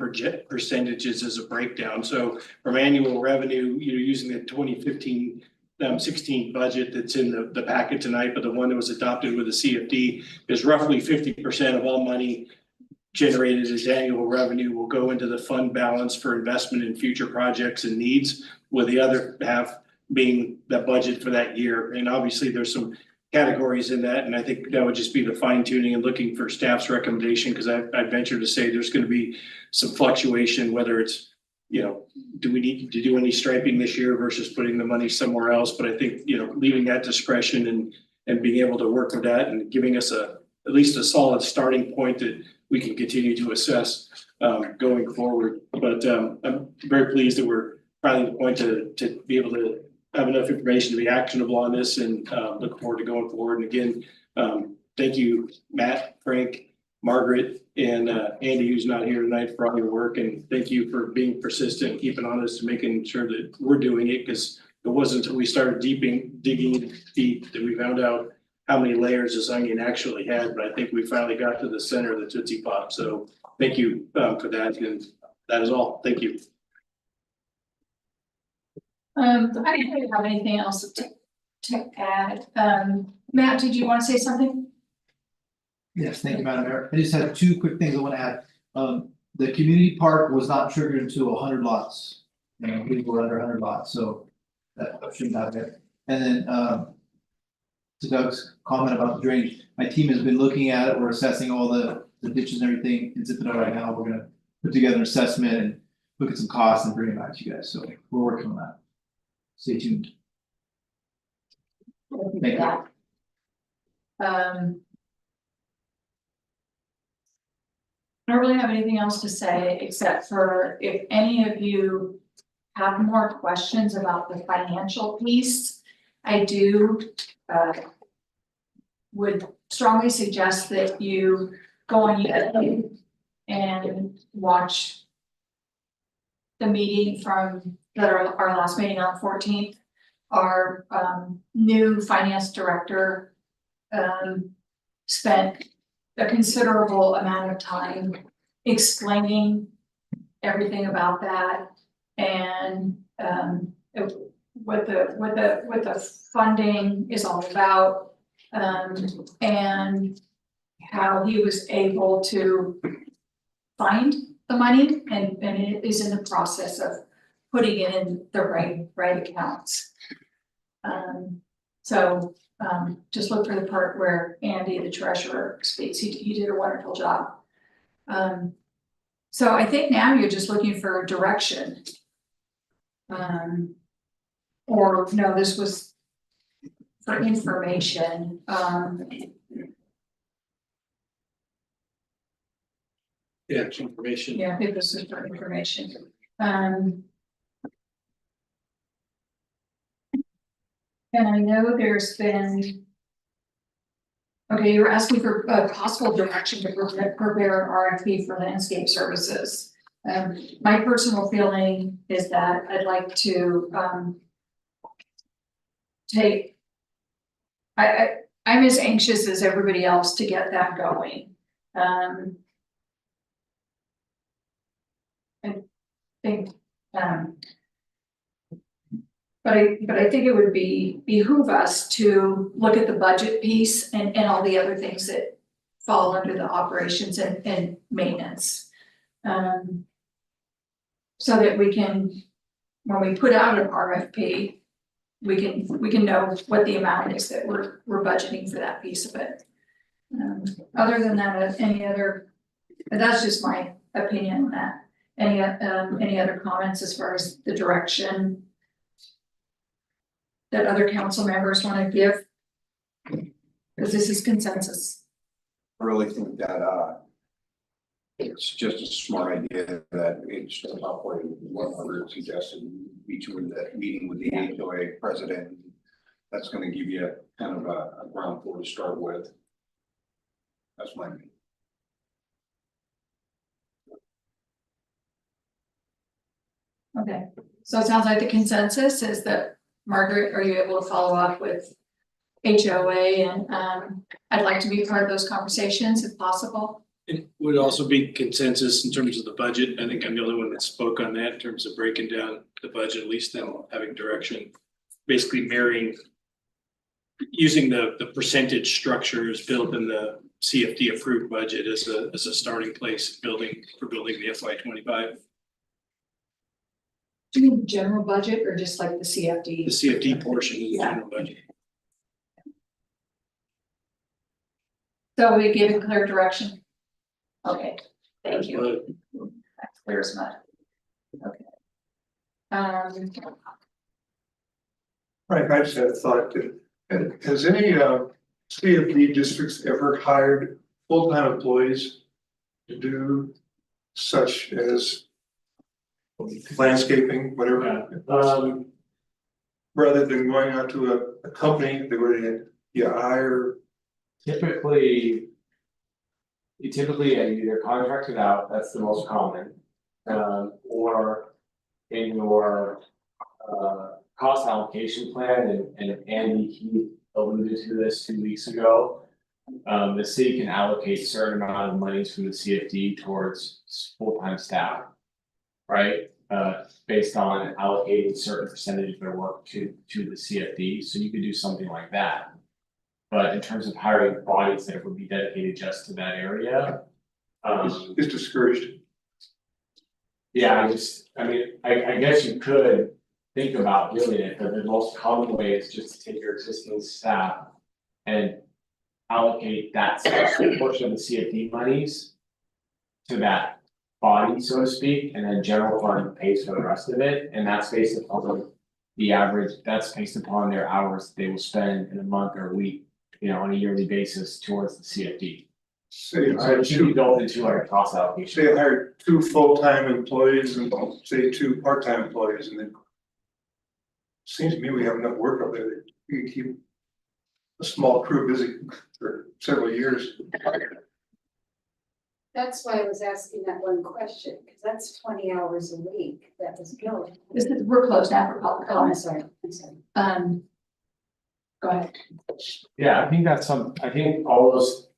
percentages as a breakdown. So from annual revenue, using the 2015-16 budget that's in the packet tonight, but the one that was adopted with the CFD is roughly 50% of all money generated as annual revenue will go into the fund balance for investment in future projects and needs, with the other half being the budget for that year. And obviously there's some categories in that, and I think that would just be the fine tuning and looking for staff's recommendation, because I venture to say there's going to be some fluctuation, whether it's, do we need to do any striping this year versus putting the money somewhere else. But I think, leaving that discretion and being able to work with that and giving us at least a solid starting point that we can continue to assess going forward. But I'm very pleased that we're finally at the point to be able to have enough information to be actionable on this, and look forward to going forward. And again, thank you, Matt, Frank, Margaret, and Andy, who's not here tonight, for all your work. And thank you for being persistent and keeping on us and making sure that we're doing it, because it wasn't until we started digging deep that we found out how many layers this onion actually had. But I think we finally got to the center of the Tootsie Pop. So thank you for that. And that is all. Thank you. I don't really have anything else to add. Matt, did you want to say something? Yes, thank you, Madam Mayor. I just had two quick things I want to add. The community park was not triggered until 100 lots. We were under 100 lots, so that shouldn't have it. And then to Doug's comment about the drainage, my team has been looking at it. We're assessing all the ditches and everything in Zipino right now. We're gonna put together an assessment and look at some costs and bring it back to you guys. So we're working on that. Stay tuned. Thank you. I don't really have anything else to say, except for if any of you have more questions about the financial piece, I do would strongly suggest that you go on YouTube and watch the meeting from our last meeting on 14th. Our new finance director spent a considerable amount of time explaining everything about that, and what the funding is all about, and how he was able to find the money, and it is in the process of putting it in the right accounts. Just look for the part where Andy, the treasurer, speaks. He did a wonderful job. So I think now you're just looking for direction. Or no, this was for information. Yeah, it's information. Yeah, I think this is for information. And I know there's been. Okay, you were asking for a possible direction to prepare an RFP for landscape services. My personal feeling is that I'd like to I'm as anxious as everybody else to get that going. think, but I think it would behoove us to look at the budget piece and all the other things that fall under the operations and maintenance. So that we can, when we put out an RFP, we can know what the amount is that we're budgeting for that piece of it. Other than that, that's just my opinion on that. Any other comments as far as the direction that other council members want to give? Because this is consensus. I really think that, it's just a smart idea that it's about what Margaret suggested, between the meeting with the HOA president. That's gonna give you kind of a ground floor to start with. That's my opinion. Okay, so it sounds like the consensus is that, Margaret, are you able to follow up with HOA? And I'd like to be part of those conversations if possible. It would also be consensus in terms of the budget. I think I'm the only one that spoke on that in terms of breaking down the budget, at least then having direction. Basically marrying, using the percentage structures built in the CFD approved budget as a starting place for building the FY25. Do you mean general budget or just like the CFD? The CFD portion of the Yeah. general budget. So we give clear direction. Okay, thank you. That's clear as mud. Okay. Right, I just had a thought that, has any CFD districts ever hired full-time employees to do such as landscaping, whatever? Rather than going out to a company that where you hire. You typically either contract it out, that's the most common. Or in your cost allocation plan, and Andy, he alluded to this 2 weeks ago. The city can allocate certain amount of monies from the CFD towards full-time staff. Right, based on allocating certain percentage of their work to the CFD, so you could do something like that. But in terms of hiring bodies that would be dedicated just to that area. It's discouraged. Yeah, I guess you could think about doing it, but the most common way is just to take your existing staff. And allocate that special portion of the CFD monies. To that body, so to speak, and then general fund pays for the rest of it, and that's based upon the average, that's based upon their hours they will spend in a month or a week. On a yearly basis towards the CFD. Say So it should be built into like cost allocation. Say I hired 2 full-time employees and say 2 part-time employees, and then. Seems to me we have enough work up there that we can keep a small crew busy for several years. That's why I was asking that one question, because that's 20 hours a week that was billed. We're closed now for public Oh, I'm comments. sorry. Go ahead. Yeah, I think I think all those,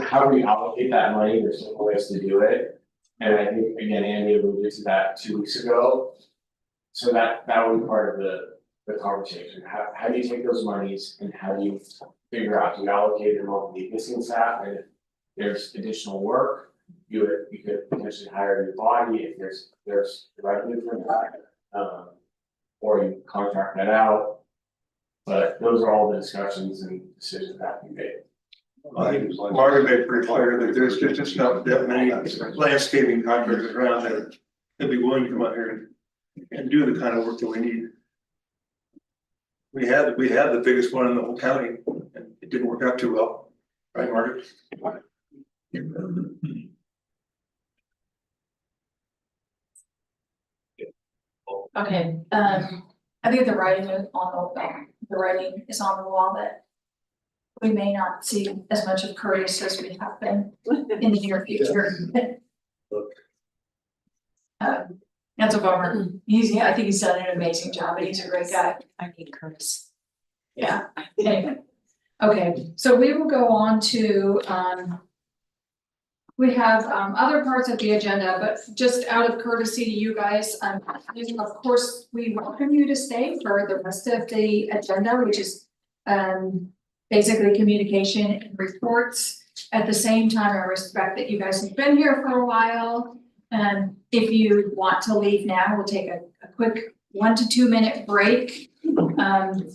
how we allocate that money, there's different ways to do it. And I think, again, Andy alluded to that 2 weeks ago. So that would be part of the conversation. How do you take those monies and how do you figure out, do you allocate them over the existing staff? And if there's additional work, you could potentially hire a new body if there's revenue from that. Or you contract that out. But those are all the discussions and decisions that can be made. Margaret made pretty clear that there's just not that many landscaping contractors around that would be willing to come out here and do the kind of work that we need. We had the biggest one in the whole county, and it didn't work out too well, right, Margaret? Okay, I think the writing is on the wall that we may not see as much of Curtis as we have been in the near future. That's a bummer. I think he's done an amazing job, and he's a great guy. I need Curtis. Yeah, anyway. Okay, so we will go on to We have other parts of the agenda, but just out of courtesy to you guys, of course, we welcome you to stay for the rest of the agenda, which is basically communication and reports. At the same time, I respect that you guys have been here for a while. If you want to leave now, we'll take a quick 1 to 2 minute break.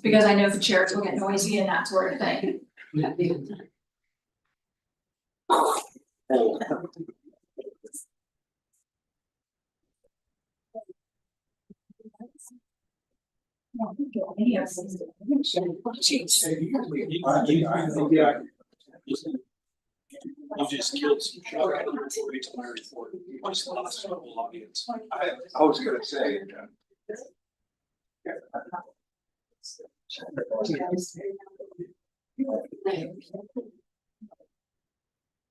Because I know the chairs will get noisy and that sort of thing. You just killed some shot. I don't wait till my report. You just lost the whole audience. I was gonna say.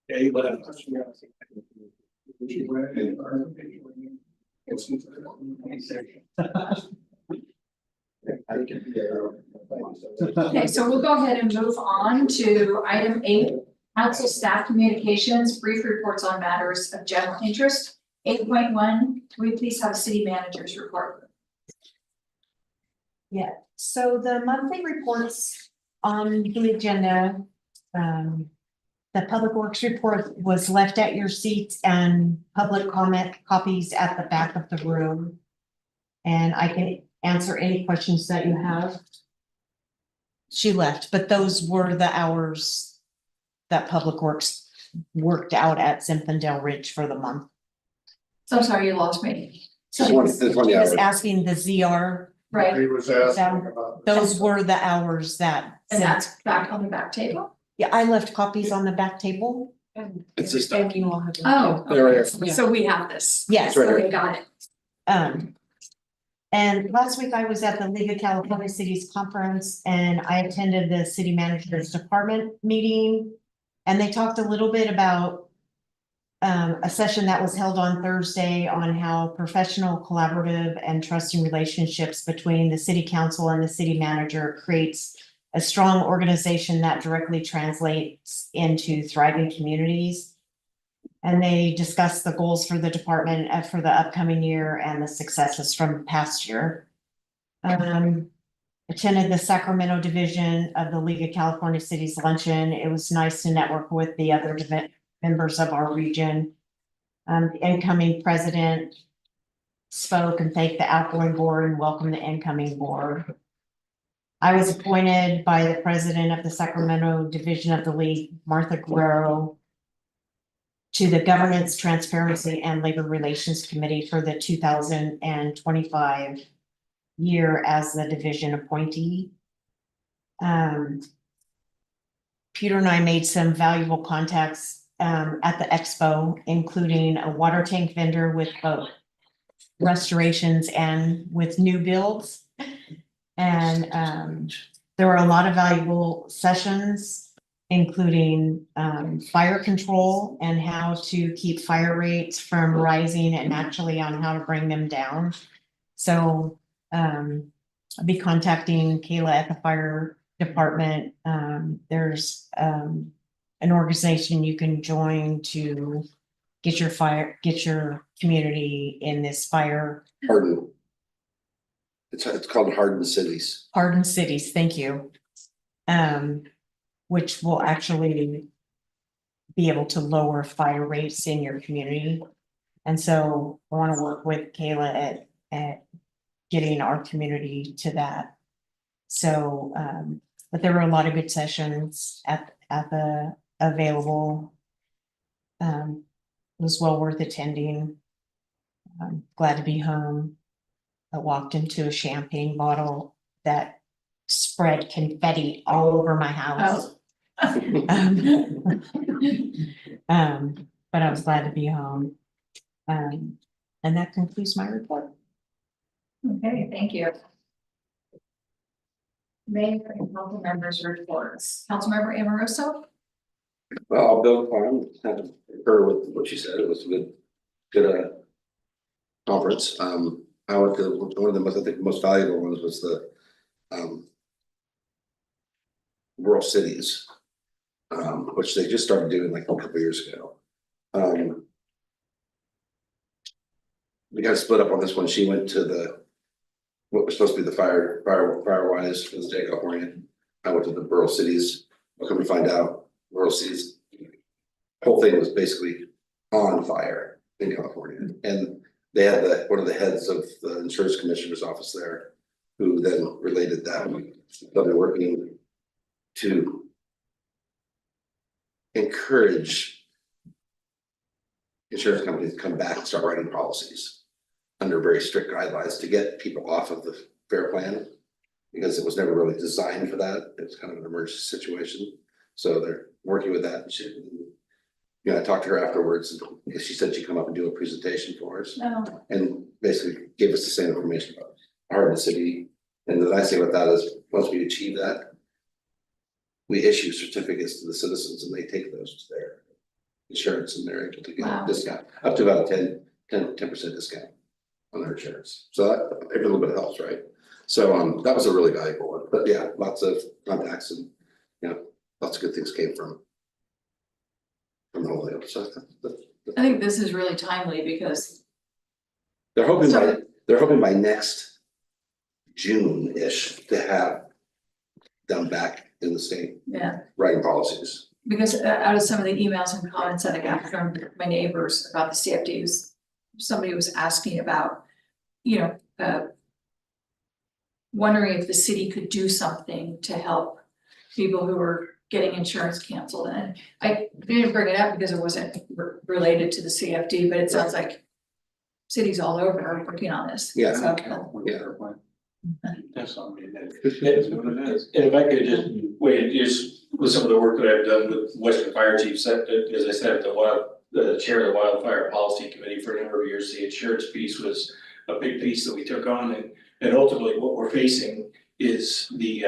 Yeah, you let him. Okay, so we'll go ahead and move on to item 8, council staff communications, brief reports on matters of general interest. 8.1, can we please have a city manager's report? Yeah, so the monthly reports on the agenda, the public works report was left at your seats and public comment copies at the back of the room. And I can answer any questions that you have. She left, but those were the hours that Public Works worked out at Zinfandel Ridge for the month. So sorry, you lost me. This one, He yeah. was asking the ZR, Right, He was asking about. those were the hours that. and that's back on the back table? Yeah, I left copies on the back table. It's just. And you all have. Oh, There we okay, so we have this. Yes. Right here. Okay, got it. And last week I was at the League of California Cities Conference and I attended the city manager's department meeting. And they talked a little bit about a session that was held on Thursday on how professional, collaborative, and trusting relationships between the city council and the city manager creates a strong organization that directly translates into thriving communities. And they discussed the goals for the department for the upcoming year and the successes from past year. Attended the Sacramento division of the League of California Cities luncheon. It was nice to network with the other members of our region. The incoming president spoke and thanked the outgoing board and welcomed the incoming board. I was appointed by the president of the Sacramento division of the League, Martha Guerrero, to the Governance, Transparency, and Labor Relations Committee for the 2025 year as the division appointee. Peter and I made some valuable contacts at the expo, including a water tank vendor with both restorations and with new builds. And there were a lot of valuable sessions, including fire control and how to keep fire rates from rising and actually on how to bring them down. So I'll be contacting Kayla at the fire department. There's an organization you can join to get your community in this fire. Harden. It's called Harden Cities. Harden Cities, thank you. Which will actually be able to lower fire rates in your community. And so I want to work with Kayla at getting our community to that. So, but there were a lot of good sessions at the available. It was well worth attending. I'm glad to be home. I walked into a champagne bottle that spread confetti all over my house. But I was glad to be home. And that concludes my report. Okay, thank you. Mayor and council members' reports. Councilmember Amoroso? Well, I'll build upon, kind of concur with what you said. It was a good conference. I went to one of the most, I think the most valuable ones was the rural cities, which they just started doing like a couple years ago. We got split up on this one. She went to what was supposed to be the Firewise for the state of California. I went to the Rural Cities. I'll come to find out, Rural Cities. Whole thing was basically on fire in California, and they had one of the heads of the insurance commissioner's office there, who then related that. They'll be working to encourage insurance companies to come back and start writing policies under very strict guidelines to get people off of the FAIR plan, because it was never really designed for that. It was kind of an emergency situation. So they're working with that. I talked to her afterwards, and she said she'd come up and do a presentation for us. No. And basically gave us the same information about Harbin City. And the nice thing about that is, once we achieve that, we issue certificates to the citizens, and they take those to their insurance, and they're able to get a discount, up to about a 10% discount on their insurance. So that, every little bit helps, right? So that was a really valuable one. But yeah, lots of contacts, and lots of good things came from the whole deal. So I think this is really timely because they're hoping by next June-ish to have them back in the state. Yeah. Writing policies. Because out of some of the emails and comments that I got from my neighbors about the CFDs, somebody was asking about, wondering if the city could do something to help people who were getting insurance canceled. And I didn't bring it up because it wasn't related to the CFD, but it sounds like cities all over are working on this. Yeah. So, That's not me. And if I could just wait, just with some of the work that I've done with Western Fire Chiefs, as I said, the chair of the Wildfire Policy Committee for a number of years, the insurance piece was a big piece that we took on, and ultimately what we're facing is the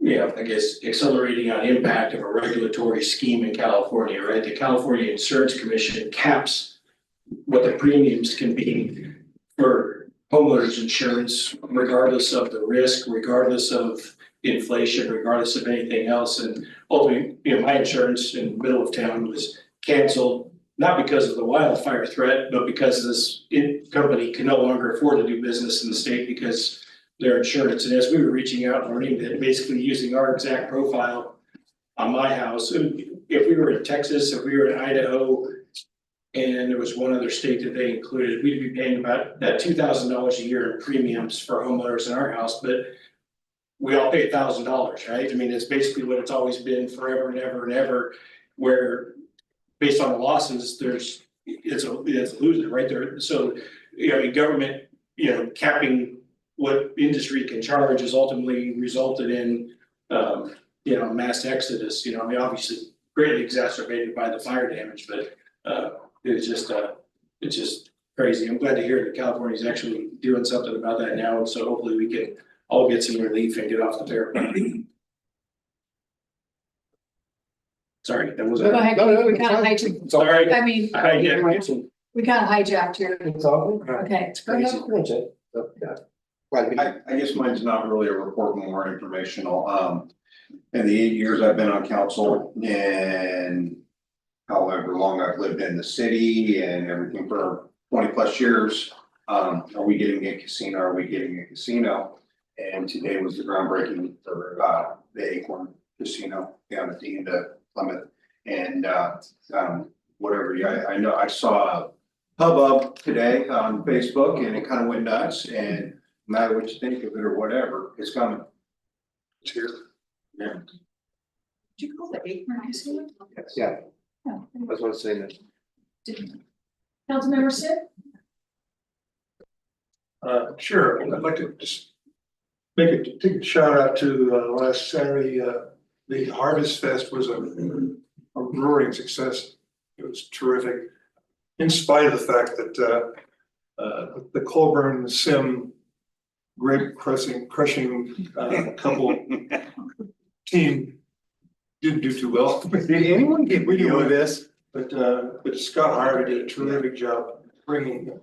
I guess accelerating on impact of a regulatory scheme in California, right? The California Insurance Commission caps what the premiums can be for homeowners insurance, regardless of the risk, regardless of inflation, regardless of anything else. And ultimately, my insurance in the middle of town was canceled, not because of the wildfire threat, but because this company can no longer afford to do business in the state because their insurance. And as we were reaching out and learning that, basically using our exact profile on my house, if we were in Texas, if we were in Idaho, and there was one other state that they included, we'd be paying about that $2,000 a year in premiums for homeowners in our house, but we all pay $1,000, right? I mean, it's basically what it's always been forever and ever and ever, where based on the losses, it's a loser right there. So, government, capping what industry can charge has ultimately resulted in, mass exodus, obviously greatly exacerbated by the fire damage, but, it's just crazy. I'm glad to hear that California is actually doing something about that now, and so hopefully we can all get some relief and get off the fair. Sorry, that was. Go ahead, we kind of hijacked. It's all right. I mean, Yeah. we kind of hijacked here. It's all good. Okay. It's crazy. I guess mine's not really a report, more informational. In the 8 years I've been on council and however long I've lived in the city and everything for 20+ years, are we getting a casino? Are we getting a casino? And today was the groundbreaking for the Acorn Casino down at the end of Plymouth. And I know I saw a hubbub today on Facebook and it kind of went nuts, and no matter what you think of it or whatever, it's coming. It's here. Yeah. Did you call the Acorn Casino? Yeah, Oh, that's what I'm saying. Councilmember Sid? Sure, I'd like to just take a shout out to last Saturday, the Harvest Fest was a roaring success. It was terrific, in spite of the fact that the Colburn Sim grape crushing couple team didn't do too well. Did anyone get video of this? But Scott Harvey did a terrific job bringing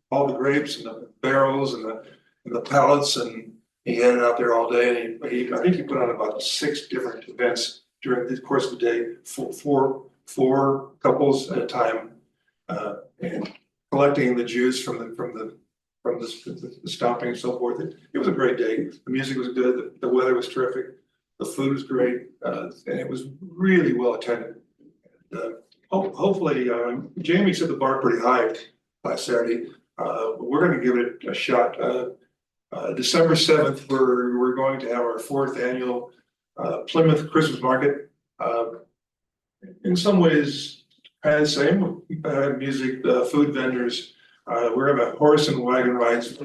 all the grapes and the barrels and the pallets, and he had it out there all day. And I think he put on about 6 different events during the course of the day, four 4 couples at a time. And collecting the juice from the stomping and so forth. It was a great day. The music was good, the weather was terrific, the food was great, and it was really well attended. Hopefully, Jamie set the bar pretty high last Saturday. But we're gonna give it a shot. December 7th, we're going to have our 4th annual Plymouth Christmas Market. In some ways, kind of the same, music, food vendors. We're gonna have horse and wagon rides.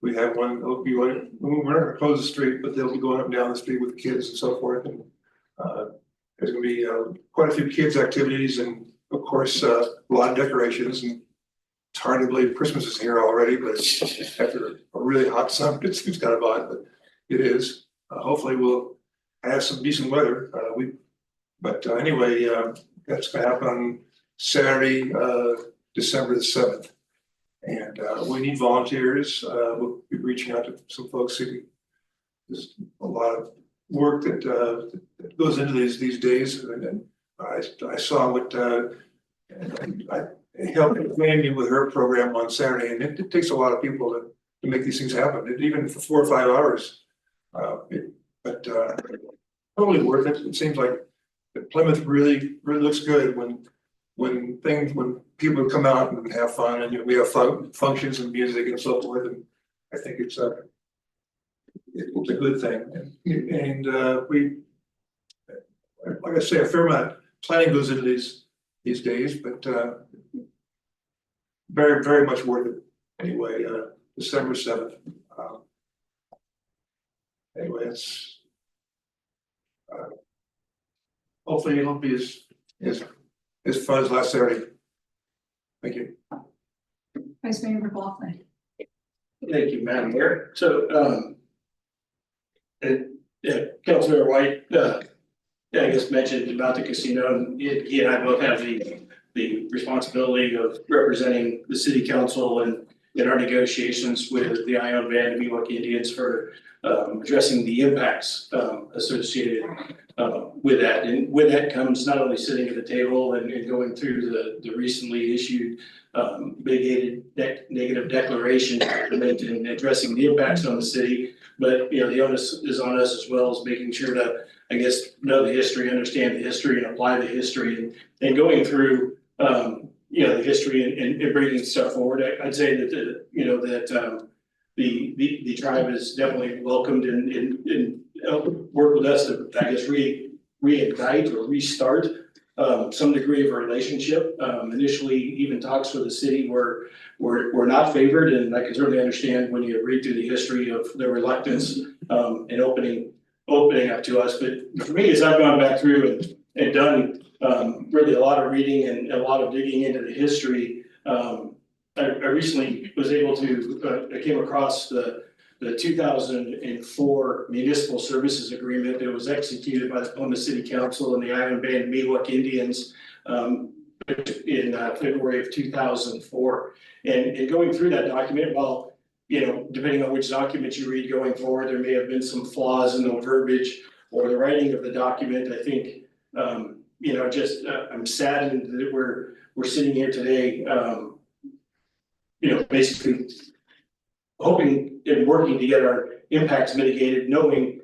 We have one, we're not gonna close the street, but they'll be going up and down the street with kids and so forth. And there's gonna be quite a few kids activities and of course, a lot of decorations. And it's hard to believe Christmas is here already, but after a really hot summer, it's kind of odd, but it is. Hopefully we'll have some decent weather. But anyway, that's gonna happen on Saturday, December the 7th. And we need volunteers. We'll be reaching out to some folks who, there's a lot of work that goes into these days. And I saw what I helped Mandy with her program on Saturday, and it takes a lot of people to make these things happen, even for 4 or 5 hours. But totally worth it. It seems like Plymouth really looks good when people come out and have fun, and we have functions and music and so forth. And I think it's a good thing. And we, like I say, a fair amount of planning goes into these days, but very much worth it. Anyway, December 7th. Anyway, it's hopefully it'll be as fun as last Saturday. Thank you. Vice Mayor McLaughlin. Thank you, Madam Mayor. So, Councilor White, I guess mentioned about the casino, and he and I both have the responsibility of representing the city council and in our negotiations with the Ione Band and Miwok Indians for addressing the impacts associated with that. And with that comes not only sitting at the table and going through the recently issued mitigated negative declaration and addressing the impacts on the city. But, you know, the onus is on us as well as making sure to, I guess, know the history, understand the history and apply the history and going through, you know, the history and bringing stuff forward. I'd say that, the tribe is definitely welcomed and work with us to, I guess, reignite or restart some degree of a relationship. Initially, even talks with the city were not favored, and I can certainly understand when you read through the history of the reluctance in opening up to us. But for me, as I've gone back through and done really a lot of reading and a lot of digging into the history, I recently was able to, I came across the 2004 Municipal Services Agreement that was executed by the Plymouth City Council and the Ione Band Miwok Indians in February of 2004. And going through that document, while, you know, depending on which document you read going forward, there may have been some flaws in the verbiage or the writing of the document. I think, you know, just I'm saddened that we're sitting here today, you know, basically hoping and working to get our impacts mitigated, knowing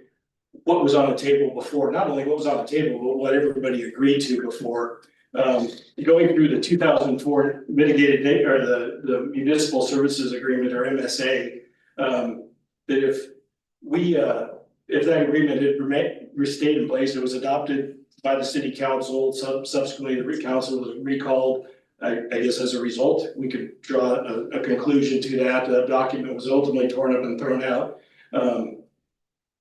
what was on the table before, not only what was on the table, but what everybody agreed to before. Going through the 2004 mitigated or the Municipal Services Agreement or MSA, that if that agreement had stayed in place, it was adopted by the city council, subsequently the council was recalled. I guess as a result, we could draw a conclusion to that. The document was ultimately torn up and thrown out.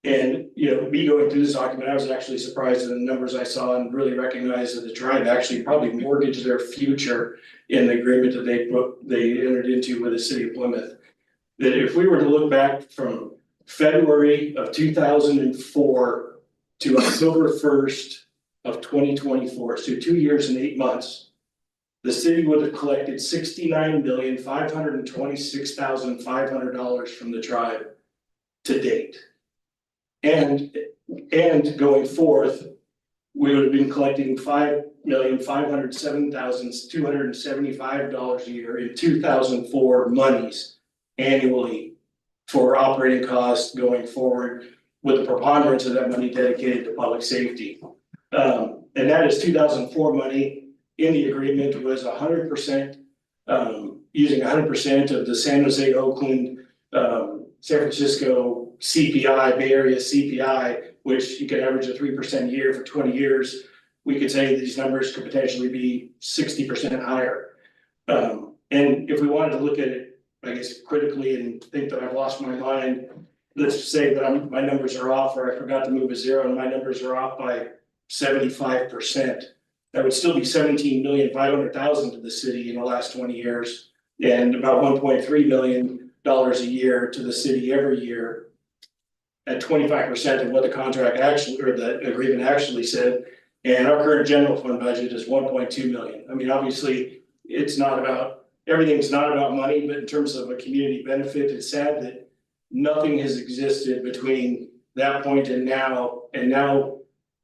And, you know, me going through this document, I was actually surprised at the numbers I saw and really recognized that the tribe actually probably mortgaged their future in the agreement that they entered into with the city of Plymouth. That if we were to look back from February of 2004 to October 1st of 2024, so 2 years and 8 months, the city would have collected $69,526,500 from the tribe to date. And going forth, we would have been collecting $1,507,275 a year in 2004 monies annually for operating costs going forward, with the preponderance of that money dedicated to public safety. And that is 2004 money. In the agreement was 100%, using 100% of the San Jose, Oakland, San Francisco CPI, Bay Area CPI, which you could average a 3% a year for 20 years. We could say these numbers could potentially be 60% higher. And if we wanted to look at it, I guess critically, and think that I've lost my mind, let's say that my numbers are off, or I forgot to move a zero and my numbers are off by 75%. That would still be $17,500,000 to the city in the last 20 years, and about $1.3 million a year to the city every year. At 25% of what the contract actually, or the agreement actually said, and our current general fund budget is 1.2 million. I mean, obviously, it's not about, everything's not about money, but in terms of a community benefit, it's sad that nothing has existed between that point and now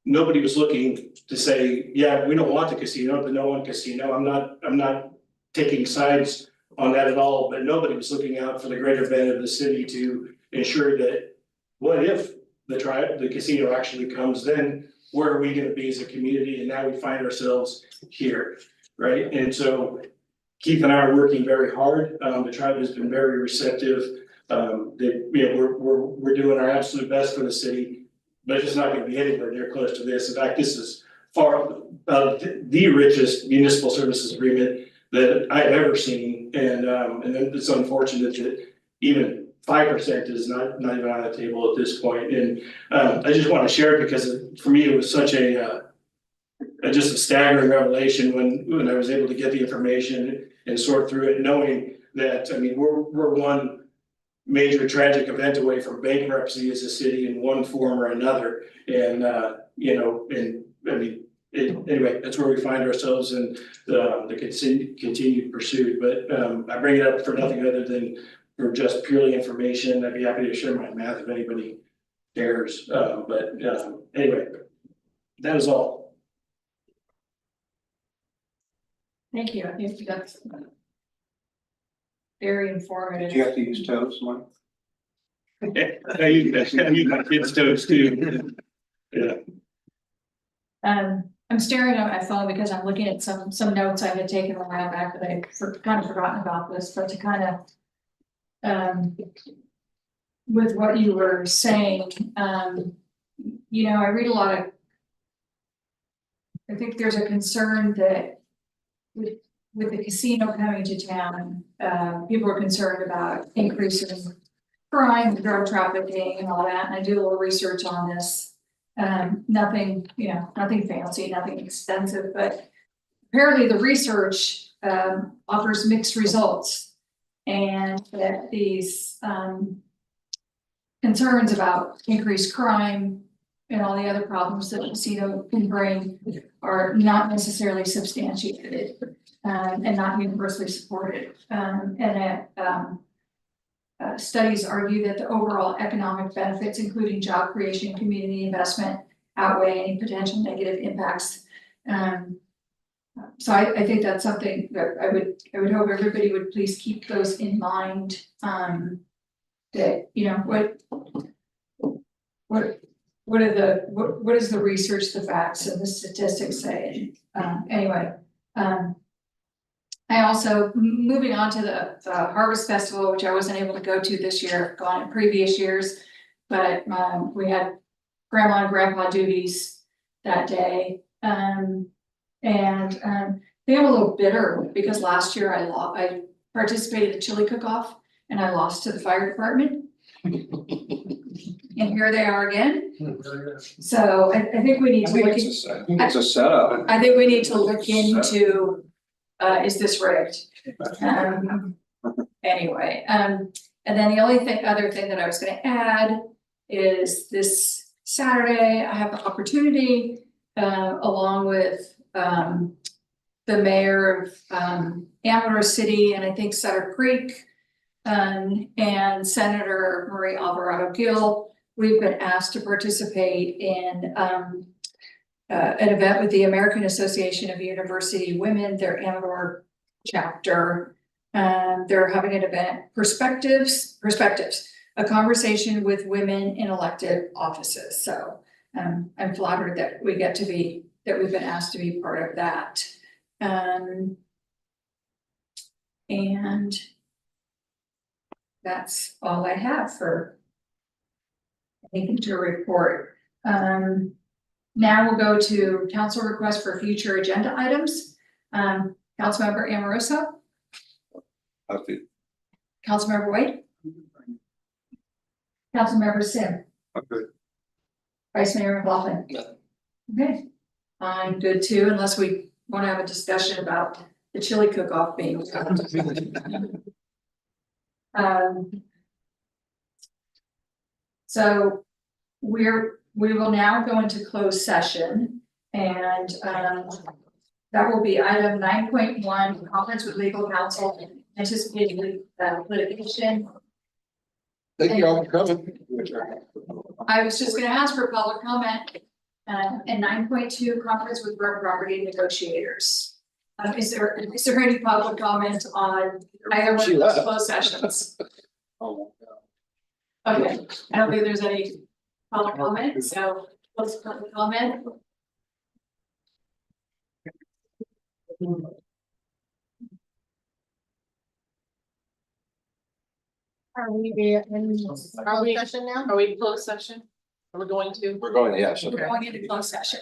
nobody was looking to say, yeah, we don't want the casino, the no one casino. I'm not taking sides on that at all, but nobody was looking out for the greater benefit of the city to ensure that what if the casino actually comes, then where are we gonna be as a community? And now we find ourselves here, right? And so Keith and I are working very hard. The tribe has been very receptive. We're doing our absolute best for the city, but it's just not gonna be anywhere near close to this. In fact, this is far the richest municipal services agreement that I've ever seen. And then it's unfortunate that even 5% is not even on the table at this point. And I just want to share it because for me, it was such just a staggering revelation when I was able to get the information and sort through it, knowing that, I mean, we're one major tragic event away from bankruptcy as a city in one form or another. And anyway, that's where we find ourselves in the continued pursuit. But I bring it up for nothing other than for just purely information. I'd be happy to share my math if anybody cares. Anyway, that is all. Thank you. I think that's very informative. Did you have to use toes, Mike? I use my kids' toes too. Yeah. I'm staring at my phone because I'm looking at some notes I had taken a while back, but I kind of forgotten about this, but to kind of with what you were saying, I read a lot of, I think there's a concern that with the casino coming to town, people are concerned about increasing crime, drug trafficking and all that, and I do a little research on this. Nothing fancy, nothing extensive, but apparently the research offers mixed results. And that these concerns about increased crime and all the other problems that the casino can bring are not necessarily substantiated and not universally supported. Studies argue that the overall economic benefits, including job creation, community investment, outweigh any potential negative impacts. So I think that's something that I would hope everybody would please keep those in mind. That, what is the research, the facts and the statistics say? Anyway, I also, moving on to the Harvest Festival, which I wasn't able to go to this year, gone in previous years, but we had grandma and grandpa duties that day. They were a little bitter because last year I participated in Chili Cook-Off and I lost to the fire department. And here they are again. So I think we need to look. I think it's a setup. I think we need to look into, is this rigged? Anyway, and then the other thing that I was gonna add is this Saturday, I have the opportunity, along with the mayor of Amador City and I think Sutter Creek, and Senator Marie Alvarado Gill. We've been asked to participate in an event with the American Association of University Women, their Amador chapter. They're having an event, Perspectives, a conversation with women in elected offices. So I'm flattered that we've been asked to be part of that. And that's all I have for anything to report. Now we'll go to council requests for future agenda items. Councilmember Amoroso, Councilmember White, Councilmember Sim. Okay. Vice Mayor McLaughlin. Okay, I'm good too, unless we want to have a discussion about the chili cook-off being. So we will now go into closed session and that will be item 9.1, conference with legal counsel, anticipated litigation. Thank you all for coming. I was just gonna ask for public comment. And 9.2, conference with real property negotiators. Is there any public comment on either one of those closed sessions? Oh my God. Okay, I don't think there's any public comment, so close public comment. Are we in closed session now? Are we in closed session? Are we going to? We're going, yes. We're going into closed session.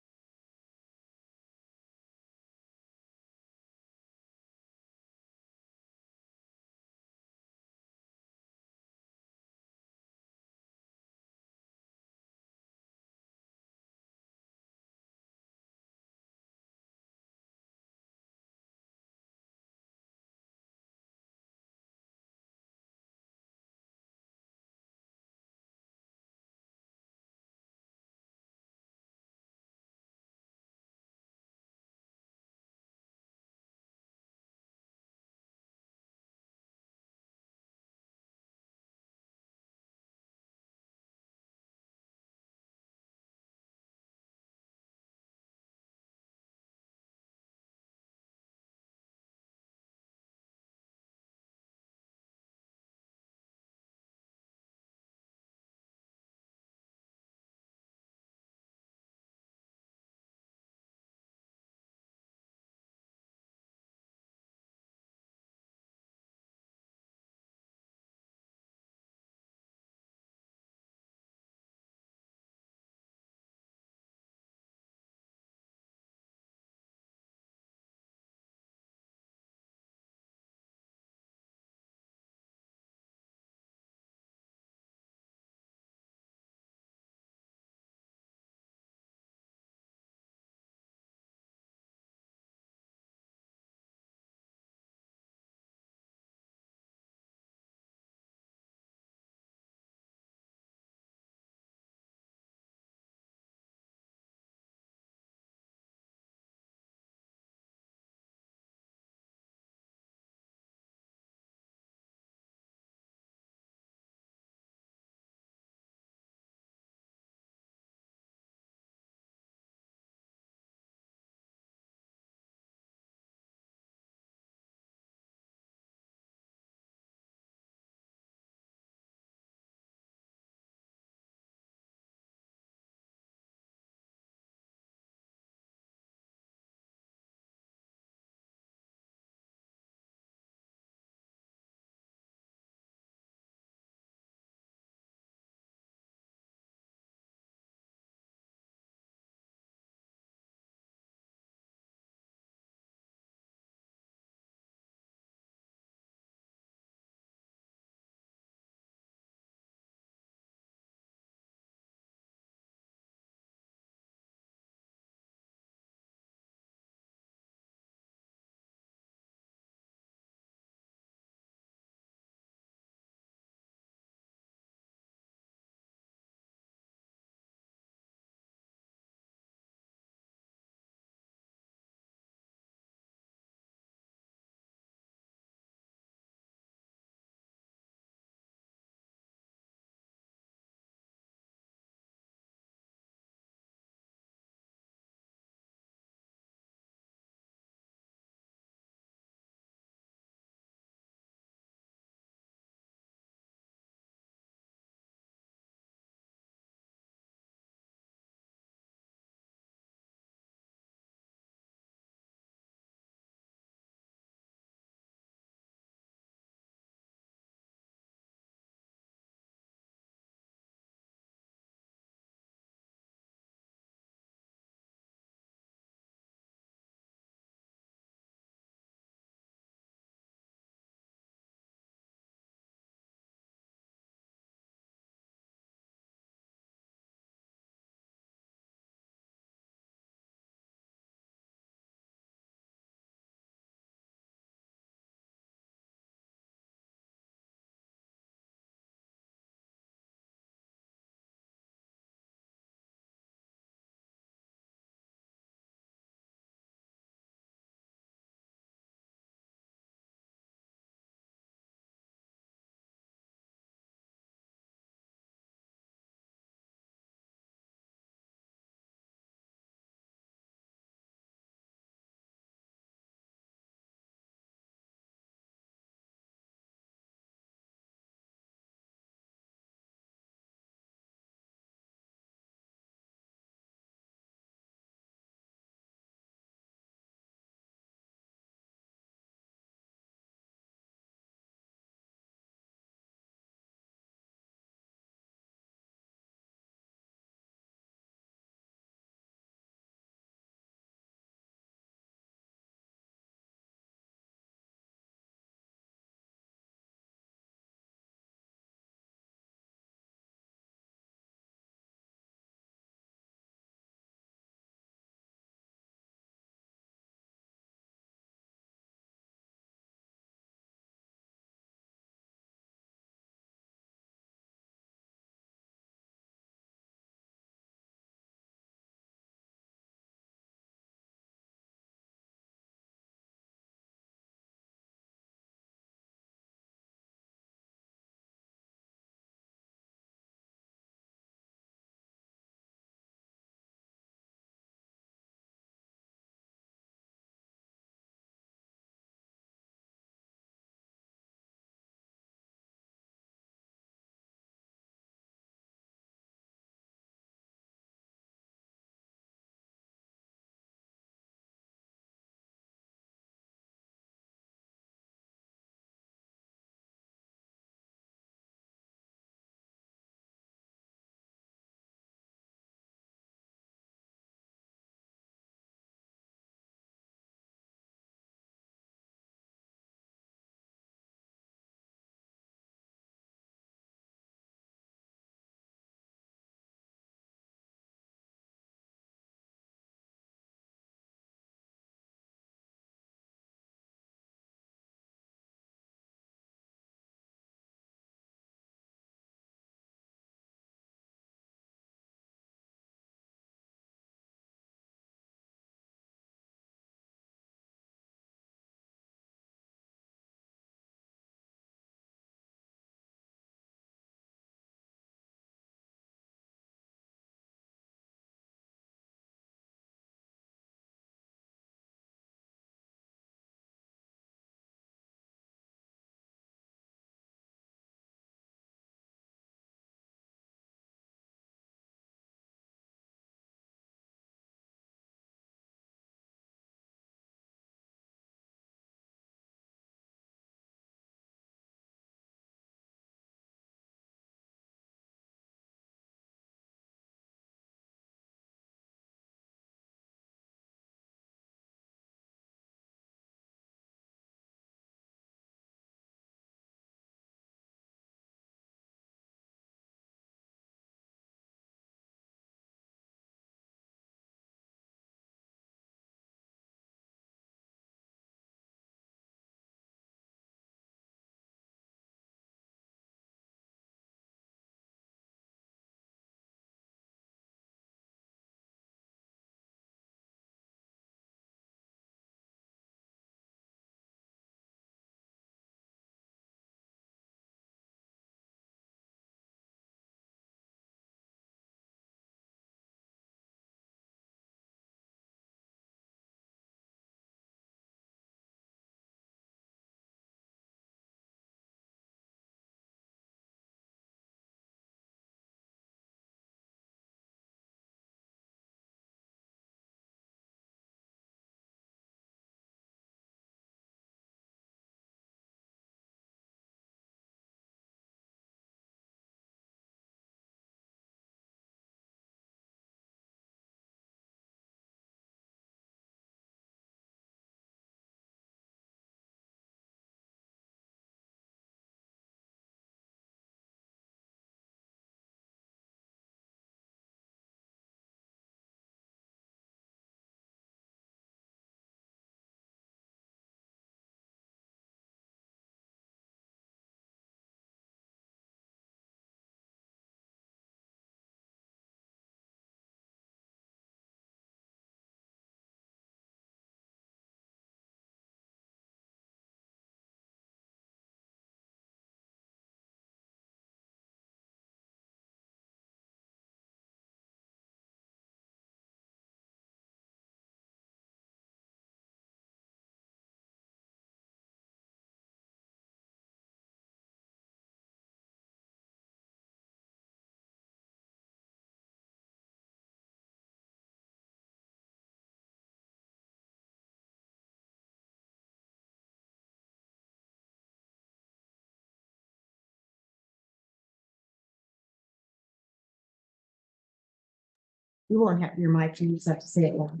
You won't have your mic, you just have to say it loud.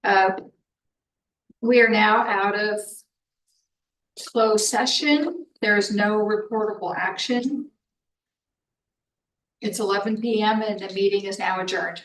No. We are now out of closed session. There is no reportable action. It's 11 PM and the meeting is now adjourned.